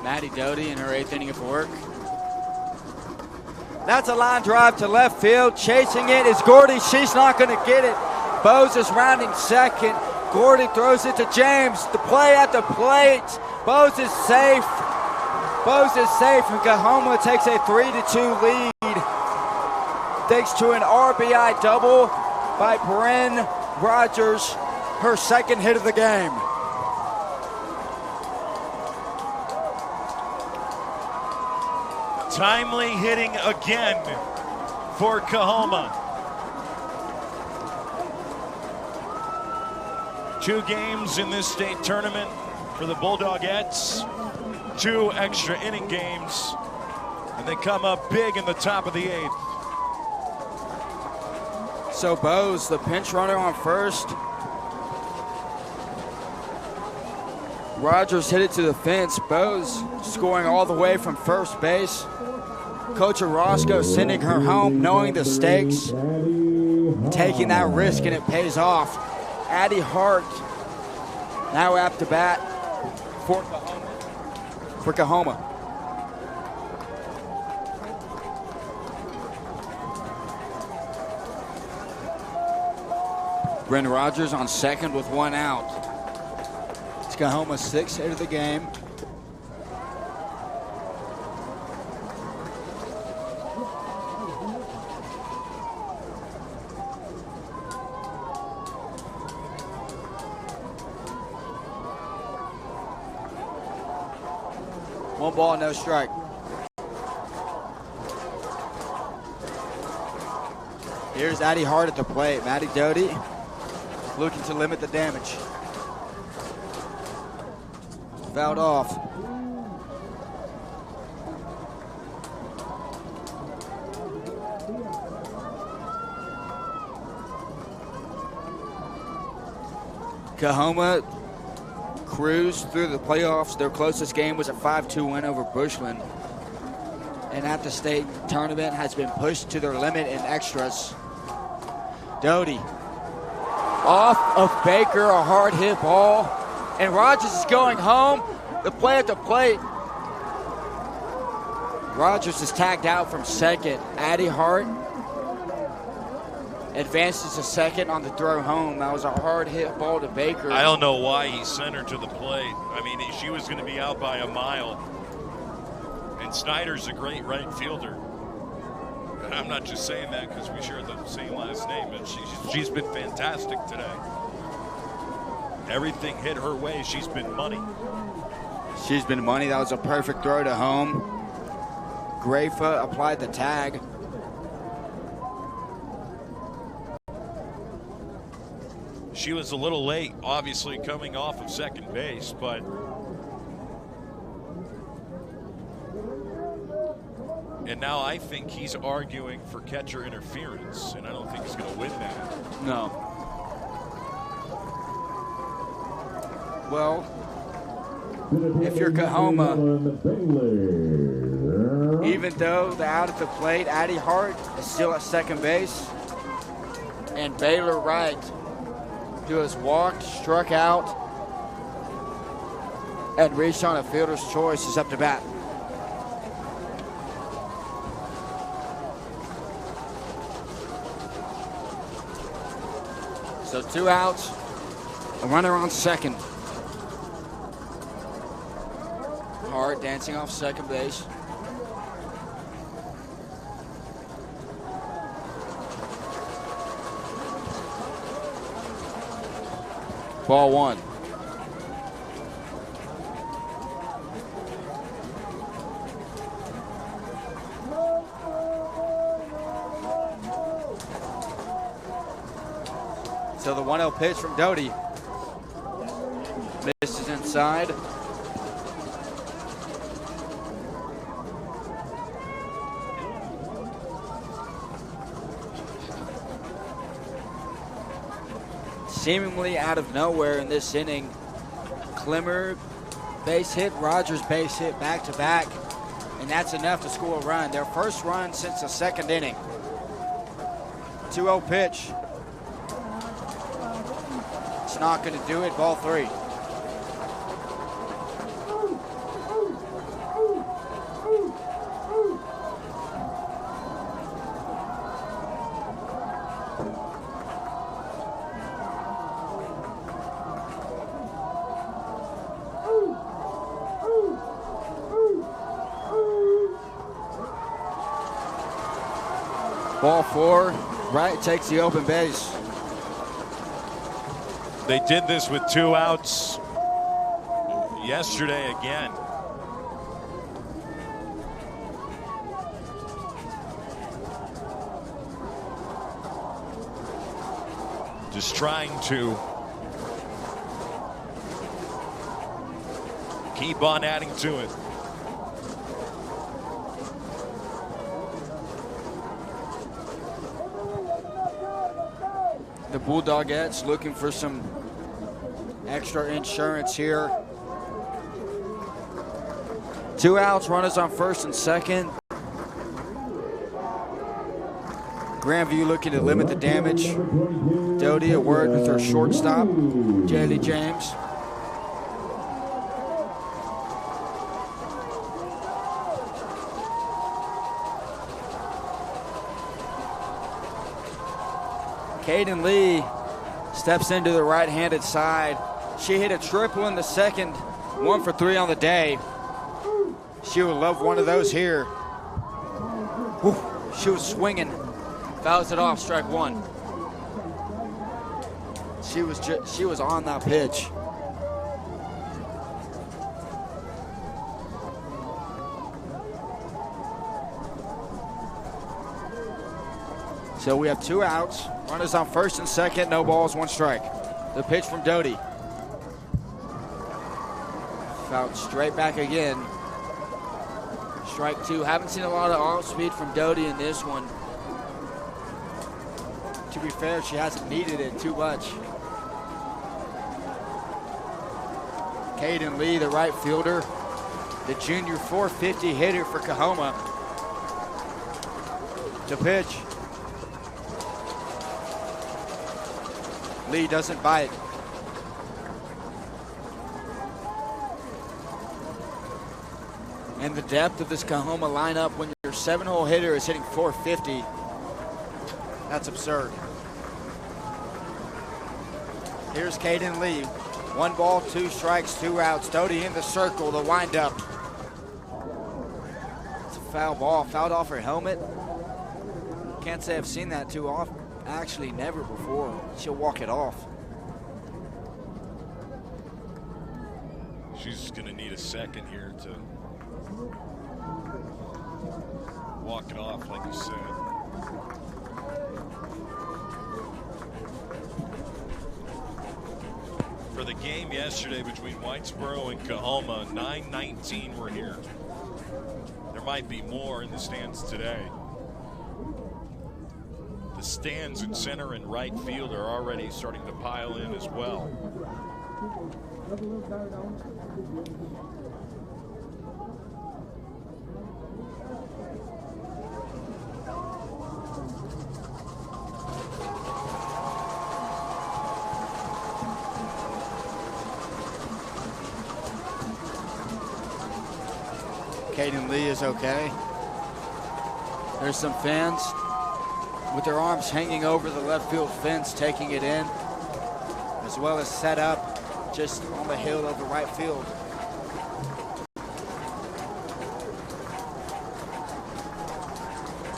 Maddie Doty in her 8th inning of work. That's a line drive to left field. Chasing it is Gordy. She's not going to get it. Bose is rounding second. Gordy throws it to James. The play at the plate. Bose is safe. Bose is safe, and Coahoma takes a 3-2 lead. Thanks to an RBI double by Bryn Rogers, her 2nd hit of the game. Timely hitting again for Coahoma. 2 games in this state tournament for the Bulldogettes. 2 extra inning games. And they come up big in the top of the 8th. So Bose, the pinch runner on first. Rogers hit it to the fence. Bose scoring all the way from first base. Coach Orozco sending her home, knowing the stakes, taking that risk, and it pays off. Addie Hart now up to bat for Coahoma. Bryn Rogers on second with 1 out. It's Coahoma's 6th hit of the game. One ball, no strike. Here's Addie Hart at the plate. Maddie Doty looking to limit the damage. Fouled off. Coahoma cruised through the playoffs. Their closest game was a 5-2 win over Bushland. And at the state tournament has been pushed to their limit in extras. Doty off of Baker, a hard hit ball. And Rogers is going home. The play at the plate. Rogers is tagged out from second. Addie Hart advances to second on the throw home. That was a hard hit ball to Baker. I don't know why he sent her to the plate. I mean, she was going to be out by a mile. And Snyder's a great right fielder. And I'm not just saying that because we share the same last name, but she's been fantastic today. Everything hit her way. She's been money. She's been money. That was a perfect throw to home. Grafa applied the tag. She was a little late, obviously, coming off of second base, but and now I think he's arguing for catcher interference, and I don't think he's going to win that. No. Well, if you're Coahoma, even though they're out at the plate, Addie Hart is still at second base, and Baylor Wright, who has walked, struck out, and reached on a fielder's choice, is up to bat. So 2 outs, a runner on second. Hart dancing off second base. Ball 1. So the 1-0 pitch from Doty misses inside. seemingly out of nowhere in this inning. Clemmer base hit, Rogers base hit back-to-back, and that's enough to score a run. Their first run since the second inning. 2-0 pitch. It's not going to do it, ball 3. Ball 4, right takes the open base. They did this with 2 outs yesterday again. Just trying to keep on adding to it. The Bulldogettes looking for some extra insurance here. 2 outs, runners on first and second. Grandview looking to limit the damage. Doty a word with her shortstop, Jaylee James. Kaden Lee steps into the right-handed side. She hit a triple in the second, 1 for 3 on the day. She would love one of those here. Whew, she was swinging, fouls it off, strike 1. She was on that pitch. So we have 2 outs. Runners on first and second, no balls, 1 strike. The pitch from Doty. Fouled straight back again. Strike 2. Haven't seen a lot of off speed from Doty in this one. To be fair, she hasn't needed it too much. Kaden Lee, the right fielder, the junior 450 hitter for Coahoma. The pitch. Lee doesn't bite. And the depth of this Coahoma lineup, when your 7-hole hitter is hitting 450, that's absurd. Here's Kaden Lee. 1 ball, 2 strikes, 2 outs. Doty in the circle, the windup. It's a foul ball, fouled off her helmet. Can't say I've seen that too often. Actually, never before. She'll walk it off. She's going to need a second here to walk it off, like you said. For the game yesterday between Whitesboro and Coahoma, 919 were here. There might be more in the stands today. The stands in center and right field are already starting to pile in as well. Kaden Lee is okay. There's some fans with their arms hanging over the left field fence, taking it in, as well as set up just on the hill of the right field.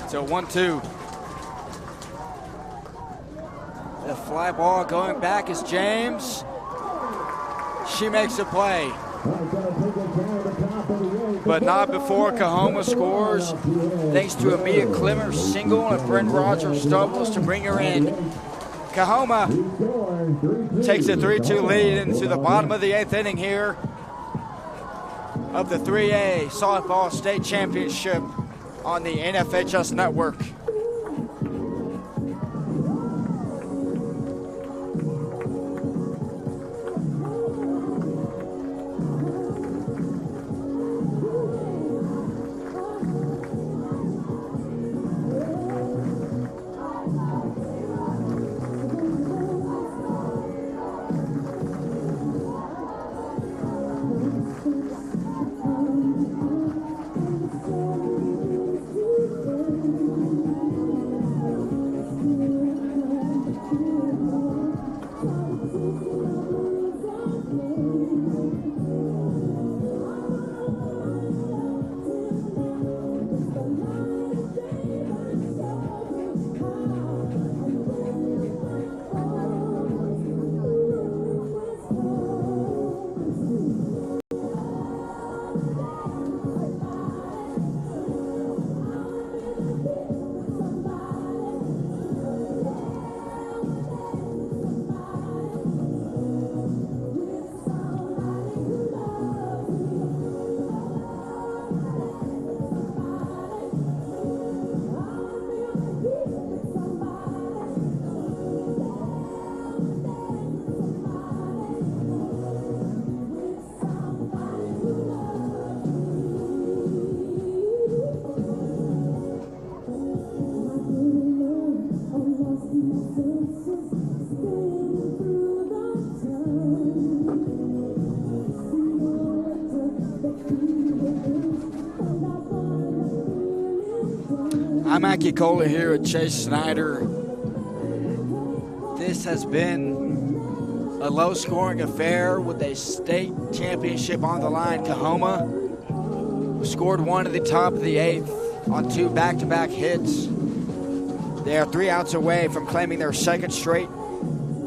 So 1-2. The fly ball going back is James. She makes a play. But not before Coahoma scores, thanks to a Mia Clemmer single and Brent Rogers doubles to bring her in. Coahoma takes a 3-2 lead into the bottom of the 8th inning here of the 3A Softball State Championship on the NFHS Network. I'm Mikey Kohler here at Chase Snyder. This has been a low-scoring affair with a state championship on the line. Coahoma scored one at the top of the 8th on 2 back-to-back hits. They are 3 outs away from claiming their 2nd straight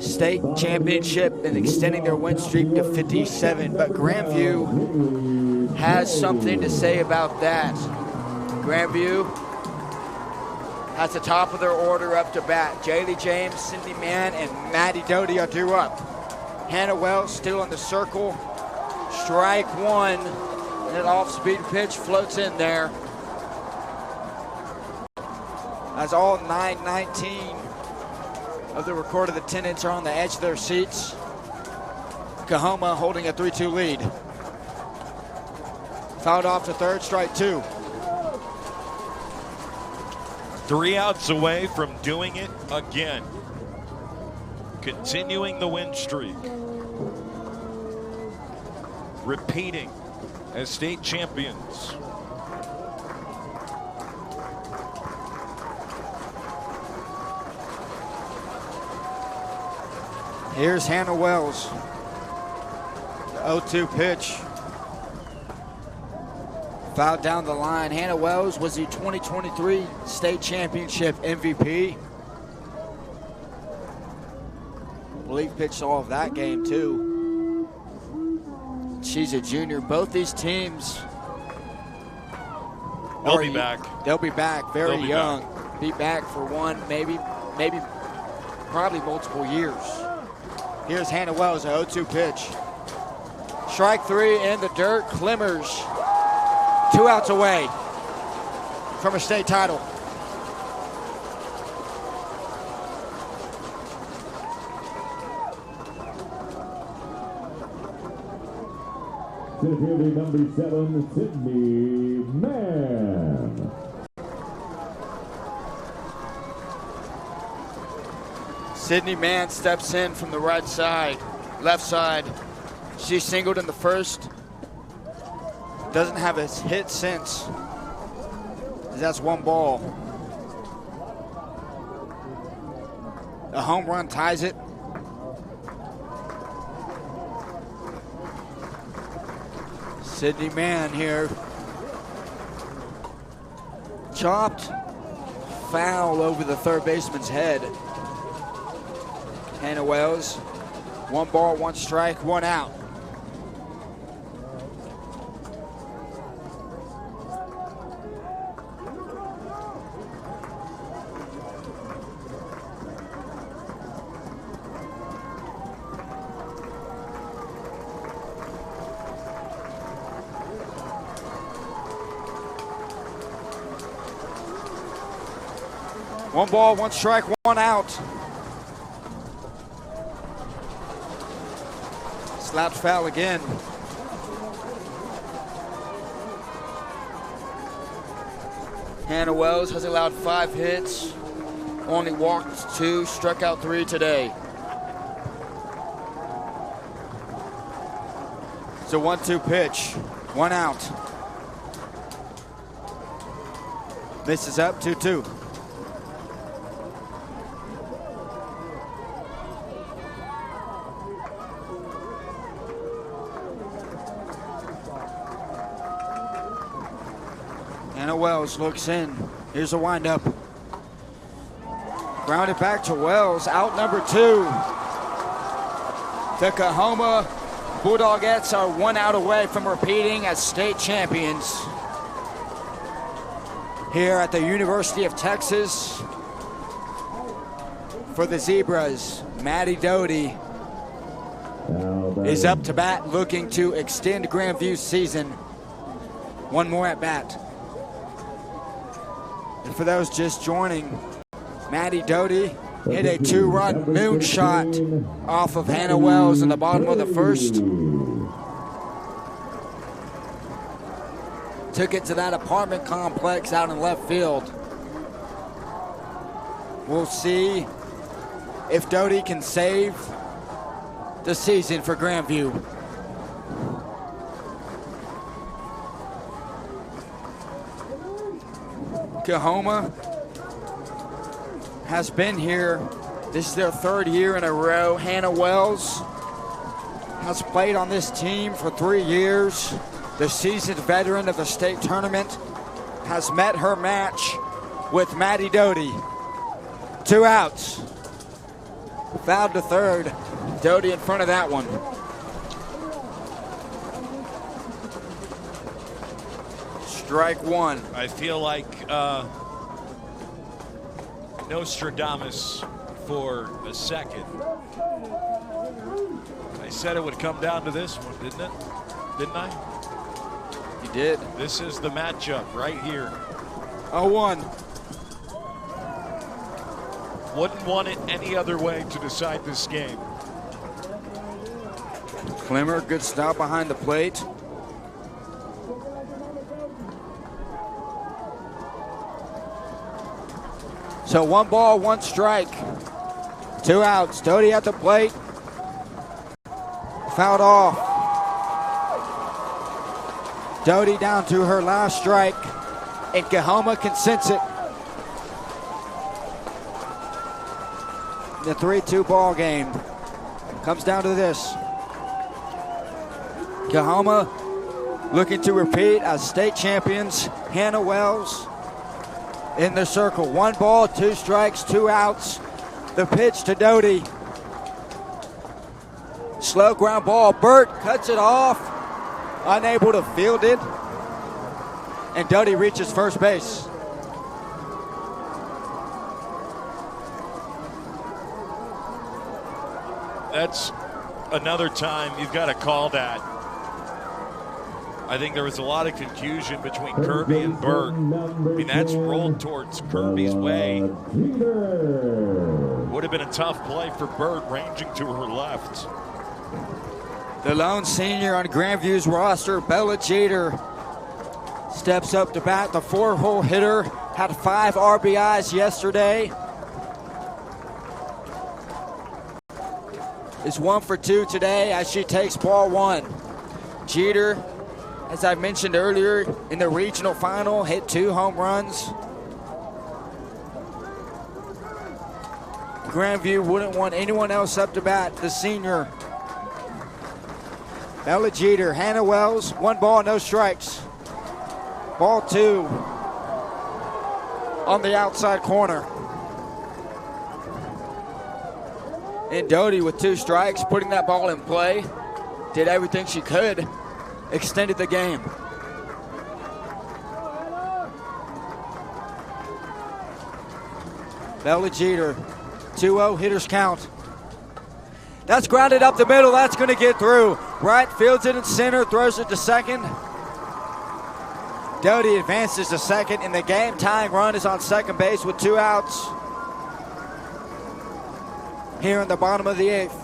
state championship and extending their win streak to 57. But Grandview has something to say about that. Grandview has the top of their order up to bat. Jaylee James, Cindy Mann, and Maddie Doty are due up. Hannah Wells still in the circle. Strike 1. And an off-speed pitch floats in there. As all 919 of the recorded attendants are on the edge of their seats. Coahoma holding a 3-2 lead. Fouled off to third, strike 2. 3 outs away from doing it again. Continuing the win streak. Repeating as state champions. Here's Hannah Wells. The 0-2 pitch. Fouled down the line. Hannah Wells was the 2023 state championship MVP. I believe pitched all of that game too. She's a junior. Both these teams, they'll be back. They'll be back. Very young. Be back for one, maybe, probably multiple years. Here's Hannah Wells, a 0-2 pitch. Strike 3 in the dirt. Klimmers, 2 outs away from a state title. Fielding number 7, Sydney Mann. Sydney Mann steps in from the left side. She singled in the first. Doesn't have a hit since. That's 1 ball. A home run ties it. Sydney Mann here. Chopped foul over the third baseman's head. Hannah Wells, 1 ball, 1 strike, 1 out. One ball, 1 strike, 1 out. Slapped foul again. Hannah Wells has allowed 5 hits, only walked 2, struck out 3 today. It's a 1-2 pitch, 1 out. Misses up, 2-2. Hannah Wells looks in. Here's a windup. Grounded back to Wells. Out number 2. The Coahoma Bulldogettes are 1 out away from repeating as state champions. Here at the University of Texas for the Zebras, Maddie Doty is up to bat, looking to extend Grandview's season. 1 more at bat. And for those just joining, Maddie Doty hit a 2-run moonshot off of Hannah Wells in the bottom of the first. Took it to that apartment complex out in left field. We'll see if Doty can save the season for Grandview. Coahoma has been here. This is their third year in a row. Hannah Wells has played on this team for 3 years. The seasoned veteran of the state tournament has met her match with Maddie Doty. 2 outs. Fouled to third. Doty in front of that one. Strike one. I feel like Nostradamus for a second. I said it would come down to this one, didn't it? Didn't I? You did. This is the matchup right here. 0-1. Wouldn't want it any other way to decide this game. Clemmer, good stop behind the plate. So 1 ball, 1 strike. 2 outs. Doty at the plate. Fouled off. Doty down to her last strike, and Coahoma can sense it. The 3-2 ball game comes down to this. Coahoma looking to repeat as state champions. Hannah Wells in the circle. 1 ball, 2 strikes, 2 outs. The pitch to Doty. Slow ground ball. Burt cuts it off. Unable to field it. And Doty reaches first base. That's another time you've got to call that. I think there was a lot of confusion between Kirby and Burt. I mean, that's rolled towards Kirby's way. Would have been a tough play for Burt, ranging to her left. The lone senior on Grandview's roster, Bella Jeter, steps up to bat. The 4-hole hitter had 5 RBIs yesterday. Is 1 for 2 today as she takes ball 1. Jeter, as I mentioned earlier, in the regional final, hit 2 home runs. Grandview wouldn't want anyone else up to bat. The senior, Bella Jeter. Hannah Wells, 1 ball, no strikes. Ball 2 on the outside corner. And Doty with 2 strikes, putting that ball in play. Did everything she could. Extended the game. Bella Jeter, 2-0 hitters count. That's grounded up the middle. That's going to get through. Right fields it in center, throws it to second. Doty advances to second, and the game-tying run is on second base with 2 outs. Here in the bottom of the 8th.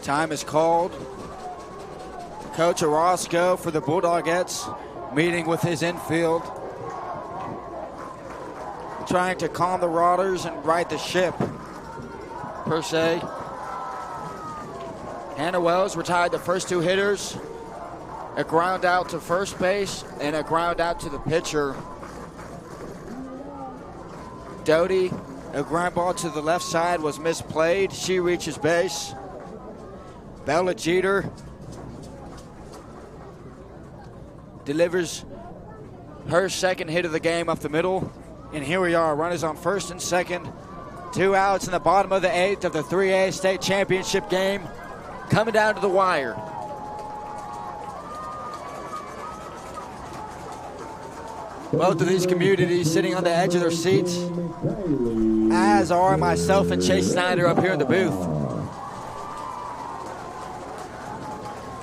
Time is called. Coach Orozco for the Bulldogettes meeting with his infield, trying to calm the waters and right the ship, per se. Hannah Wells retired the first 2 hitters. A ground out to first base and a ground out to the pitcher. Doty, a ground ball to the left side was misplayed. She reaches base. Bella Jeter delivers her second hit of the game up the middle. And here we are, runners on first and second. 2 outs in the bottom of the 8th of the 3A state championship game. Coming down to the wire. Both of these communities sitting on the edge of their seats, as are myself and Chase Snyder up here in the booth.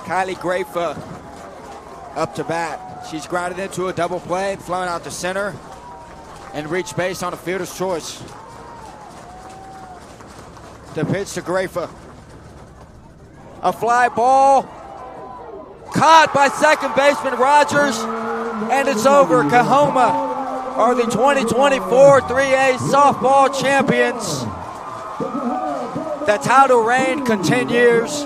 Kylie Grafa up to bat. She's grounded into a double play, flown out to center, and reached base on a fielder's choice. The pitch to Grafa. A fly ball caught by second baseman Rogers, and it's over. Coahoma are the 2024 3A softball champions. The title reign continues.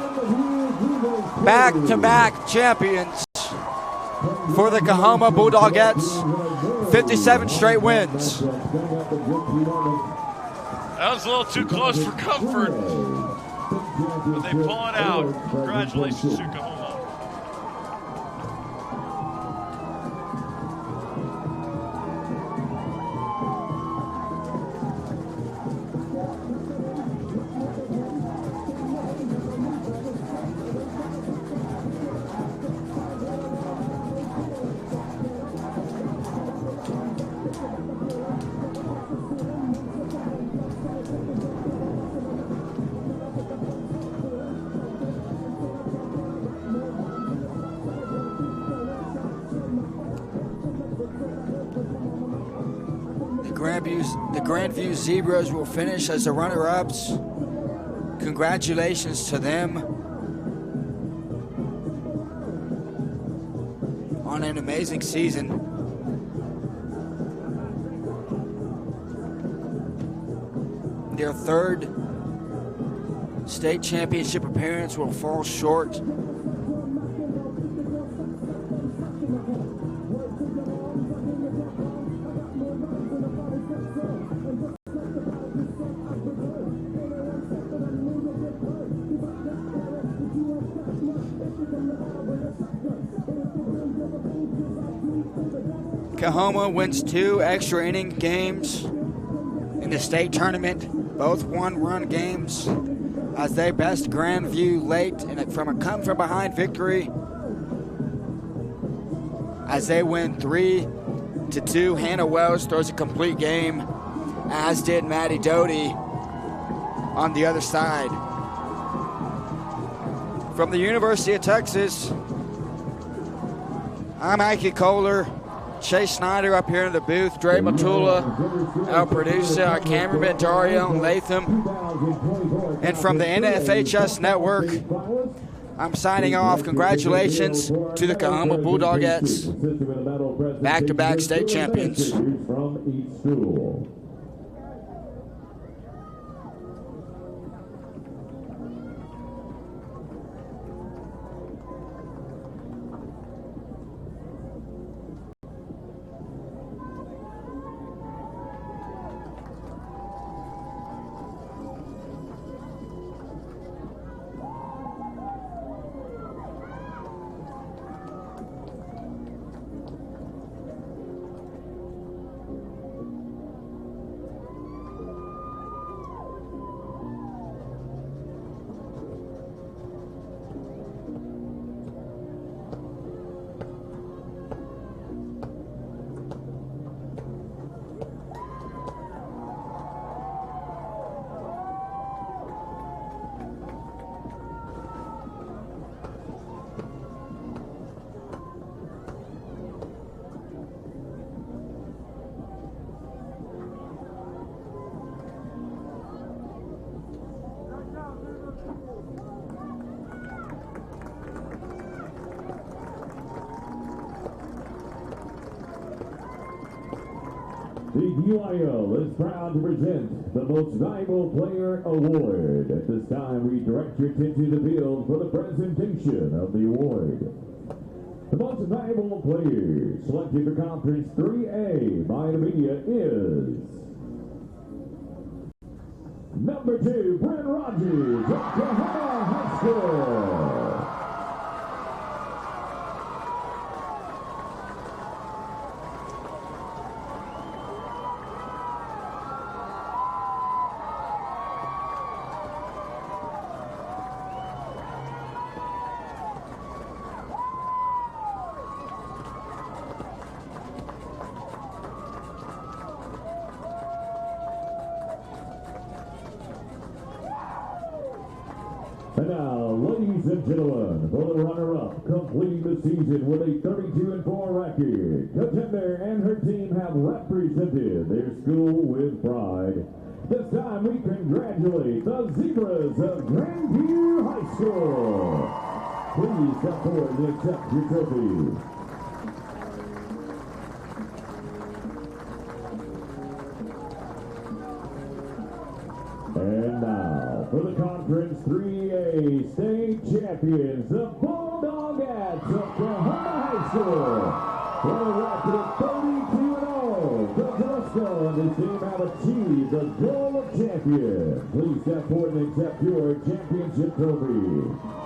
Back-to-back champions for the Coahoma Bulldogettes. 57 straight wins. That was a little too close for comfort, but they pull it out. Congratulations to Coahoma. The Grandview Zebras will finish as the runner-ups. Congratulations to them on an amazing season. Their third state championship appearance will fall short. Coahoma wins 2 extra inning games in the state tournament, both one-run games, as they best Grandview late from a come-from-behind victory, as they win 3-2. Hannah Wells throws a complete game, as did Maddie Doty on the other side. From the University of Texas, I'm Mikey Kohler. Chase Snyder up here in the booth, Dre Matula, our producer, our cameraman Dario and Latham. And from the NFHS Network, I'm signing off. Congratulations to the Coahoma Bulldogettes, back-to-back state champions. The UIL is proud to present the Most Valuable Player Award. At this time, we direct your attention to the field for the presentation of the award. The Most Valuable Player selected for Conference 3A by the media is number 2, Brent Rogers of Coahoma High School. And now, ladies and gentlemen, for the runner-up, completing the season with a 32-4 record, Contender and her team have represented their school with pride. This time, we congratulate the Zebras of Grandview High School. Please step forward and accept your trophy. And now, for the Conference 3A state champions, the Bulldogettes of Coahoma High School. With a record of 32-0, the Glasgow and his team have achieved the goal of champion. Please step forward and accept your championship trophy.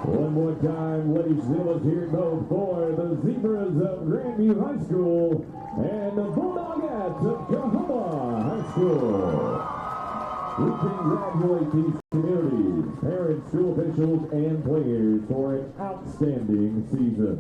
One more time, ladies and gentlemen, here go for the Zebras of Grandview High School and the Bulldogettes of Coahoma High School. We congratulate these communities, parents, school officials, and players for an outstanding season.